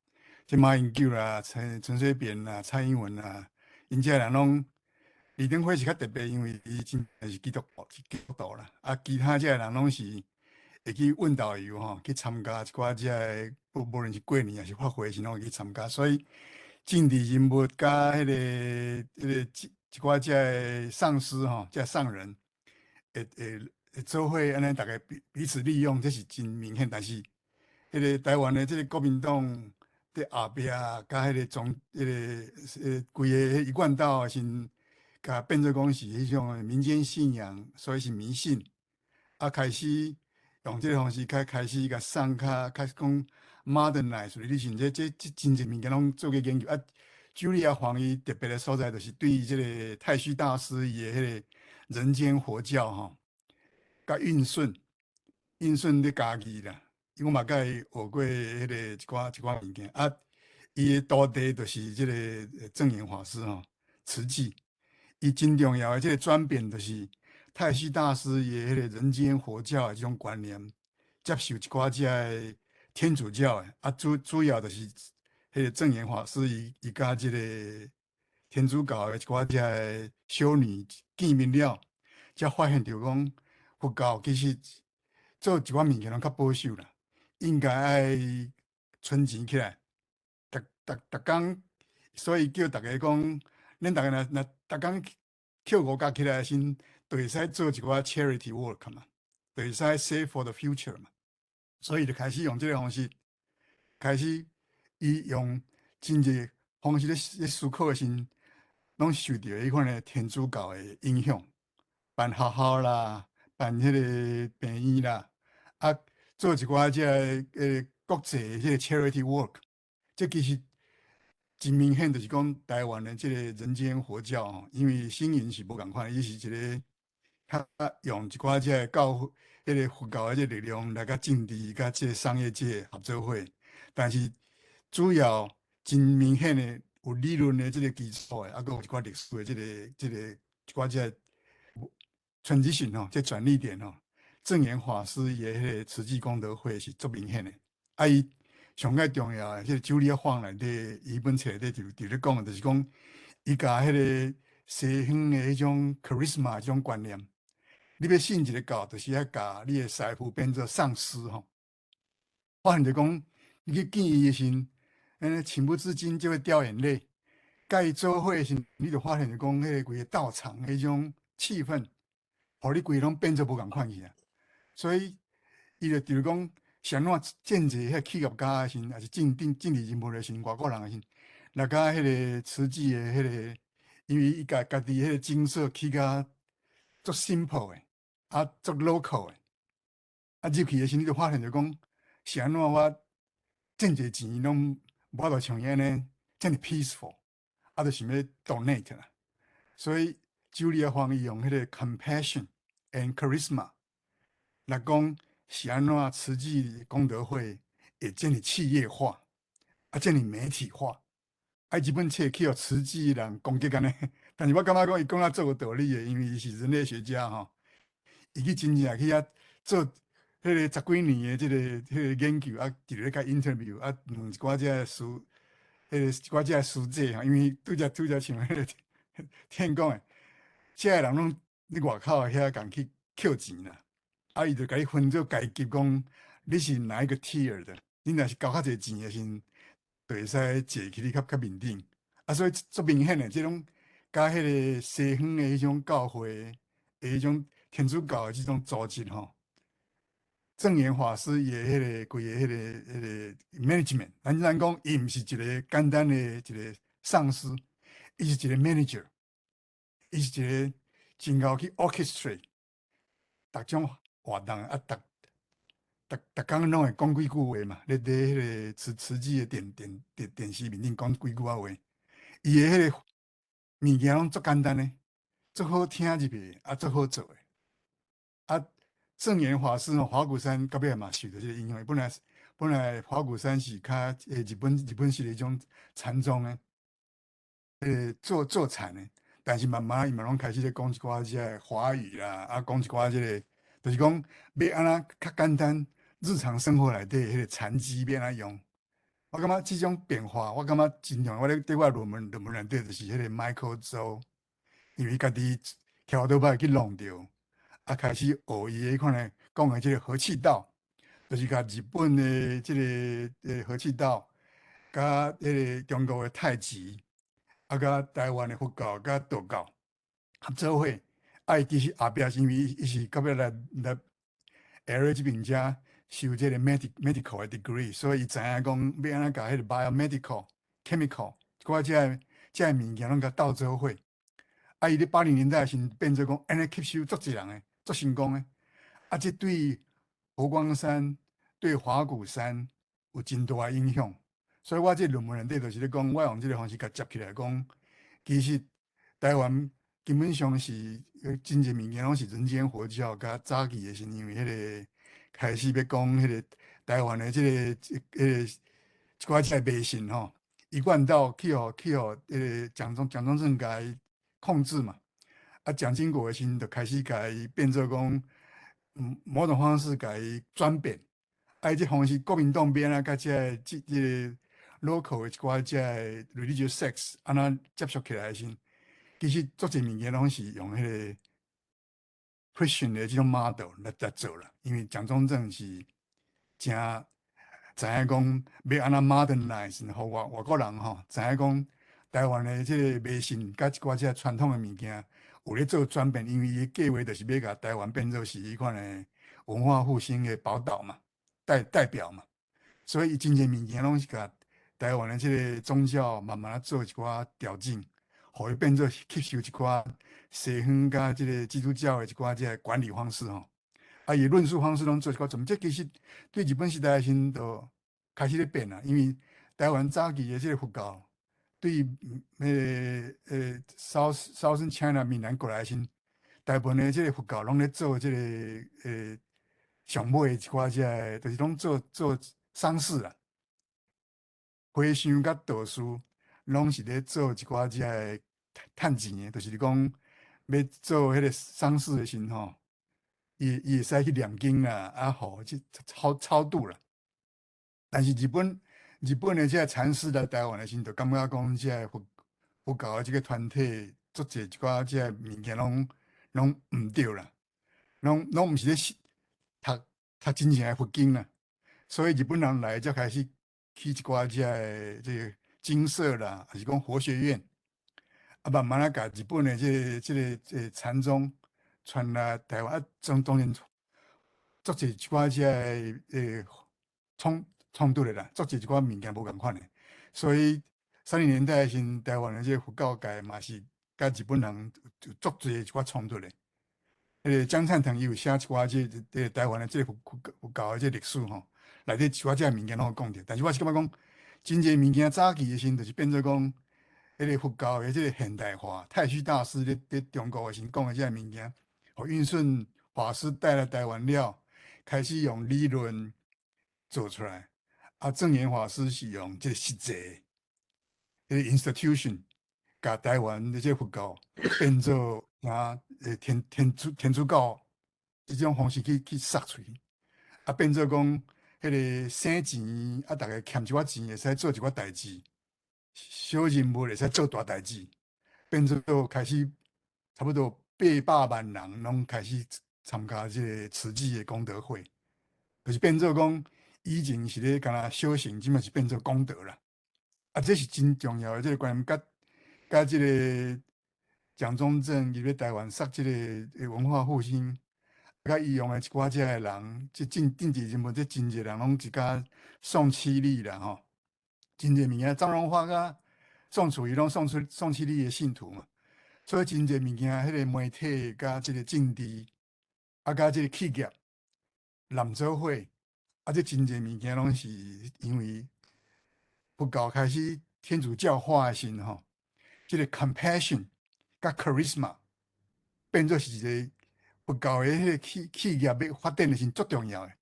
即马英九啦、陈水扁啦、蔡英文啦，因遮人拢李登辉是较特别，因为伊真是基督徒啦，啊，其他遮人拢是会去问导游吼，去参加一寡遮个，无论是过年还是法会，是拢会去参加，所以政治人物甲迄个一寡遮个上司吼，遮上人，会做伙安尼，大家彼此利用，这是真明显。但是，迄个台湾的这个国民党伫后壁，甲迄个规个一贯道先，甲变做讲是迄种民间信仰，所以是迷信，啊，开始用这个方式开始甲送较开始讲 modernize， 你像这真侪物件拢做过研究啊。茱莉亚黄伊特别的所在，就是对于这个太虚大师伊的迄个人间佛教吼，甲运顺的家己啦，因为我嘛甲伊学过迄个一寡物件啊。伊的徒弟就是这个正言法师吼，慈济。伊真重要的这个转变，就是太虚大师伊的迄个人间佛教的这种观念，接受一寡遮的天主教的啊，主要就是迄个正言法师伊甲这个天主教的一寡遮的修女见面了，才发现着讲佛教其实做一寡物件拢较保守啦，应该爱存钱起来，逐工，所以叫大家讲，恁大家若逐工扣5角起来先，就会使做一寡 charity work 嘛，就会使 save for the future 嘛。所以就开始用这个方式，开始伊用真济方式咧思考的时候，拢受到迄款的天主教的影响，办学校啦，办迄个病院啦，啊，做一寡即个国际的即个 charity work，这其实真明显就是讲台湾的即个人间佛教吼，因为信仰是无共款，伊是一个较用一寡即个教迄个佛教的即个力量来甲政治甲即个商业界合作伙，但是主要真明显的有理论的即个基础的，啊，佮有一寡历史的即个一寡即个传承性吼，即转捩点吼，正言法师伊的迄个慈济功德会是足明显的，啊伊。上个重要的，迄个九里坊内底，伊本册内底就咧讲，就是讲，伊甲迄个西方的迄种 charisma 迄种观念，你要信一个教，就是要甲你的师傅变做上师吼。发现就讲，你去见伊的时阵，情不自禁就会掉眼泪。甲伊做伙的时，你就发现就讲，迄个规个道场迄种气氛，互你规拢变做无共款去啊。所以，伊就就是讲。像怎建设迄企业家的时，还是政治人物的时，外国人的时，来甲迄个慈济的迄个，因为伊家己迄个景色起甲足 simple 的，啊足 local 的，啊入去的时，你就发现就讲，像怎我挣济钱拢无法度像伊安尼遮尔 peaceful， 啊，就想要 donate 啦。所以九里方伊用迄个 compassion and charisma 来讲。是安怎慈济功德会会这么企业化，啊，这么媒体化，啊，这本册去互慈济人攻击安尼，但是我感觉讲伊讲啊做有道理的，因为伊是人类学家吼，伊去真正去遐做迄个10几年的迄个研究，啊，直咧甲 interview， 啊，问一寡遮师，迄个一寡遮师姐吼，因为拄则像迄个听讲的，遮人拢伫外口遐共去扣钱啦。啊，伊就甲你分做阶级，讲你是哪一个 tier 的，你若是交较侪钱的时，就会使坐去你较面顶。啊，所以足明显的，即种甲迄个西方的迄种教会的迄种天主教的即种组织吼，正言法师伊的迄个规个迄个 management， 咱讲伊毋是一个简单的一个上司，伊是一个 manager， 伊是一个真够去 orchestrate 逐种。活动啊，逐工拢会讲几句话嘛，咧迄个慈济的电视面顶讲几句话，伊的迄个物件拢足简单的，足好听入去，啊，足好做的。啊，正言法师华骨山到尾嘛受到这个影响，本来华骨山是较日本式的迄种禅宗的，做禅的，但是慢慢伊嘛拢开始咧讲一寡即个华语啦，啊，讲一寡即个。就是讲要安怎较简单，日常生活内底迄个残机要安怎用？我感觉即种变化，我感觉真重要。我咧对我论文内底就是迄个 Michael Zhou， 因为家己跳倒摆去弄着，啊开始学伊迄款的讲的即个和气道，就是甲日本的即个和气道，甲迄个中国的太极，啊甲台湾的佛教甲道教合作伙。伊其实后壁是因为伊是到尾来 LA 这边遮修这个 medical 的 degree， 所以伊知影讲要安怎甲迄个 biomedical、chemical 一寡遮物件拢甲斗做伙。伊咧80年代时变做讲安尼吸收足济人诶，足成功诶。啊，这对佛光山、对华骨山有真大诶影响。所以我这论文内底就是咧讲，我用这个方式甲接起来讲，其实台湾。基本上是真侪物件拢是人间佛教，甲早期的是因为迄个开始要讲迄个台湾的即个一寡即个迷信吼，一贯道去互蒋中正甲伊控制嘛，啊蒋经国的时就开始甲伊变做讲，某种方式甲伊转变，啊即方式国民党变啊，甲即个 local 的一寡即个 religious sects 安怎接触起来时。其实做侪物件拢是用迄个 Christian 的这种 model 来做啦，因为蒋中正是真知影讲要安怎 modernize，互外国人吼知影讲台湾的即个迷信甲一寡即个传统的物件有咧做转变，因为伊计划就是要甲台湾变做是迄款的文化复兴的宝岛嘛，代表嘛，所以伊真侪物件拢是甲台湾的即个宗教慢慢做一寡调整，互伊变做吸收一寡西方甲即个基督教的一寡即个管理方式吼。啊，伊论述方式拢做一寡转变，这其实对日本时代先就开始咧变啦。因为台湾早期的这个佛教，对Southern China 闽南过来先，大部分的这个佛教拢咧做这个上尾一寡即个，就是拢做丧事啦，和尚甲道士拢是咧做一寡即个趁钱的，就是讲要做迄个丧事的时吼。伊会使去念经啦，啊，好去超度啦。但是日本的这个禅师来台湾的时候，就感觉讲这个佛教的这个团体做一寡这个物件拢毋对啦，拢毋是咧读真正的佛经啦。所以日本人来才开始去一寡这个精舍啦，还是讲佛学院，啊，慢慢啊，甲日本的这个禅宗。传来台湾啊，当然做一寡即个冲突的啦，做一寡物件无共款的，所以30年代时，台湾的即个佛教界嘛是甲日本人就做侪一寡冲突的。江灿腾伊有写一寡即台湾的即个佛教的即历史吼，内底一寡即物件拢有讲着，但是我是感觉讲，真侪物件早期的时，就是变做讲。迄个佛教的即个现代化，太虚大师咧中国的时讲的即个物件，互运顺法师带来台湾了，开始用理论做出来。啊，正言法师是用即个实际的 institution， 甲台湾的即个佛教变做天主教即种方式去杀出去，啊，变做讲迄个省钱，啊，逐个欠一寡钱会使做一寡代志。小人物会使做大代志，变做开始差不多800万人拢开始参加这个慈济的功德会，就是变做讲以前是咧干那修行，即嘛是变做功德啦。啊，这是真重要的这个观念，甲这个蒋中正伊咧台湾杀这个文化复兴，甲伊用的一寡这个人，即政治人物，即真侪人拢一家宋七力啦吼。真侪物件，张荣发甲宋楚瑜拢宋庆龄的信徒嘛，所以真侪物件，迄个媒体甲即个政治，啊甲即个企业揽做伙，啊这真侪物件拢是因为佛教开始天主教化的时吼，即个 compassion 甲 charisma 变做是一个佛教的迄个企业要发展的时足重要的。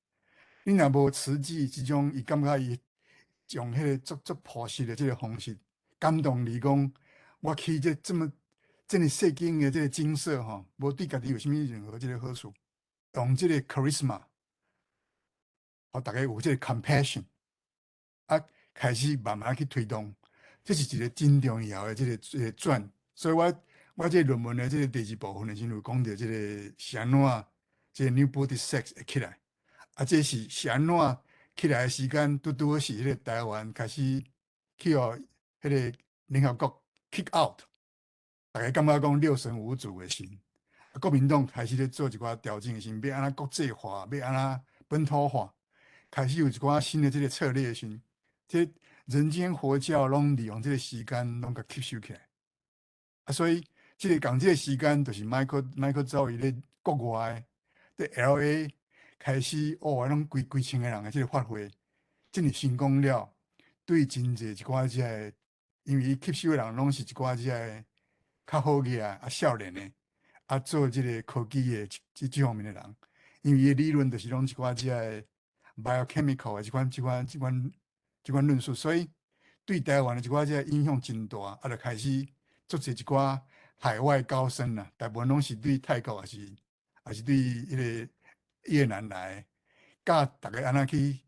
你若无慈济即种，伊感觉伊。用迄个足朴实的这个方式，感动你讲，我去这么细经的这个景色吼，无对家己有啥物任何这个好处，用这个 charisma， 互大家有这个 compassion， 啊，开始慢慢去推动，这是一个真重要的这个转。所以我这论文的这个第2部分的时候讲到这个是安怎这个 New Buddhist Sects 会起来，啊，这是安怎？起来的时间，拄是迄个台湾开始去互迄个联合国 kick out， 大家感觉讲六神无主的时，国民党开始咧做一寡调整的时，要安怎国际化，要安怎本土化，开始有一寡新的这个策略的时，这人间佛教拢利用这个时间拢甲吸收起来。啊，所以这个这个时间，就是Michael 走伊咧国外在 LA。开始拢规千个人的这个发挥，真是成功了。对真侪一寡即个，因为伊吸收的人拢是一寡即个较好个啊少年的，啊做即个科技的这方面的人，因为伊理论就是拢一寡即个 biochemical 的这款论述，所以对台湾的一寡即个影响真大，啊，就开始做一寡海外高僧啦，大部分拢是对泰国还是对迄个。越南来，教大家安怎去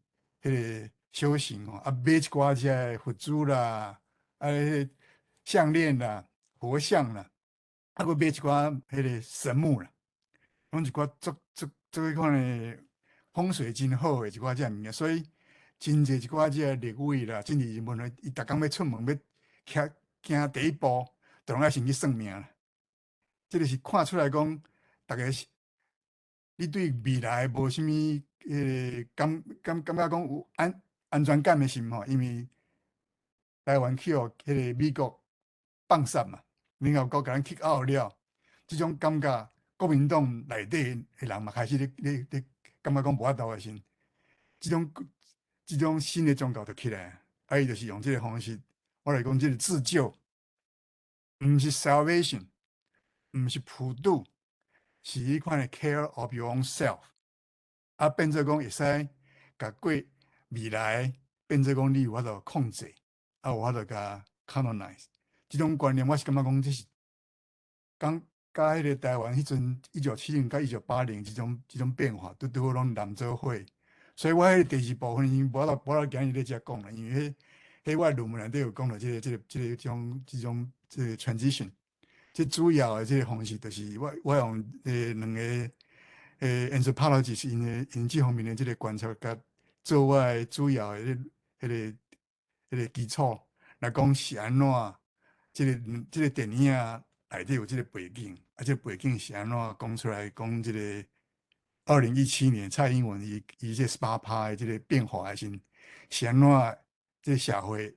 迄个修行哦，啊买一寡即个佛珠啦，啊项链啦、佛像啦，啊佫买一寡迄个神木啦，拢一寡做迄款的风水真好的一寡即物件，所以真侪一寡即个立委啦，政治人物咧，伊逐工要出门要行第一步，就拢爱先去算命啦。即个是看出来讲，大家你对未来无啥物感觉讲有安全感的心吼，因为台湾去互迄个美国放杀嘛，联合国甲咱 kick out 了，即种感觉，国民党内底的人嘛开始咧感觉讲无法度的心，即种新的宗教就起来，啊，伊就是用即个方式，我来讲即个自救，毋是 salvation， 毋是普渡，是迄款的 care of your own self， 啊，变做讲会使甲过未来，变做讲你有法度控制，啊，有法度甲 colonize， 即种观念我是感觉讲这是甲迄个台湾迄阵1970甲1980即种变化，拄好拢连做伙。所以我迄第二部分已经无法度今日咧遮讲啦，因为迄我论文内底有讲到即种 transition， 即主要的即个方式就是我用两个anthropologist 因即方面的即个观察甲做我的主要的迄个基础来讲是安怎，即个电影内底有即个背景，啊，即个背景是安怎讲出来讲即个。2017年蔡英文伊这18%的这个变化的时，是安怎这社会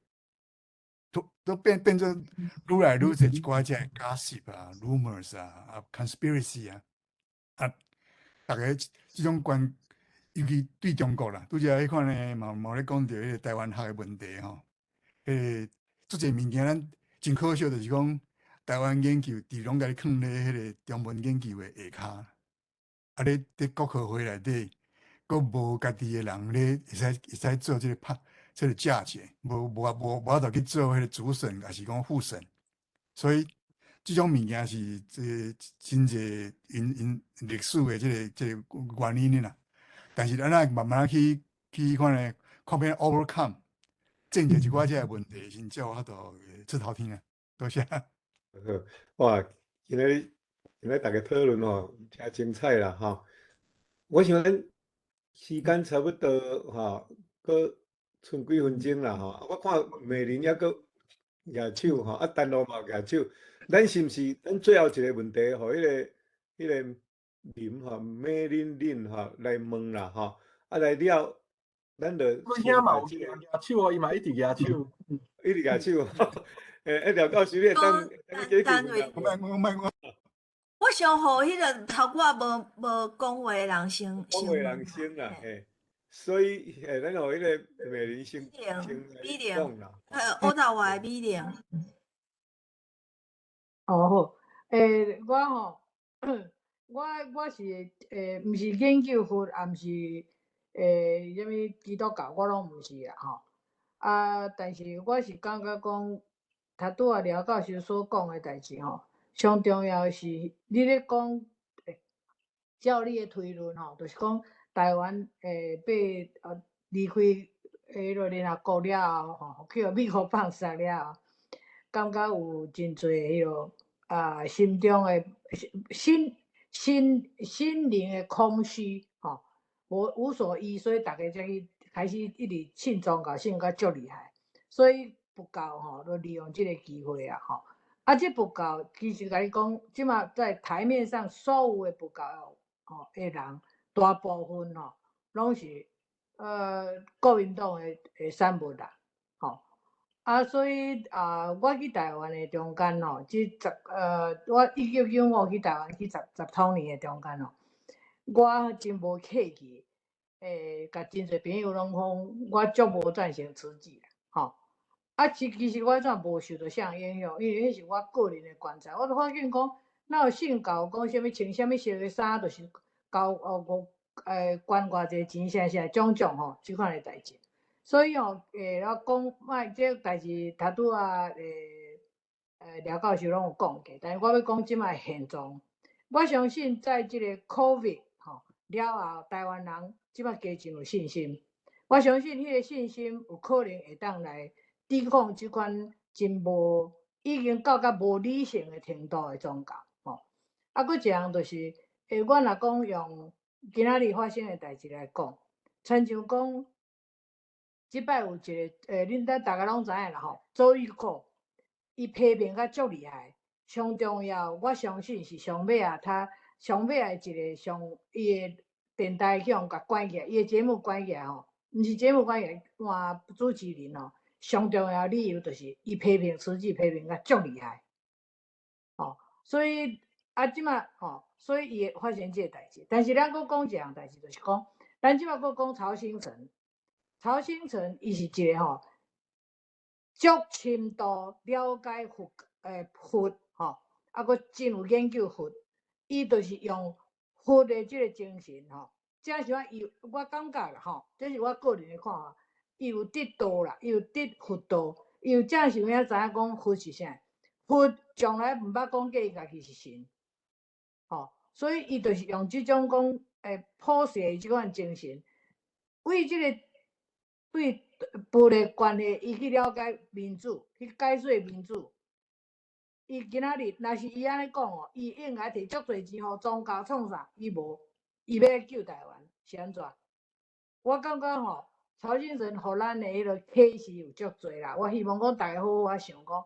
都变做愈来愈侪一寡这 gossip 啊、rumors 啊、conspiracy 啊，大家这种尤其对中国啦，拄则迄款呢嘛咧讲到迄个台湾学的问题吼，做者物件咱真可惜，就是讲台湾研究伫拢甲你放咧迄个中文研究的下骹。啊！咧国科会内底，佫无家己的人咧，会使做即个价钱，无法度去做迄个主审，还是讲副审。所以即种物件是真侪因历史的即个原因啦。但是咱爱慢慢去看咧，看变 overcome， 正解一寡即个问题，先才有法度出头天啊！多谢。哇，今日大家讨论吼，真精彩啦吼。我想咱时间差不多吼，佫剩几分钟啦吼。我看美玲还佫举手吼，啊，陈罗嘛举手。咱是毋是咱最后一个问题，互迄个林吼，美玲吼来问啦吼。啊来了，咱就阮兄嘛有举手哦，伊嘛一直举手，一直举手。廖教授，你会当解单决位。我想互迄个头拄无讲话的人先讲话人先啦，嘿，所以咱互迄个美玲先讲啦。乌头话的美玲。哦好，我吼，我是毋是研究佛，也毋是什物基督教，我拢毋是啦吼。啊，但是我是感觉讲，拄仔廖教授所讲的代志吼。上重要是，你咧讲，照你的推论吼，就是讲台湾被离开迄个联合国了后吼，去互美国放杀了后，感觉有真侪迄个心中的心灵的空虚吼，无所依，所以大家才去开始一直信宗教，信甲足厉害，所以佛教吼，就利用即个机会啊吼。啊，这佛教其实甲你讲，即马在台面上所有的佛教的人，大部分拢是国民党的产物啦，啊，所以我去台湾的中间我1995去台湾去10多年的中间我真无客气，甲真侪朋友拢讲，我足无赞成辞职啦，啊，其实我怎无受到啥影响，因为迄是我个人的观察。我就发现讲，哪有信教讲啥物穿啥物色的衫，就是交捐偌济钱啥种吼，即款的代志。所以我讲卖这代志，拄仔廖教授拢有讲过，但是我要讲即摆现状。我相信在即个 COVID 了后，台湾人即摆加真有信心。我相信迄个信心有可能会当来抵抗即款真已经到甲无理性的程度的宗教啊，佫一项就是，我若讲用今仔日发生的代志来讲，亲像讲即摆有一个恁大家拢知影啦吼，周玉蔻，伊批评较足厉害，上重要，我相信是上尾啊，他上尾啊一个伊的电台去互甲关起来，伊的节目关起来吼，毋是节目关起来，换主持人吼，上重要理由就是伊批评辞职批评较足厉害，吼，所以即马吼，所以伊会发生即个代志。但是咱佫讲一样代志，就是讲，咱即马佫讲曹兴诚。曹兴诚伊是一个吼，足深度了解佛吼，佫真有研究佛，伊就是用佛的即个精神吼，正是我感觉啦吼，这是我个人的看法，伊有得道啦，伊有得佛道，伊有正是影知影讲佛是啥，佛从来毋捌讲过伊家己是神，吼，所以伊就是用即种讲普世的即款精神，为即个。对佛的关系，伊去了解民主，去解说民主。伊今仔日若是伊安尼讲哦，伊应该摕足侪钱互宗教创啥？伊无，伊要救台湾是安怎？我感觉吼，曹兴诚互咱的迄个启示有足侪啦。我希望讲大家好好想讲，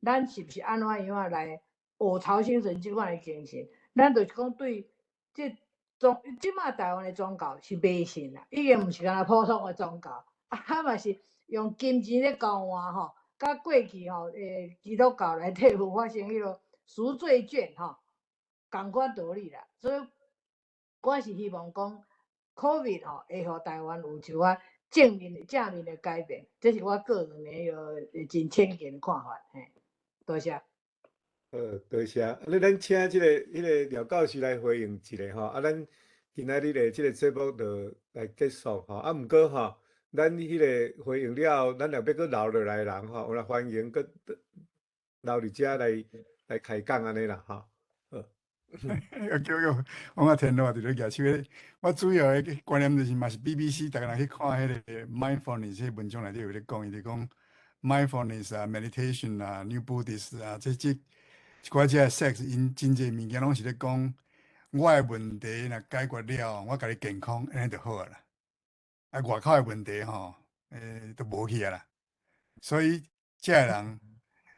咱是毋是安怎样啊来学曹兴诚即款的精神？咱就是讲对即马台湾的宗教是迷信啦，已经毋是干那普通的宗教。嘛是用金钱咧交换吼，甲过去吼基督教内底有发生迄个赎罪券吼，共款道理啦。所以我是希望讲 ，COVID 吼会互台湾有一寡正面的改变，这是我个人的迄个真浅见看法。嘿，多谢。多谢。咱请即迄个廖教授来回应一下吼。咱今仔日的即个节目就来结束吼。毋过吼。咱迄个回应了，咱若要搁留落来人吼，我欢迎搁留伫遮来开讲安尼啦吼。叫我天路伫咧举手咧。我主要的观念就是嘛是 BBC， 大家若去看迄个 mindfulness 迄文章内底有咧讲，伊咧讲 mindfulness 啊、meditation 啊、New Buddhist 啊，即一寡遮 sex， 因真侪物件拢是咧讲，我的问题若解决了，我家己健康安尼就好啦。外口的问题吼，都无去啊啦。所以遮个人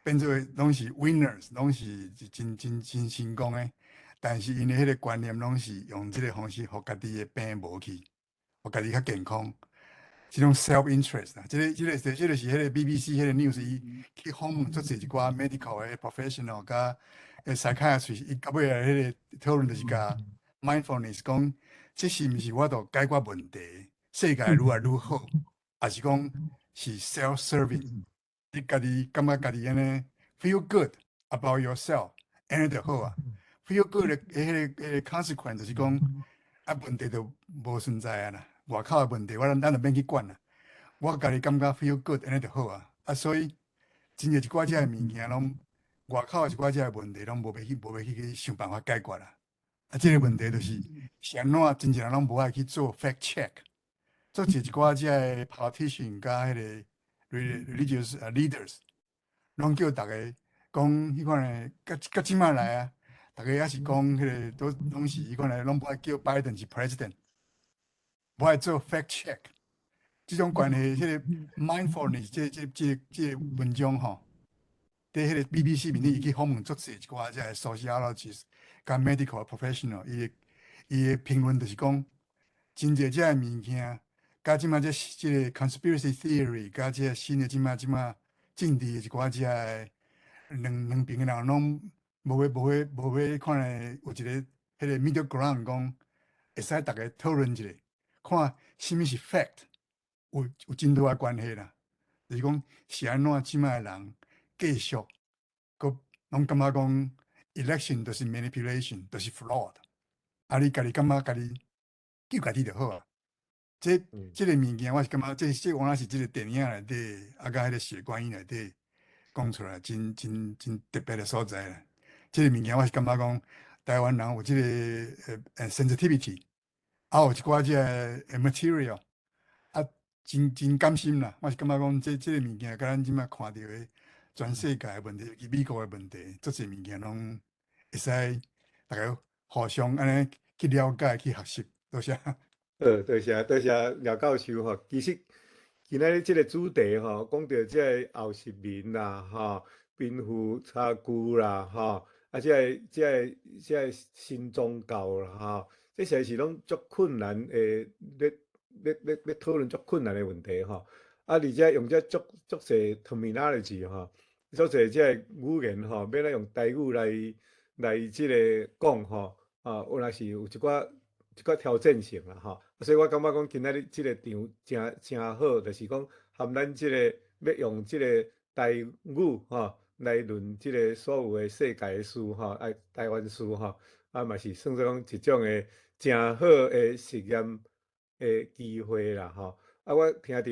变做拢是 winners， 拢是真成功的。但是因的迄个观念拢是用即个方式，互家己的病无去，互家己较健康。即种 self interest 啦，即个是迄个 BBC 迄个 news， 伊去访问做一寡 medical 的 professional 甲psychiatrist， 伊到尾迄个讨论就是甲 mindfulness 讲，即是毋是我著解决问题？世界愈来愈好，还是讲是 self-serving？ 你家己感觉家己安尼 feel good about yourself， 安尼就好啊。feel good 的迄个 consequence 就是讲问题就无存在啊啦。外口的问题，咱就免去管啦。我家己感觉 feel good， 安尼就好啊。所以真侪一寡遮的物件拢外口的一寡遮的问题拢无要去想办法解决啦。即个问题就是是安怎真侪人拢无爱去做 fact check。做一寡遮个 politician 甲迄个 religious leaders， 拢叫大家讲迄款个，甲即摆来啊，大家也是讲迄个拢是迄款个，拢无爱叫 Biden 是 president， 无爱做 fact check。即种关系，迄个 mindfulness， 即个文章吼，伫迄个 BBC 面顶，伊去访问足侪一寡遮个 sociologist 甲 medical professional， 伊的评论就是讲，真侪遮个物件。甲即摆即个 conspiracy theory， 甲即个新的即摆政治的一寡遮个两边的人拢无要看咧有一个迄个 middle ground， 讲会使大家讨论一下，看什么是 fact， 有真大的关系啦。就是讲是安怎即摆的人继续，佮拢感觉讲 election 就是 manipulation， 就是 fraud。你家己感觉家己救家己就好啊。即个物件，我是感觉这往往是即个电影内底，甲迄个血观音内底讲出来，真特别的所在啦。即个物件，我是感觉讲，台湾人有即个sensitivity， 有一寡即个 material， 真甘心啦。我是感觉讲，即个物件，甲咱即摆看到的全世界的问题，以及美国的问题，足侪物件拢会使大家互相安尼去了解、去学习。多谢。多谢廖教授吼。其实今仔日即个主题吼，讲到即个后殖民啦，吼，贫富差距啦，吼，啊，即个新宗教啦，吼，这实在是拢足困难诶，要讨论足困难诶问题吼。啊，而且用这足侪 terminology 吼，足侪即个语言吼，免咧用台语来即个讲吼，啊，有若是有一寡挑战性啦吼。所以我感觉讲今仔日即个场真好，就是讲含咱即个要用即个台语吼来论即个所有诶世界诶事吼，台湾事吼，啊嘛是算做讲一种诶真好诶实验诶机会啦吼。啊，我一直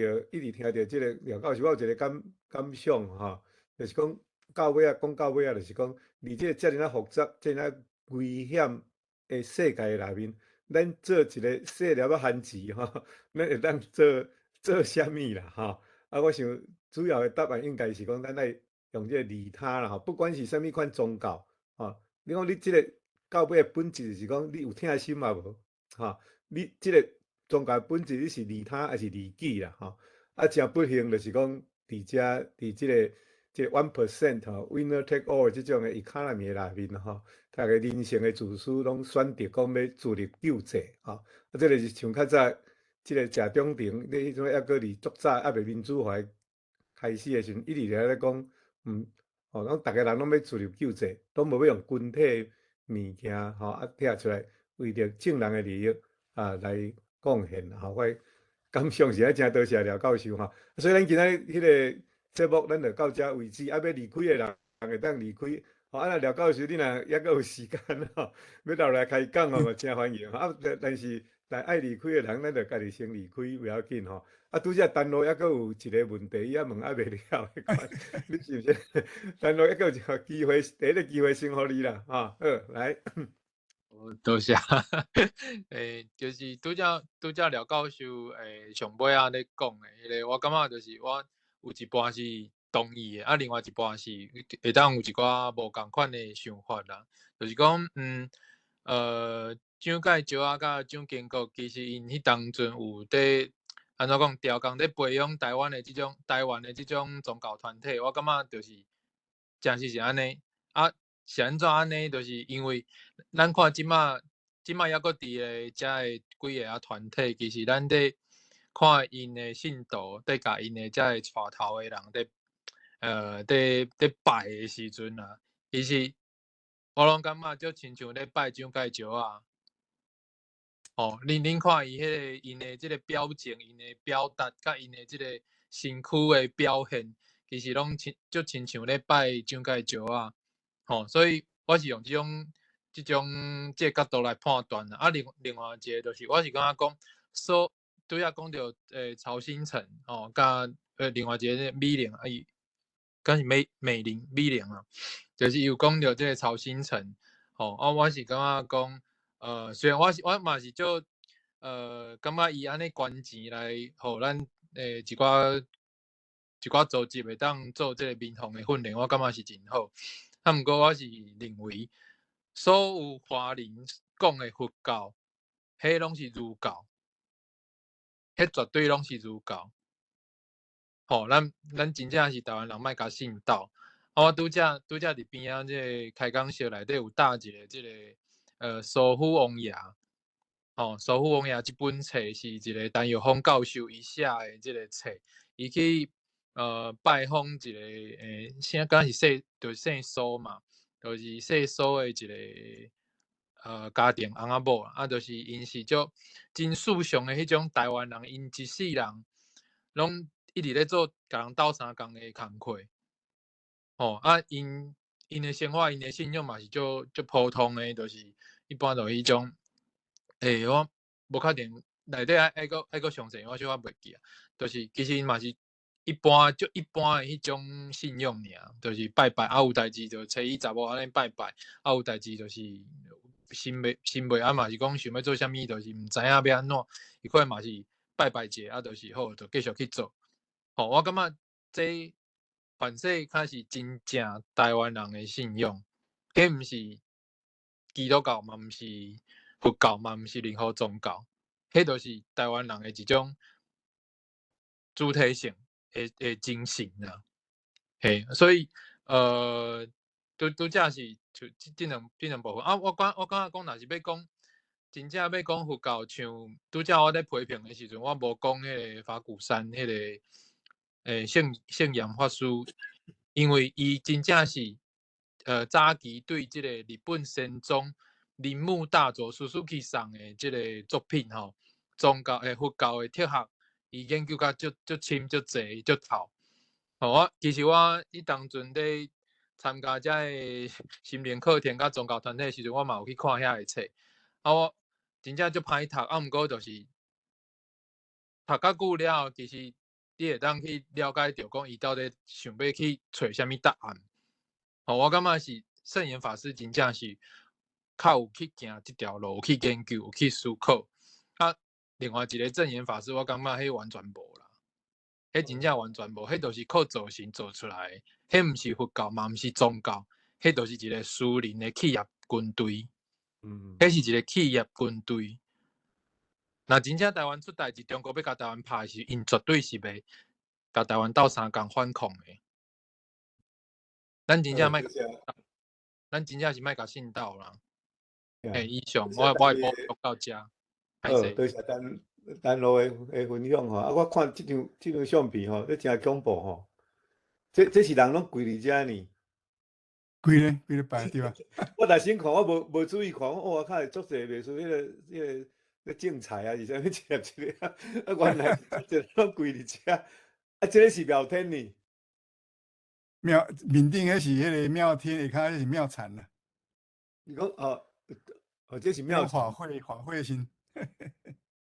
听到即个廖教授，我有一个感想吼，就是讲到尾啊，就是讲，伫即个遮尔啊复杂、遮尔啊危险诶世界内面。咱做一个细粒仔番薯吼，咱会当做啥物啦吼？啊，我想主要的答案应该是讲，咱爱用这个利他啦吼，不管是啥物款宗教吼，你讲你即个到尾的本质就是讲你有疼心啊无吼？你即个宗教的本质你是利他还是利己啦吼？啊，真不幸就是讲伫即个 1% 吼 ，winner take all 即种的 economy 内面吼。大家人生的自私拢选择讲要自力救济吼，啊，这个是像较早，即个谢长廷，你迄阵抑搁伫足早还未民主化开始的时阵，一直咧讲，吼，拢逐个人拢要自力救济，拢无要用军体物件吼，啊，摕出来为着正人的利益啊来贡献吼，我感想是真多谢廖教授吼，所以咱今仔日迄个节目咱就到遮为止，啊，要离开的人会当离开。哦，啊，廖教授，你若还阁有时间吼，要留来开讲哦，嘛真欢迎啊，但是爱离开的人，咱就家己先离开，不要紧吼。啊，拄则陈路还阁有一个问题，伊还问还未了迄款，你是毋是？陈路还阁有一个机会，第一个机会先互你啦，吼，好，来。多谢，就是拄则廖教授上尾啊咧讲迄个，我感觉就是我有一半是同意的，啊，另外一半是会当有一寡无共款的想法啦。就是讲，蒋介石啊，甲蒋经国，其实因迄当阵有伫安怎讲，调工伫培养台湾的即种宗教团体，我感觉就是真是安尼啊。是安怎安尼？就是因为咱看即马抑搁伫咧遮的几个团体，其实咱伫看因的信徒，伫甲因的遮的带头的人伫拜的时阵啊，其实我拢感觉就亲像咧拜蒋介石啊。哦，恁看伊迄个因的即个表情、因的表达，甲因的即个身躯的表现，其实拢亲像咧拜蒋介石啊。吼，所以我是用即种角度来判断啦。啊，另外一个就是我是感觉讲，拄则讲到曹新成哦，甲另外一个美玲啊，伊敢是美玲啊，就是有讲到即个曹新成，吼，啊，我是感觉讲。虽然我嘛是就感觉伊安尼捐钱来，互咱一寡组织会当做即个民防的训练，我感觉是真好。啊，毋过我是认为，所有华人讲的佛教，迄拢是儒教，迄绝对拢是儒教。吼，咱真正是台湾人，莫甲信道。啊，我拄则伫边仔即个开讲室内底有搭一个即个苏府王爷。哦，苏府王爷即本册是一个陈玉峰教授伊写的即个册，伊去拜访一个啥敢是就是姓苏嘛，就是姓苏的一个家庭翁仔某啊，就是因是真世上的迄种台湾人，因一世人拢一直咧做甲人斗相共的工课。哦，啊，因的生活、因的信仰嘛是足普通的，就是一般就迄种。我无确定内底爱个详细，我小可袂记啊。就是其实嘛是一般的迄种信仰尔，就是拜拜啊，有代志就找伊查某安尼拜拜，啊有代志就是心袂啊嘛是讲想要做啥物，就是毋知影要安怎，伊可能嘛是拜拜者啊，就是好就继续去做。吼，我感觉这反正较是真正台湾人的信仰，迄毋是基督教嘛，毋是佛教嘛，毋是任何宗教，迄就是台湾人的一种主体性的精神啦。嘿，所以都正是就这两部分啊。我感觉讲，若是要讲真正要讲佛教，像拄则我咧批评的时阵，我无讲迄个法鼓山迄个圣严法师，因为伊真正是早期对即个日本神宗铃木大佐叔叔去送的即个作品吼，宗教佛教的哲学，伊研究甲足深、足济、足透。其实我当阵咧参加遮个心灵课程甲宗教团体的时阵，我嘛有去看遐个册，我真正足歹读，毋过就是读较久了后，其实你会当去了解到讲伊到底想要去找啥物答案。我感觉是圣严法师真正是较有去行即条路，有去研究，有去思考。另外一个正言法师，我感觉迄完全无啦。迄真正完全无，迄就是靠造神做出来的，迄毋是佛教，嘛毋是宗教，迄就是一个私人的企业军队。迄是一个企业军队。若真正台湾出代志，中国要甲台湾拍的时，因绝对是袂甲台湾斗相共反抗的。咱真正咱真正是莫甲信斗啦。以上我会补充到遮。多谢丹路的分享吼。我看这张相片吼，这真恐怖吼。这是人拢跪伫遮呢。跪咧摆对啊。我内先看，我无注意看，我靠，足侪袂输迄个种菜啊，是啥物接一个啊？原来足侪拢跪伫遮。这个是庙天呢。面顶迄是迄个庙天，下骹迄是庙产啦。你讲这是庙法会先。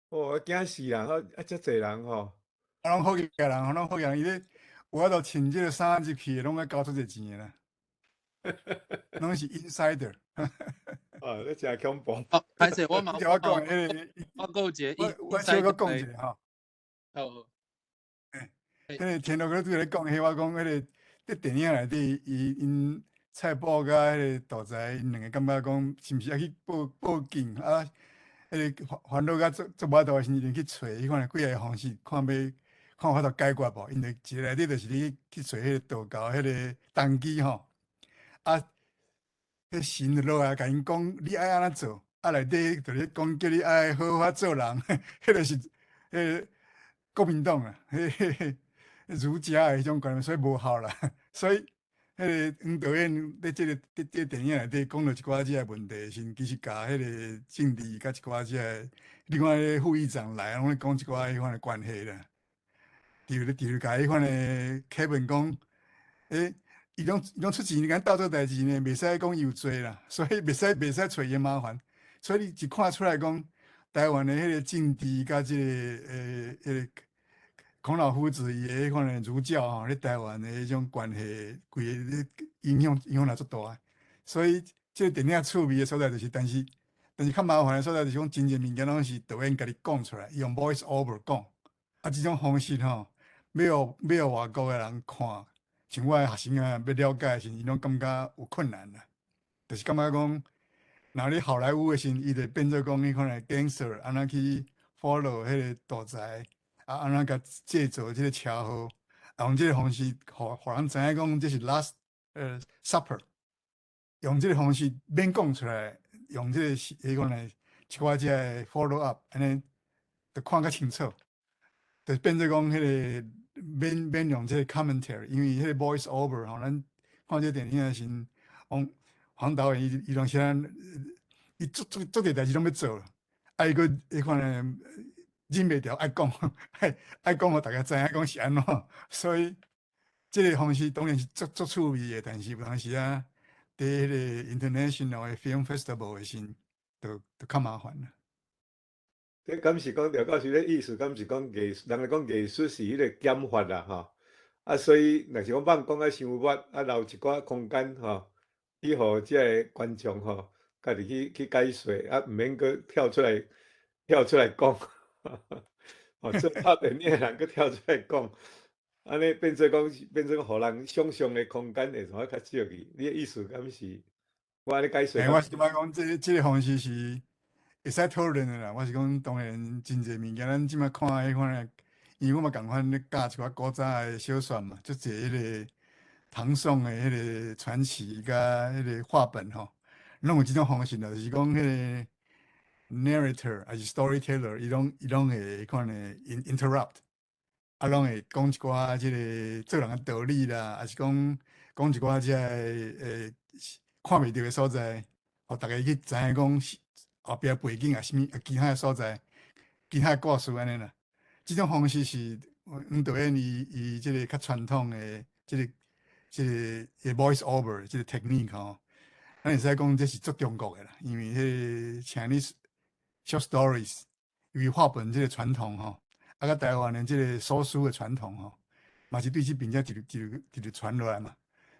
我惊死人！遮侪人吼。拢好个人，拢好个人，伊咧有法度穿即个衫入去，拢爱交出侪钱啦。拢是 insider。你真恐怖。歹势，我嘛我讲迄个，我有一个，我小可讲一下吼。好。迄个田乐哥拄咧讲，迄我讲迄个伫电影内底，因蔡宝甲迄个大财，因两个感觉讲，是毋是要去报警啊？迄个烦恼甲做无度，是去找迄款几个方式，看有法度解决无？因为一个内底就是你去找迄个道教迄个动机吼。迄神就落来甲因讲，你爱安怎做？内底就咧讲叫你爱好法做人，迄就是个国民党啦，儒家的迄种观念，所以无效啦。所以迄个黄导演咧这个电影内底讲到一寡即个问题，其实甲迄个政治甲一寡即个，你看迄个副议长来，拢咧讲一寡迄款的关系啦。比如甲迄款的Kevin 讲，伊拢出钱，你敢斗做代志呢？袂使讲有罪啦，所以袂使找伊麻烦。所以你一看出来讲，台湾的迄个政治甲即个孔老夫子伊迄款的儒教吼，咧台湾的迄种关系，规个影响也足大。所以这个电影趣味的所在就是，但是较麻烦的所在就是讲，真侪物件拢是导演家己讲出来，用 voice over 讲。这种方式吼，要外国的人看。像我学生啊，要了解时，伊拢感觉有困难啦。就是感觉讲，若你好莱坞的时，伊就变做讲迄款的 gangster， 安怎去 follow 迄个大财，安怎甲制造即个车祸，用即个方式，互人知影讲这是 last supper， 用即个方式免讲出来，用即个迄款的一寡即个 follow up， 安尼就看较清楚，就变做讲迄个。免用这个 commentary， 因为迄个 voice over 吼，咱看这电影的时，黄导演伊拢时咱伊做侪代志拢要做，伊个迄款的忍袂住爱讲，爱讲互大家知影讲是安怎，所以这个方式当然是足趣味的，但是有当时啊，伫迄个 international 的 film festival 的时，就较麻烦啦。这敢是讲廖教授咧意思，敢是讲艺术，人来讲艺术是迄个减法啦，吼。所以若是讲放讲伤密，留一寡空间，吼，去互即个观众，吼，家己去解说，毋免阁跳出来讲，做拍电影的人阁跳出来讲，安尼变做讲，互人想象的空间会怎较少去？你的意思敢是？我安尼解说。我是感觉讲，这个方式是。会使讨论的啦，我是讲，当然真侪物件，咱即摆看迄款的因为我嘛共款咧教一寡古早诶小说嘛，即个迄个唐宋诶迄个传奇甲迄个话本吼，拢有即种方式咯，就是讲迄个 narrator 还是 storyteller，伊拢会可能 interrupt， 啊，拢会讲一寡即个做人诶道理啦，还是讲一寡即个看袂到诶所在，互大家去知影讲后壁背景啊，啥物其他诶所在，其他诶故事安尼啦。即种方式是导演伊即个较传统诶即个 voice over 即个 technique 吼，咱会使讲这是足中国诶啦，因为迄个 Chinese short stories， 因为话本即个传统吼，啊，甲台湾诶即个说书诶传统吼，嘛是对即边遮一直传落来嘛，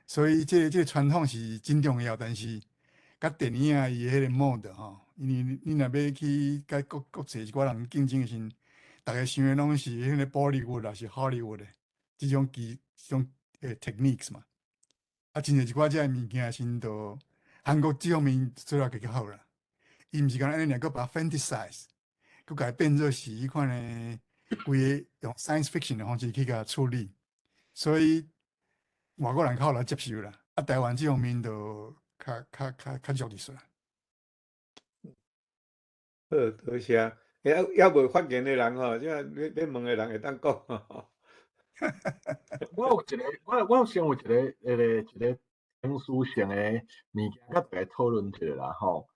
所以即个传统是真重要，但是甲电影啊伊迄个 mode 吼，因为你若要去甲国际一寡人竞争诶时阵，大家想诶拢是迄个宝莱坞啦，是好莱坞诶，即种techniques 嘛。啊，真侪一寡遮物件先都韩国即方面做啊较好啦。伊毋是讲安尼，佫把它 fantasize， 佫甲变做是迄款诶，规个用 science fiction 诶方式去甲处理，所以外国人较好来接受啦。啊，台湾即方面就较弱一些。好，多谢。还无发言诶人吼，即个要问诶人会当讲吼。我有一个，我先有一个情绪性诶物件，甲大家讨论一下啦吼。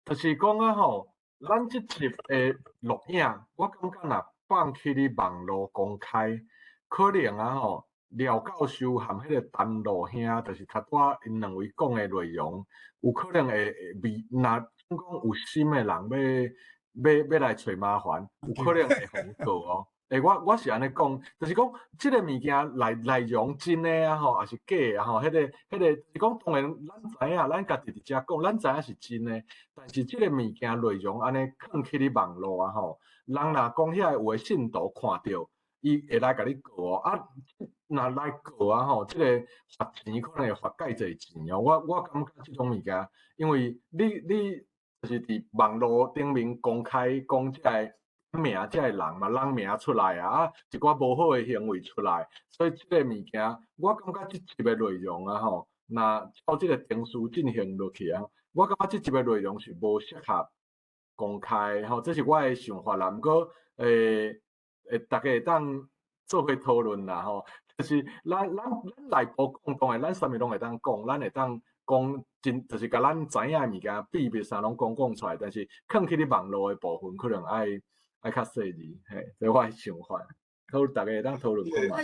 就是讲啊吼，咱即集诶录影，我感觉若放去咧网络公开，可能啊吼，廖教授含迄个陈露兄，就是头拄因两位讲诶内容，有可能会若讲有心诶人要来找麻烦，有可能会互告哦。我是安尼讲，就是讲即个物件内容真诶啊吼，还是假诶啊吼，迄个就是讲，当然咱知影，咱家己伫遮讲，咱知影是真诶，但是即个物件内容安尼放去咧网络啊吼，人若讲遐有诶信徒看到，伊会来甲你告哦。啊，若来告啊吼，即个罚钱可能会罚介济钱哦。我感觉即种物件，因为你就是伫网络顶面公开讲即个名，即个人嘛，人名出来啊，一寡无好诶行为出来，所以即个物件，我感觉即集诶内容啊吼，若照即个程序进行落去啊，我感觉即集诶内容是无适合公开吼，这是我诶想法啦。毋过大家会当做伙讨论啦吼，就是咱内部讲，当然咱啥物拢会当讲，咱会当讲真，就是甲咱知影诶物件秘密啥拢讲出来，但是放去咧网络诶部分，可能爱较细致，嘿，这我诶想法，大家会当讨论看嘛。